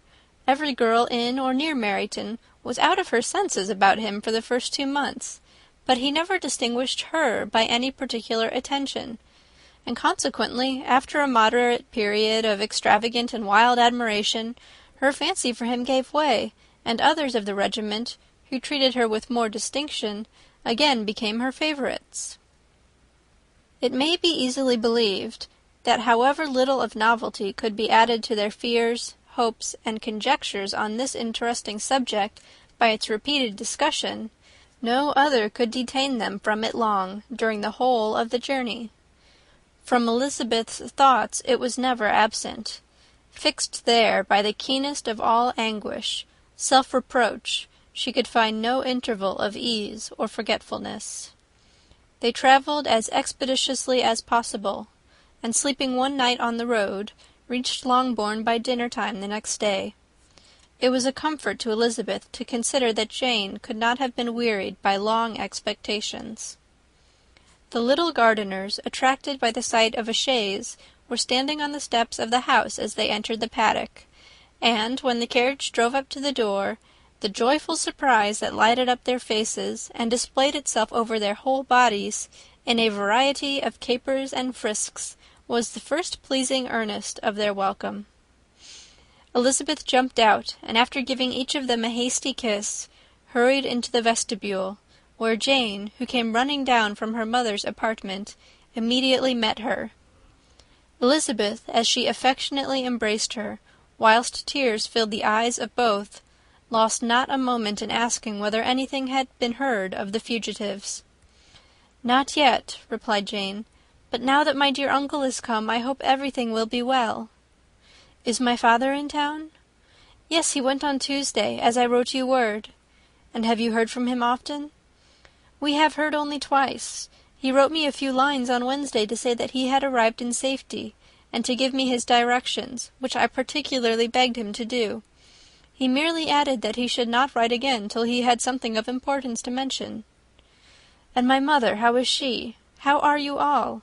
Every girl in or near Meryton was out of her senses about him for the first 2 months, but he never distinguished her by any particular attention, and consequently, after a moderate period of extravagant and wild admiration, her fancy for him gave way, and others of the regiment, who treated her with more distinction, again became her favourites." It may be easily believed that however little of novelty could be added to their fears, hopes, and conjectures on this interesting subject by its repeated discussion, no other could detain them from it long during the whole of the journey. From Elizabeth's thoughts it was never absent. Fixed there by the keenest of all anguish, self-reproach, she could find no interval of ease or forgetfulness. They travelled as expeditiously as possible, and sleeping one night on the road, reached Longbourn by dinner-time the next day. It was a comfort to Elizabeth to consider that Jane could not have been wearied by long expectations. The little Gardiners, attracted by the sight of a chaise, were standing on the steps of the house as they entered the paddock, and, when the carriage drove up to the door, the joyful surprise that lighted up their faces and displayed itself over their whole bodies in a variety of capers and frisks was the first pleasing earnest of their welcome. Elizabeth jumped out, and after giving each of them a hasty kiss, hurried into the vestibule, where Jane, who came running down from her mother's apartment, immediately met her. Elizabeth, as she affectionately embraced her, whilst tears filled the eyes of both, lost not a moment in asking whether anything had been heard of the fugitives. "Not yet," replied Jane, "but now that my dear uncle is come, I hope everything will be well." "Is my father in town?" "Yes, he went on Tuesday, as I wrote you word." "And have you heard from him often?" "We have heard only twice. He wrote me a few lines on Wednesday to say that he had arrived in safety, and to give me his directions, which I particularly begged him to do. He merely added that he should not write again till he had something of importance to mention." "And my mother, how is she? How are you all?"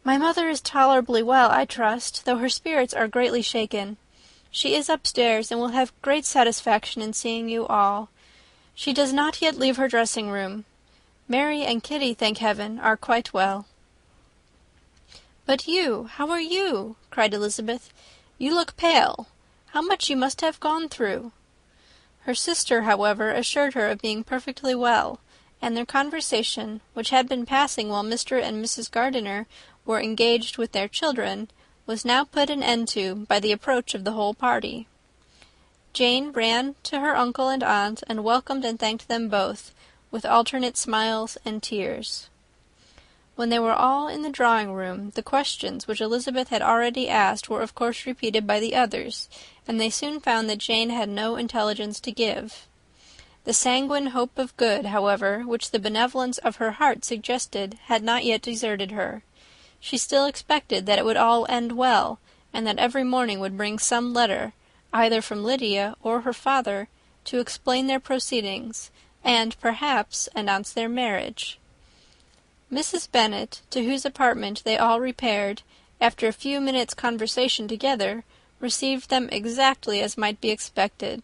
"My mother is tolerably well, I trust, though her spirits are greatly shaken. She is upstairs, and will have great satisfaction in seeing you all. She does not yet leave her dressing-room. Mary and Kitty, thank heaven, are quite well." "But you, how are you?" cried Elizabeth. "You look pale. How much you must have gone through." Her sister, however, assured her of being perfectly well, and their conversation, which had been passing while Mr. and Mrs. Gardiner were engaged with their children, was now put an end to by the approach of the whole party. Jane ran to her uncle and aunt, and welcomed and thanked them both, with alternate smiles and tears. When they were all in the drawing-room, the questions which Elizabeth had already asked were of course repeated by the others, and they soon found that Jane had no intelligence to give. The sanguine hope of good, however, which the benevolence of her heart suggested, had not yet deserted her. She still expected that it would all end well, and that every morning would bring some letter, either from Lydia or her father, to explain their proceedings, and, perhaps, announce their marriage. Mrs. Bennet, to whose apartment they all repaired, after a few minutes' conversation together, received them exactly as might be expected.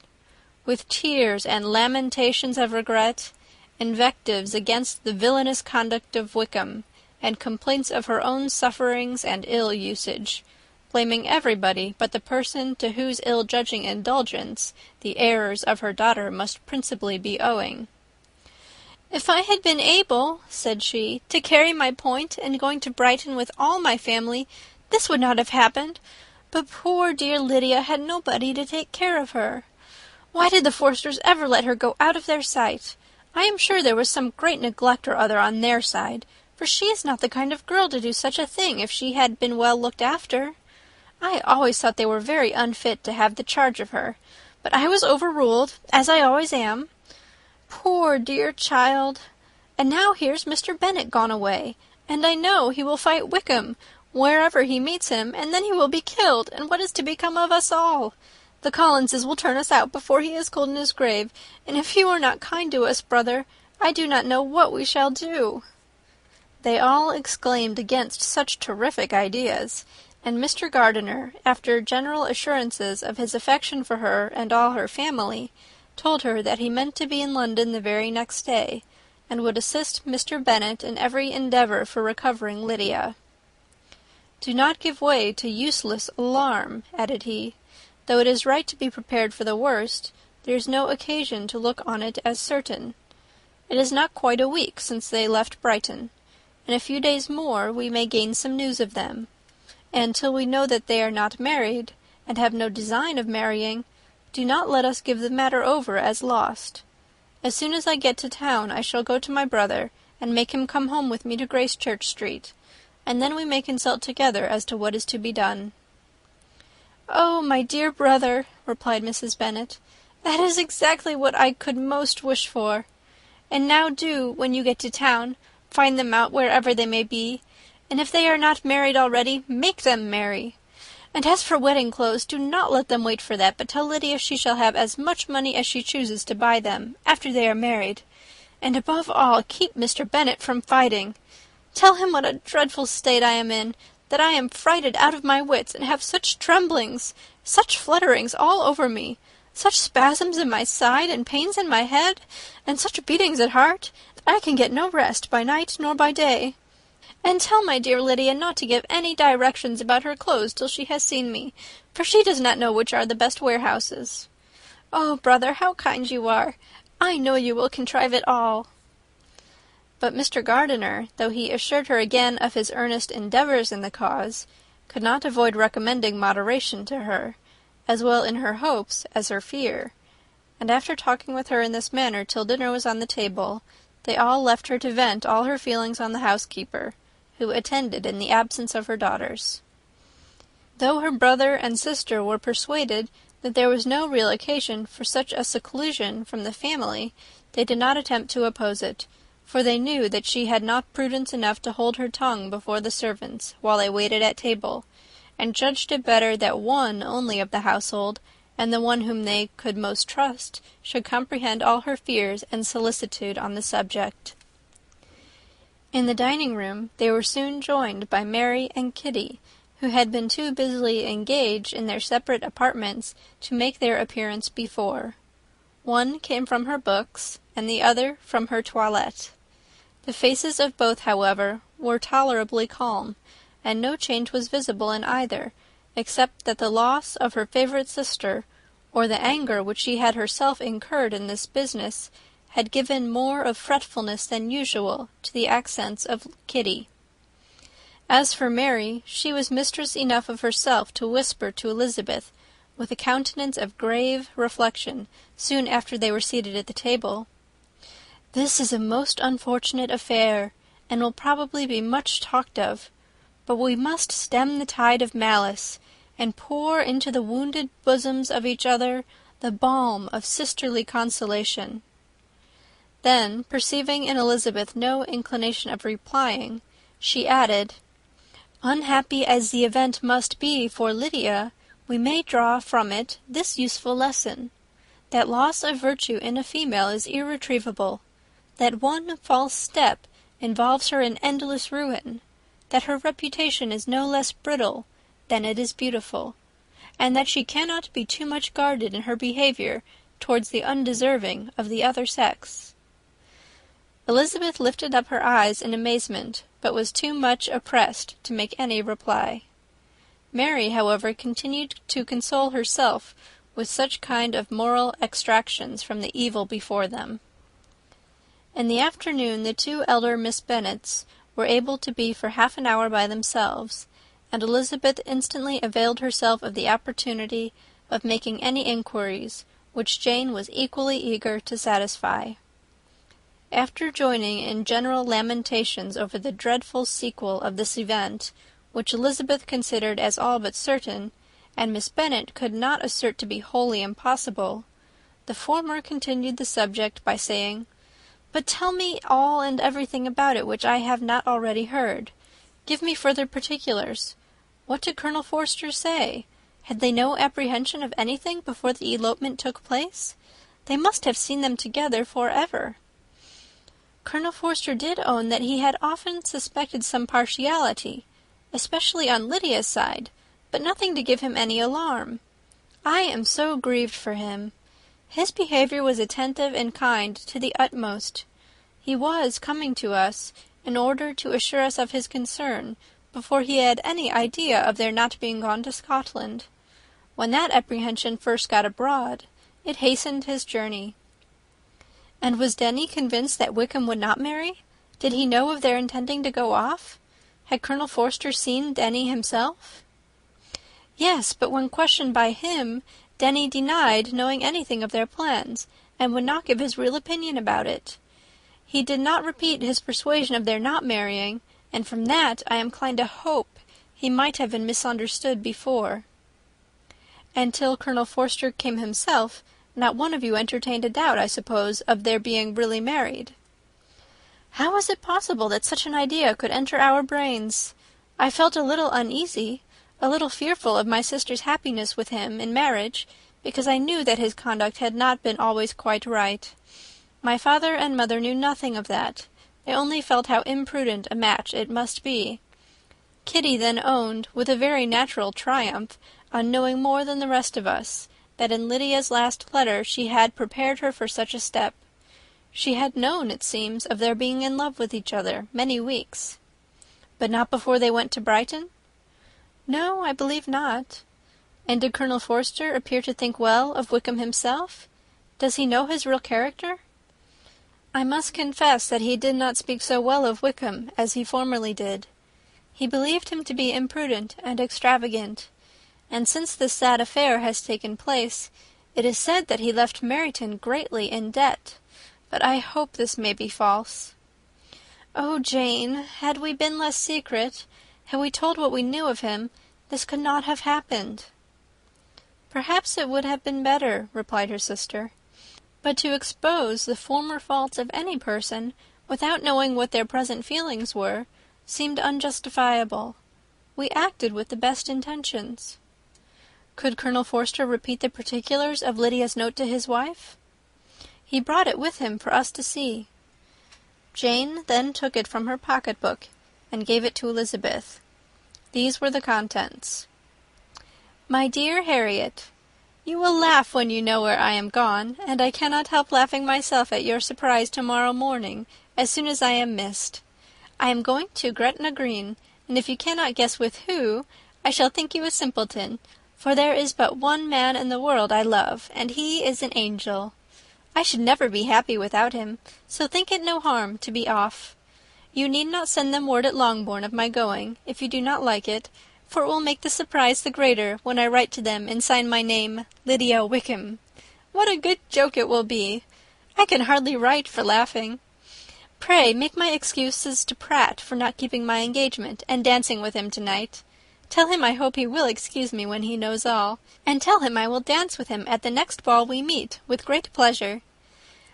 With tears and lamentations of regret, invectives against the villainous conduct of Wickham, and complaints of her own sufferings and ill usage, blaming everybody but the person to whose ill-judging indulgence the errors of her daughter must principally be owing. "If I had been able," said she, "to carry my point in going to Brighton with all my family, this would not have happened. But poor dear Lydia had nobody to take care of her. Why did the Forsters ever let her go out of their sight? I am sure there was some great neglect or other on their side, for she is not the kind of girl to do such a thing if she had been well looked after. I always thought they were very unfit to have the charge of her, but I was overruled, as I always am. Poor dear child! And now here's Mr. Bennet gone away, and I know he will fight Wickham wherever he meets him, and then he will be killed, and what is to become of us all? The Collinses will turn us out before he is cold in his grave, and if you are not kind to us, brother, I do not know what we shall do." They all exclaimed against such terrific ideas, and Mr. Gardiner, after general assurances of his affection for her and all her family, told her that he meant to be in London the very next day, and would assist Mr. Bennet in every endeavour for recovering Lydia. "Do not give way to useless alarm," added he. "Though it is right to be prepared for the worst, there is no occasion to look on it as certain. It is not quite a week since they left Brighton. In a few days more we may gain some news of them, and till we know that they are not married, and have no design of marrying, do not let us give the matter over as lost. As soon as I get to town I shall go to my brother, and make him come home with me to Gracechurch Street, and then we may consult together as to what is to be done." "Oh, my dear brother," replied Mrs. Bennet, "that is exactly what I could most wish for. And now do, when you get to town, find them out wherever they may be, and if they are not married already, make them marry. And as for wedding clothes, do not let them wait for that, but tell Lydia she shall have as much money as she chooses to buy them, after they are married. And above all, keep Mr. Bennet from fighting. Tell him what a dreadful state I am in, that I am frighted out of my wits, and have such tremblings, such flutterings all over me, such spasms in my side, and pains in my head, and such beatings at heart, that I can get no rest by night nor by day. And tell my dear Lydia not to give any directions about her clothes till she has seen me, for she does not know which are the best warehouses. Oh, brother, how kind you are! I know you will contrive it all." But Mr. Gardiner, though he assured her again of his earnest endeavours in the cause, could not avoid recommending moderation to her, as well in her hopes as her fear, and after talking with her in this manner till dinner was on the table, they all left her to vent all her feelings on the housekeeper, who attended in the absence of her daughters. Though her brother and sister were persuaded that there was no real occasion for such a seclusion from the family, they did not attempt to oppose it, for they knew that she had not prudence enough to hold her tongue before the servants while they waited at table, and judged it better that one only of the household, and the one whom they could most trust, should comprehend all her fears and solicitude on the subject. In the dining-room they were soon joined by Mary and Kitty, who had been too busily engaged in their separate apartments to make their appearance before. One came from her books, and the other from her toilette. The faces of both, however, were tolerably calm, and no change was visible in either, except that the loss of her favourite sister, or the anger which she had herself incurred in this business, had given more of fretfulness than usual to the accents of Kitty. As for Mary, she was mistress enough of herself to whisper to Elizabeth, with a countenance of grave reflection, soon after they were seated at the table, "This is a most unfortunate affair, and will probably be much talked of, but we must stem the tide of malice, and pour into the wounded bosoms of each other the balm of sisterly consolation. Then, perceiving in Elizabeth no inclination of replying, she added, "Unhappy as the event must be for Lydia, we may draw from it this useful lesson, that loss of virtue in a female is irretrievable, that one false step involves her in endless ruin, that her reputation is no less brittle than it is beautiful, and that she cannot be too much guarded in her behaviour towards the undeserving of the other sex." Elizabeth lifted up her eyes in amazement, but was too much oppressed to make any reply. Mary, however, continued to console herself with such kind of moral extractions from the evil before them. In the afternoon the two elder Miss Bennets were able to be for half an hour by themselves, and Elizabeth instantly availed herself of the opportunity of making any inquiries which Jane was equally eager to satisfy. After joining in general lamentations over the dreadful sequel of this event, which Elizabeth considered as all but certain, and Miss Bennet could not assert to be wholly impossible, the former continued the subject by saying, "But tell me all and everything about it which I have not already heard. Give me further particulars. What did Colonel Forster say? Had they no apprehension of anything before the elopement took place? They must have seen them together for ever." "Colonel Forster did own that he had often suspected some partiality, especially on Lydia's side, but nothing to give him any alarm. I am so grieved for him. His behaviour was attentive and kind to the utmost. He was coming to us in order to assure us of his concern before he had any idea of their not being gone to Scotland. When that apprehension first got abroad, it hastened his journey." "And was Denny convinced that Wickham would not marry? Did he know of their intending to go off? Had Colonel Forster seen Denny himself?" "Yes, but when questioned by him, Denny denied knowing anything of their plans, and would not give his real opinion about it. He did not repeat his persuasion of their not marrying, and from that I am inclined to hope he might have been misunderstood before." "And till Colonel Forster came himself, not one of you entertained a doubt, I suppose, of their being really married?" "How was it possible that such an idea could enter our brains? I felt a little uneasy, a little fearful of my sister's happiness with him in marriage, because I knew that his conduct had not been always quite right. My father and mother knew nothing of that. They only felt how imprudent a match it must be. Kitty then owned, with a very natural triumph, on knowing more than the rest of us, that in Lydia's last letter she had prepared her for such a step. She had known, it seems, of their being in love with each other many weeks." "But not before they went to Brighton?" "No, I believe not." "And did Colonel Forster appear to think well of Wickham himself? Does he know his real character?" "I must confess that he did not speak so well of Wickham as he formerly did. He believed him to be imprudent and extravagant, and since this sad affair has taken place, it is said that he left Meryton greatly in debt, but I hope this may be false. Oh, Jane, had we been less secret, had we told what we knew of him, this could not have happened." "Perhaps it would have been better," replied her sister. "But to expose the former faults of any person, without knowing what their present feelings were, seemed unjustifiable. We acted with the best intentions." "Could Colonel Forster repeat the particulars of Lydia's note to his wife?" "He brought it with him for us to see." Jane then took it from her pocket-book and gave it to Elizabeth. These were the contents. "My dear Harriet, you will laugh when you know where I am gone, and I cannot help laughing myself at your surprise tomorrow morning, as soon as I am missed. I am going to Gretna Green, and if you cannot guess with who, I shall think you a simpleton, for there is but one man in the world I love, and he is an angel. I should never be happy without him, so think it no harm to be off. You need not send them word at Longbourn of my going, if you do not like it, for it will make the surprise the greater when I write to them and sign my name Lydia Wickham. What a good joke it will be! I can hardly write for laughing. Pray make my excuses to Pratt for not keeping my engagement and dancing with him tonight. Tell him I hope he will excuse me when he knows all, and tell him I will dance with him at the next ball we meet, with great pleasure.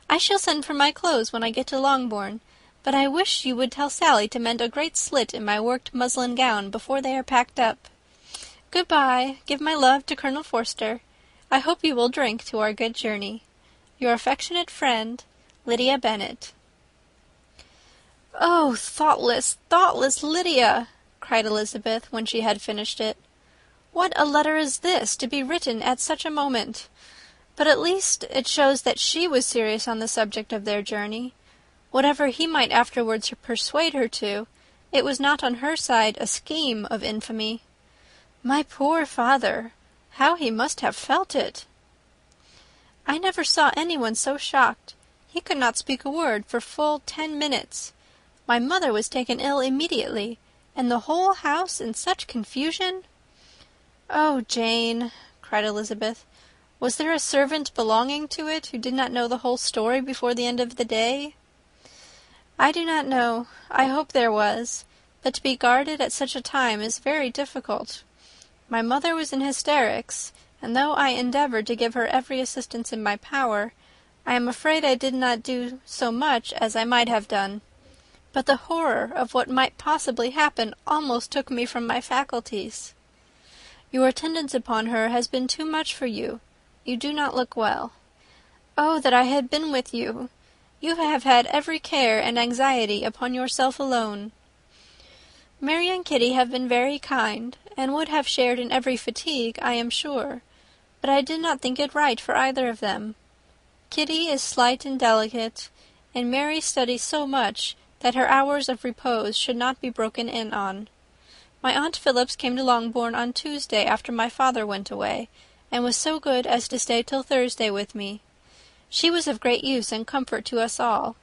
I shall send for my clothes when I get to Longbourn, but I wish you would tell Sally to mend a great slit in my worked muslin gown before they are packed up. Good-bye. Give my love to Colonel Forster. I hope you will drink to our good journey. Your affectionate friend, Lydia Bennet. "Oh, thoughtless, thoughtless Lydia!" cried Elizabeth, when she had finished it. "What a letter is this, to be written at such a moment! But at least it shows that she was serious on the subject of their journey. Whatever he might afterwards persuade her to, it was not on her side a scheme of infamy. My poor father! How he must have felt it!" "I never saw anyone so shocked. He could not speak a word for full 10 minutes. My mother was taken ill immediately, and the whole house in such confusion." "Oh, Jane!" cried Elizabeth, "was there a servant belonging to it who did not know the whole story before the end of the day?" "I do not know. I hope there was. But to be guarded at such a time is very difficult. My mother was in hysterics, and though I endeavoured to give her every assistance in my power, I am afraid I did not do so much as I might have done. But the horror of what might possibly happen almost took me from my faculties. Your attendance upon her has been too much for you. You do not look well. Oh, that I had been with you! You have had every care and anxiety upon yourself alone. Mary and Kitty have been very kind, and would have shared in every fatigue, I am sure, but I did not think it right for either of them. Kitty is slight and delicate, and Mary studies so much that her hours of repose should not be broken in on. My Aunt Phillips came to Longbourn on Tuesday after my father went away, and was so good as to stay till Thursday with me. She was of great use and comfort to us all,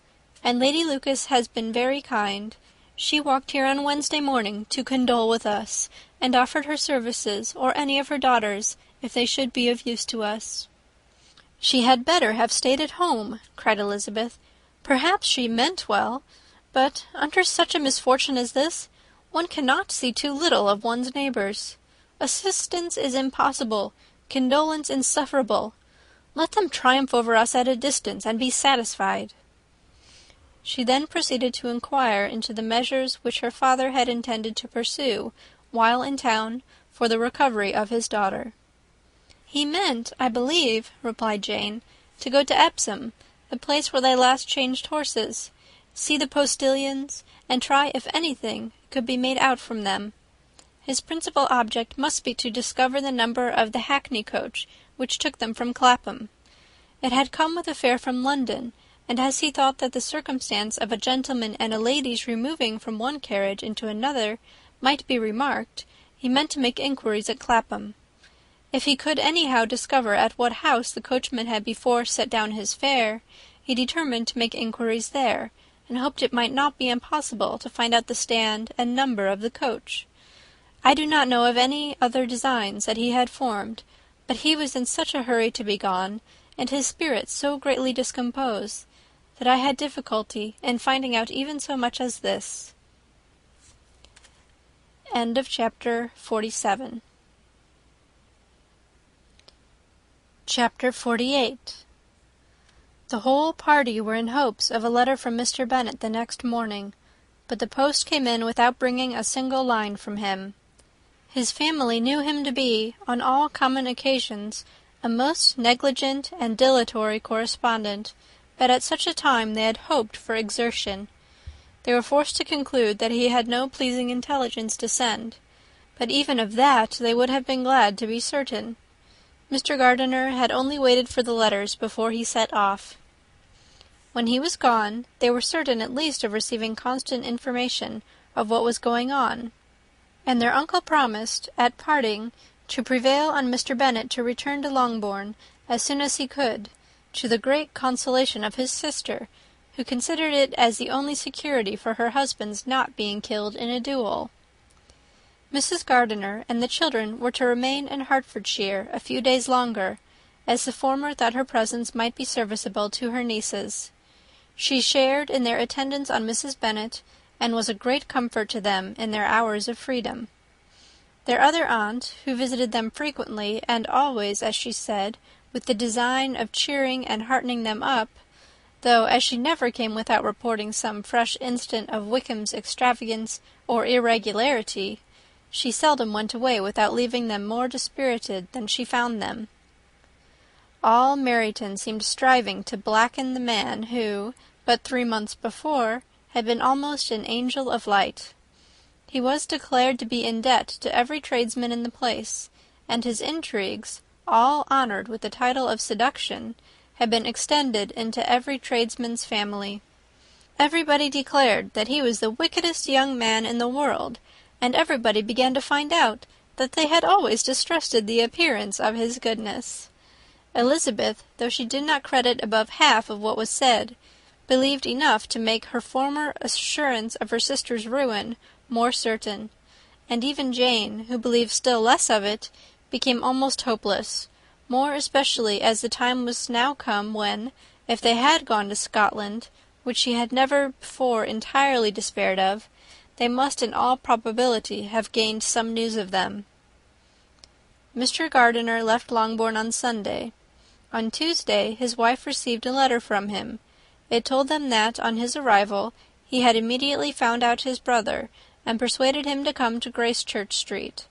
and Lady Lucas has been very kind. She walked here on Wednesday morning to condole with us, and offered her services, or any of her daughters, if they should be of use to us." "She had better have stayed at home," cried Elizabeth. "Perhaps she meant well, but under such a misfortune as this, one cannot see too little of one's neighbours. Assistance is impossible, condolence insufferable. Let them triumph over us at a distance, and be satisfied." She then proceeded to inquire into the measures which her father had intended to pursue, while in town, for the recovery of his daughter. "He meant, I believe," replied Jane, "to go to Epsom, the place where they last changed horses, see the postilions, and try if anything could be made out from them. His principal object must be to discover the number of the hackney coach which took them from Clapham. It had come with a fare from London, and as he thought that the circumstance of a gentleman and a lady's removing from one carriage into another might be remarked, he meant to make inquiries at Clapham. If he could anyhow discover at what house the coachman had before set down his fare, he determined to make inquiries there, and hoped it might not be impossible to find out the stand and number of the coach. I do not know of any other designs that he had formed, but he was in such a hurry to be gone, and his spirits so greatly discomposed, that I had difficulty in finding out even so much as this. End of chapter 47. Chapter 48. The whole party were in hopes of a letter from Mr. Bennet the next morning, but the post came in without bringing a single line from him. His family knew him to be, on all common occasions, a most negligent and dilatory correspondent, but at such a time they had hoped for exertion. They were forced to conclude that he had no pleasing intelligence to send, but even of that they would have been glad to be certain. Mr. Gardiner had only waited for the letters before he set off. When he was gone, they were certain at least of receiving constant information of what was going on, and their uncle promised, at parting, to prevail on Mr. Bennet to return to Longbourn as soon as he could, to the great consolation of his sister, who considered it as the only security for her husband's not being killed in a duel. Mrs. Gardiner and the children were to remain in Hertfordshire a few days longer, as the former thought her presence might be serviceable to her nieces. She shared in their attendance on Mrs. Bennet, and was a great comfort to them in their hours of freedom. Their other aunt, who visited them frequently, and always, as she said, with the design of cheering and heartening them up, though as she never came without reporting some fresh instance of Wickham's extravagance or irregularity, she seldom went away without leaving them more dispirited than she found them. All Meryton seemed striving to blacken the man who, but 3 months before, had been almost an angel of light. He was declared to be in debt to every tradesman in the place, and his intrigues, all honoured with the title of seduction, had been extended into every tradesman's family. Everybody declared that he was the wickedest young man in the world, and everybody began to find out that they had always distrusted the appearance of his goodness. Elizabeth, though she did not credit above half of what was said, believed enough to make her former assurance of her sister's ruin more certain, and even Jane, who believed still less of it, became almost hopeless, more especially as the time was now come when, if they had gone to Scotland, which she had never before entirely despaired of, they must in all probability have gained some news of them. Mr. Gardiner left Longbourn on Sunday. On Tuesday his wife received a letter from him. It told them that, on his arrival, he had immediately found out his brother, and persuaded him to come to Gracechurch Street;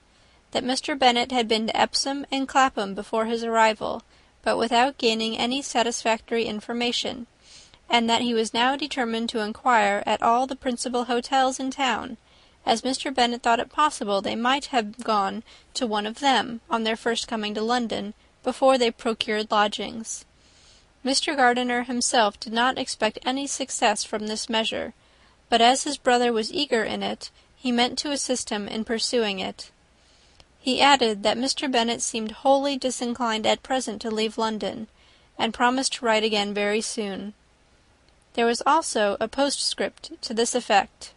that Mr. Bennet had been to Epsom and Clapham before his arrival, but without gaining any satisfactory information, and that he was now determined to inquire at all the principal hotels in town, as Mr. Bennet thought it possible they might have gone to one of them, on their first coming to London, before they procured lodgings. Mr. Gardiner himself did not expect any success from this measure, but as his brother was eager in it, he meant to assist him in pursuing it. He added that Mr. Bennet seemed wholly disinclined at present to leave London, and promised to write again very soon. There was also a postscript to this effect: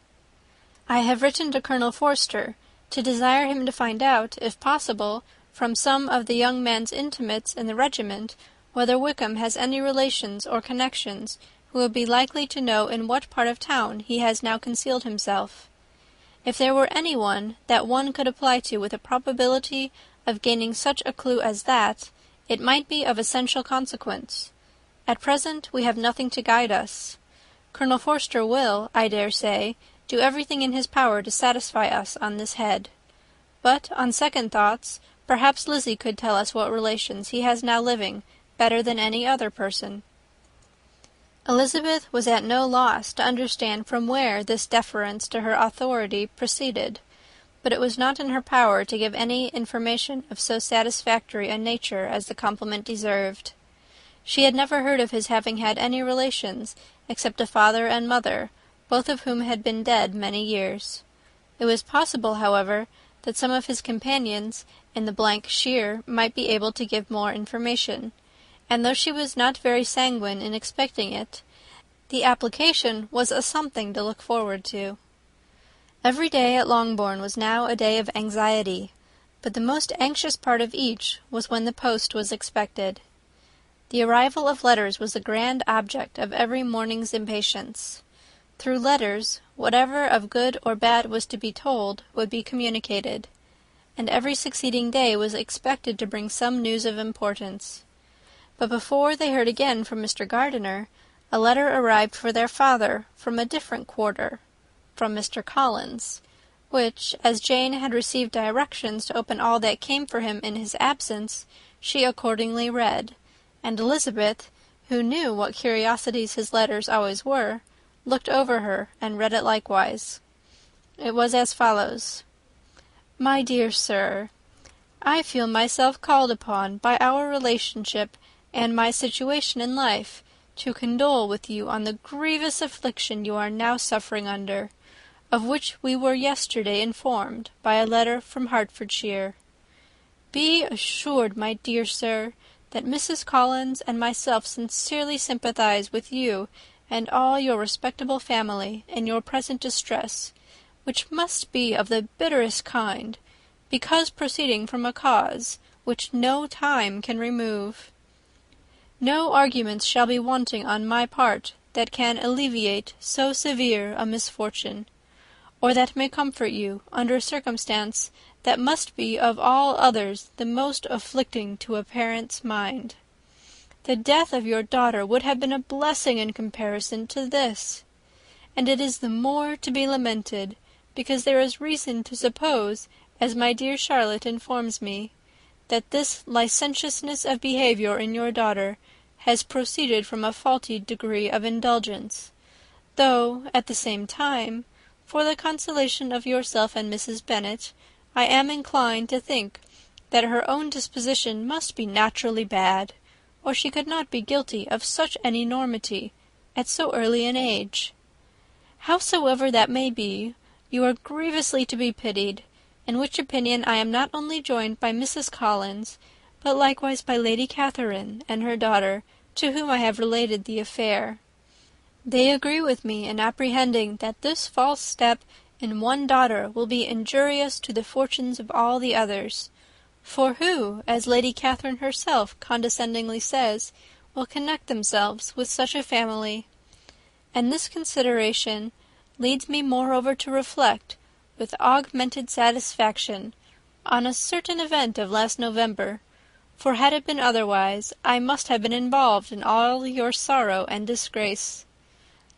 "I have written to Colonel Forster, to desire him to find out, if possible, from some of the young man's intimates in the regiment, whether Wickham has any relations or connections who would be likely to know in what part of town he has now concealed himself. If there were any one that one could apply to with a probability of gaining such a clue as that, it might be of essential consequence. At present we have nothing to guide us. Colonel Forster will, I dare say, do everything in his power to satisfy us on this head. But, on second thoughts, perhaps Lizzie could tell us what relations he has now living, better than any other person." Elizabeth was at no loss to understand from where this deference to her authority proceeded, but it was not in her power to give any information of so satisfactory a nature as the compliment deserved. She had never heard of his having had any relations, except a father and mother, both of whom had been dead many years. It was possible, however, that some of his companions in the shire might be able to give more information, and though she was not very sanguine in expecting it, the application was a something to look forward to. Every day at Longbourn was now a day of anxiety, but the most anxious part of each was when the post was expected. The arrival of letters was the grand object of every morning's impatience. Through letters, whatever of good or bad was to be told would be communicated, and every succeeding day was expected to bring some news of importance. But before they heard again from Mr. Gardiner, a letter arrived for their father from a different quarter, from Mr. Collins, which, as Jane had received directions to open all that came for him in his absence, she accordingly read, and Elizabeth, who knew what curiosities his letters always were, looked over her and read it likewise. It was as follows: "My dear Sir, I feel myself called upon by our relationship and my situation in life to condole with you on the grievous affliction you are now suffering under, of which we were yesterday informed by a letter from Hertfordshire. Be assured, my dear sir, that Mrs. Collins and myself sincerely sympathize with you and all your respectable family in your present distress, which must be of the bitterest kind, because proceeding from a cause which no time can remove. No arguments shall be wanting on my part that can alleviate so severe a misfortune, or that may comfort you under a circumstance that must be of all others the most afflicting to a parent's mind. The death of your daughter would have been a blessing in comparison to this. And it is the more to be lamented, because there is reason to suppose, as my dear Charlotte informs me, that this licentiousness of behaviour in your daughter has proceeded from a faulty degree of indulgence, though, at the same time, for the consolation of yourself and Mrs. Bennet, I am inclined to think that her own disposition must be naturally bad, or she could not be guilty of such an enormity at so early an age. Howsoever that may be, you are grievously to be pitied, in which opinion I am not only joined by Mrs. Collins, but likewise by Lady Catherine and her daughter, to whom I have related the affair. They agree with me in apprehending that this false step in one daughter will be injurious to the fortunes of all the others. For who, as Lady Catherine herself condescendingly says, will connect themselves with such a family? And this consideration leads me moreover to reflect, with augmented satisfaction, on a certain event of last November, for had it been otherwise, I must have been involved in all your sorrow and disgrace.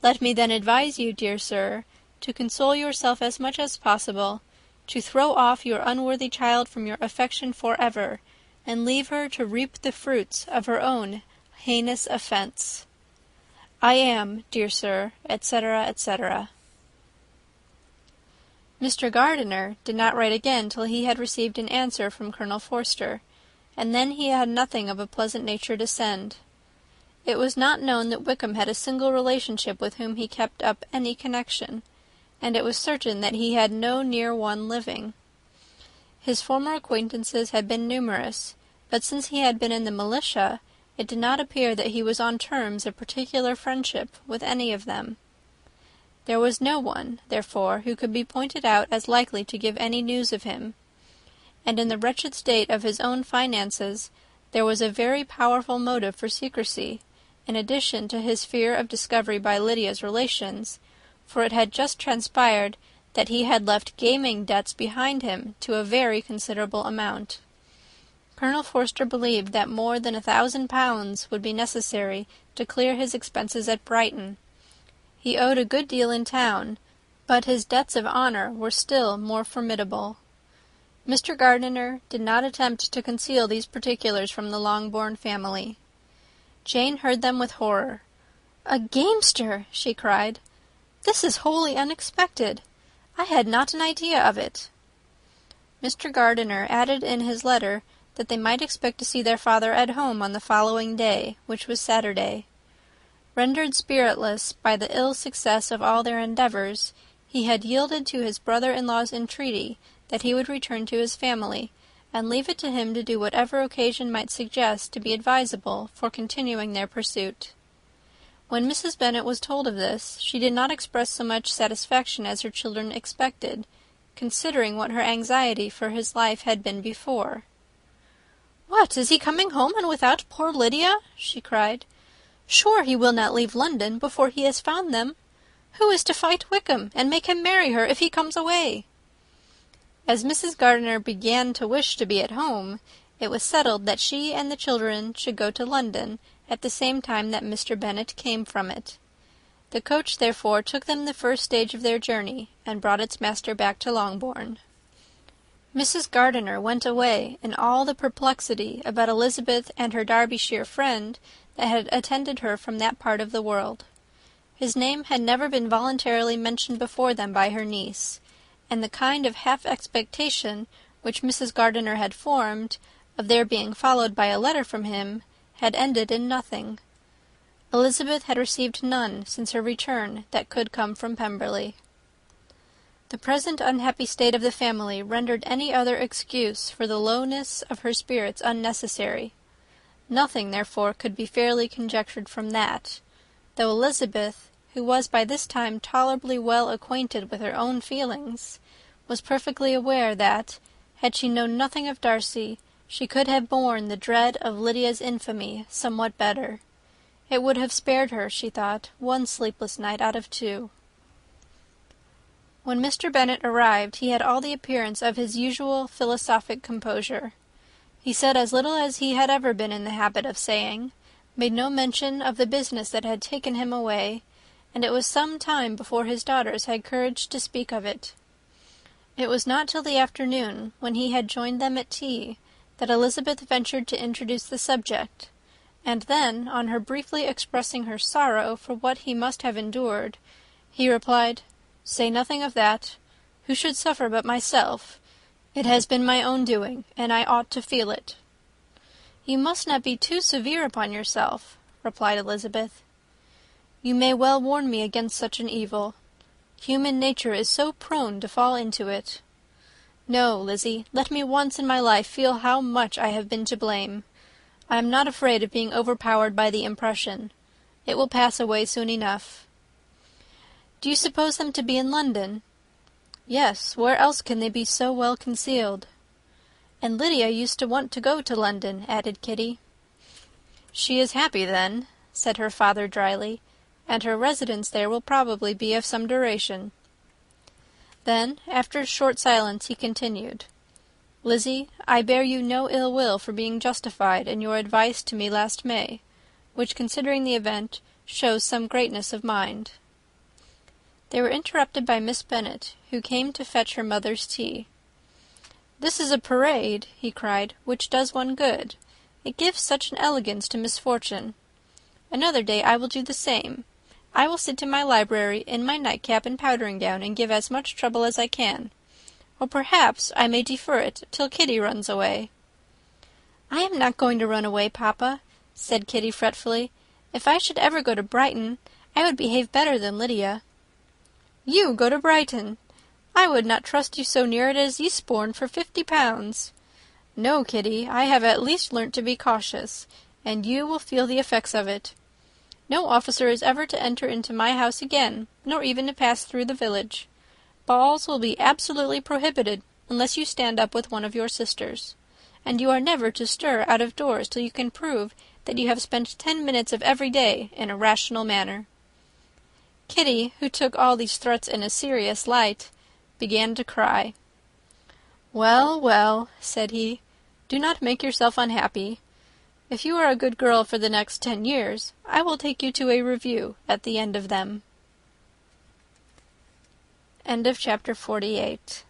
Let me then advise you, dear sir, to console yourself as much as possible, to throw off your unworthy child from your affection for ever, and leave her to reap the fruits of her own heinous offence. I am, dear sir, etc., etc. Mr. Gardiner did not write again till he had received an answer from Colonel Forster, and then he had nothing of a pleasant nature to send. It was not known that Wickham had a single relationship with whom he kept up any connection, and it was certain that he had no near one living. His former acquaintances had been numerous, but since he had been in the militia, it did not appear that he was on terms of particular friendship with any of them. There was no one, therefore, who could be pointed out as likely to give any news of him, and in the wretched state of his own finances there was a very powerful motive for secrecy, in addition to his fear of discovery by Lydia's relations, for it had just transpired that he had left gaming debts behind him to a very considerable amount. Colonel Forster believed that more than £1,000 would be necessary to clear his expenses at Brighton. He owed a good deal in town, but his debts of honour were still more formidable. Mr. Gardiner did not attempt to conceal these particulars from the Longbourn family. Jane heard them with horror. "A gamester!" she cried. "This is wholly unexpected. I had not an idea of it." Mr. Gardiner added in his letter that they might expect to see their father at home on the following day, which was Saturday. Rendered spiritless by the ill success of all their endeavours, he had yielded to his brother-in-law's entreaty that he would return to his family, and leave it to him to do whatever occasion might suggest to be advisable for continuing their pursuit. When Mrs. Bennet was told of this, she did not express so much satisfaction as her children expected, considering what her anxiety for his life had been before. "What, is he coming home, and without poor Lydia?" she cried. "Sure he will not leave London before he has found them. Who is to fight Wickham, and make him marry her if he comes away?" As Mrs. Gardiner began to wish to be at home, it was settled that she and the children should go to London at the same time that Mr. Bennet came from it. The coach therefore took them the first stage of their journey, and brought its master back to Longbourn. Mrs. Gardiner went away in all the perplexity about Elizabeth and her Derbyshire friend that had attended her from that part of the world. His name had never been voluntarily mentioned before them by her niece, and the kind of half-expectation which Mrs. Gardiner had formed, of their being followed by a letter from him, had ended in nothing. Elizabeth had received none since her return that could come from Pemberley. The present unhappy state of the family rendered any other excuse for the lowness of her spirits unnecessary. Nothing, therefore, could be fairly conjectured from that, though Elizabeth, who was by this time tolerably well acquainted with her own feelings, was perfectly aware that, had she known nothing of Darcy, she could have borne the dread of Lydia's infamy somewhat better. It would have spared her, she thought, one sleepless night out of 2. When Mr. Bennet arrived, he had all the appearance of his usual philosophic composure. He said as little as he had ever been in the habit of saying, made no mention of the business that had taken him away, and it was some time before his daughters had courage to speak of it. It was not till the afternoon, when he had joined them at tea, that Elizabeth ventured to introduce the subject, and then, on her briefly expressing her sorrow for what he must have endured, he replied, "Say nothing of that. Who should suffer but myself? It has been my own doing, and I ought to feel it." "You must not be too severe upon yourself," replied Elizabeth. "You may well warn me against such an evil. Human nature is so prone to fall into it. No, Lizzy, let me once in my life feel how much I have been to blame. I am not afraid of being overpowered by the impression. It will pass away soon enough." "Do you suppose them to be in London?" "Yes, where else can they be so well concealed?" "And Lydia used to want to go to London," added Kitty. "She is happy, then," said her father dryly, "and her residence there will probably be of some duration." Then, after a short silence, he continued, "Lizzy, I bear you no ill will for being justified in your advice to me last May, which, considering the event, shows some greatness of mind." They were interrupted by Miss Bennet, who came to fetch her mother's tea. "This is a parade," he cried, "which does one good. It gives such an elegance to misfortune. Another day I will do the same. I will sit in my library in my nightcap and powdering gown, and give as much trouble as I can. Or perhaps I may defer it till Kitty runs away." "I am not going to run away, papa," said Kitty fretfully. "If I should ever go to Brighton, I would behave better than Lydia." "You go to Brighton! I would not trust you so near it as Eastbourne for 50 pounds. No, Kitty, I have at least learnt to be cautious, and you will feel the effects of it. No officer is ever to enter into my house again, nor even to pass through the village. Balls will be absolutely prohibited, unless you stand up with one of your sisters. And you are never to stir out of doors till you can prove that you have spent 10 minutes of every day in a rational manner." Kitty, who took all these threats in a serious light, began to cry. "Well, well," said he, "do not make yourself unhappy. If you are a good girl for the next 10 years, I will take you to a review at the end of them." Chapter 48.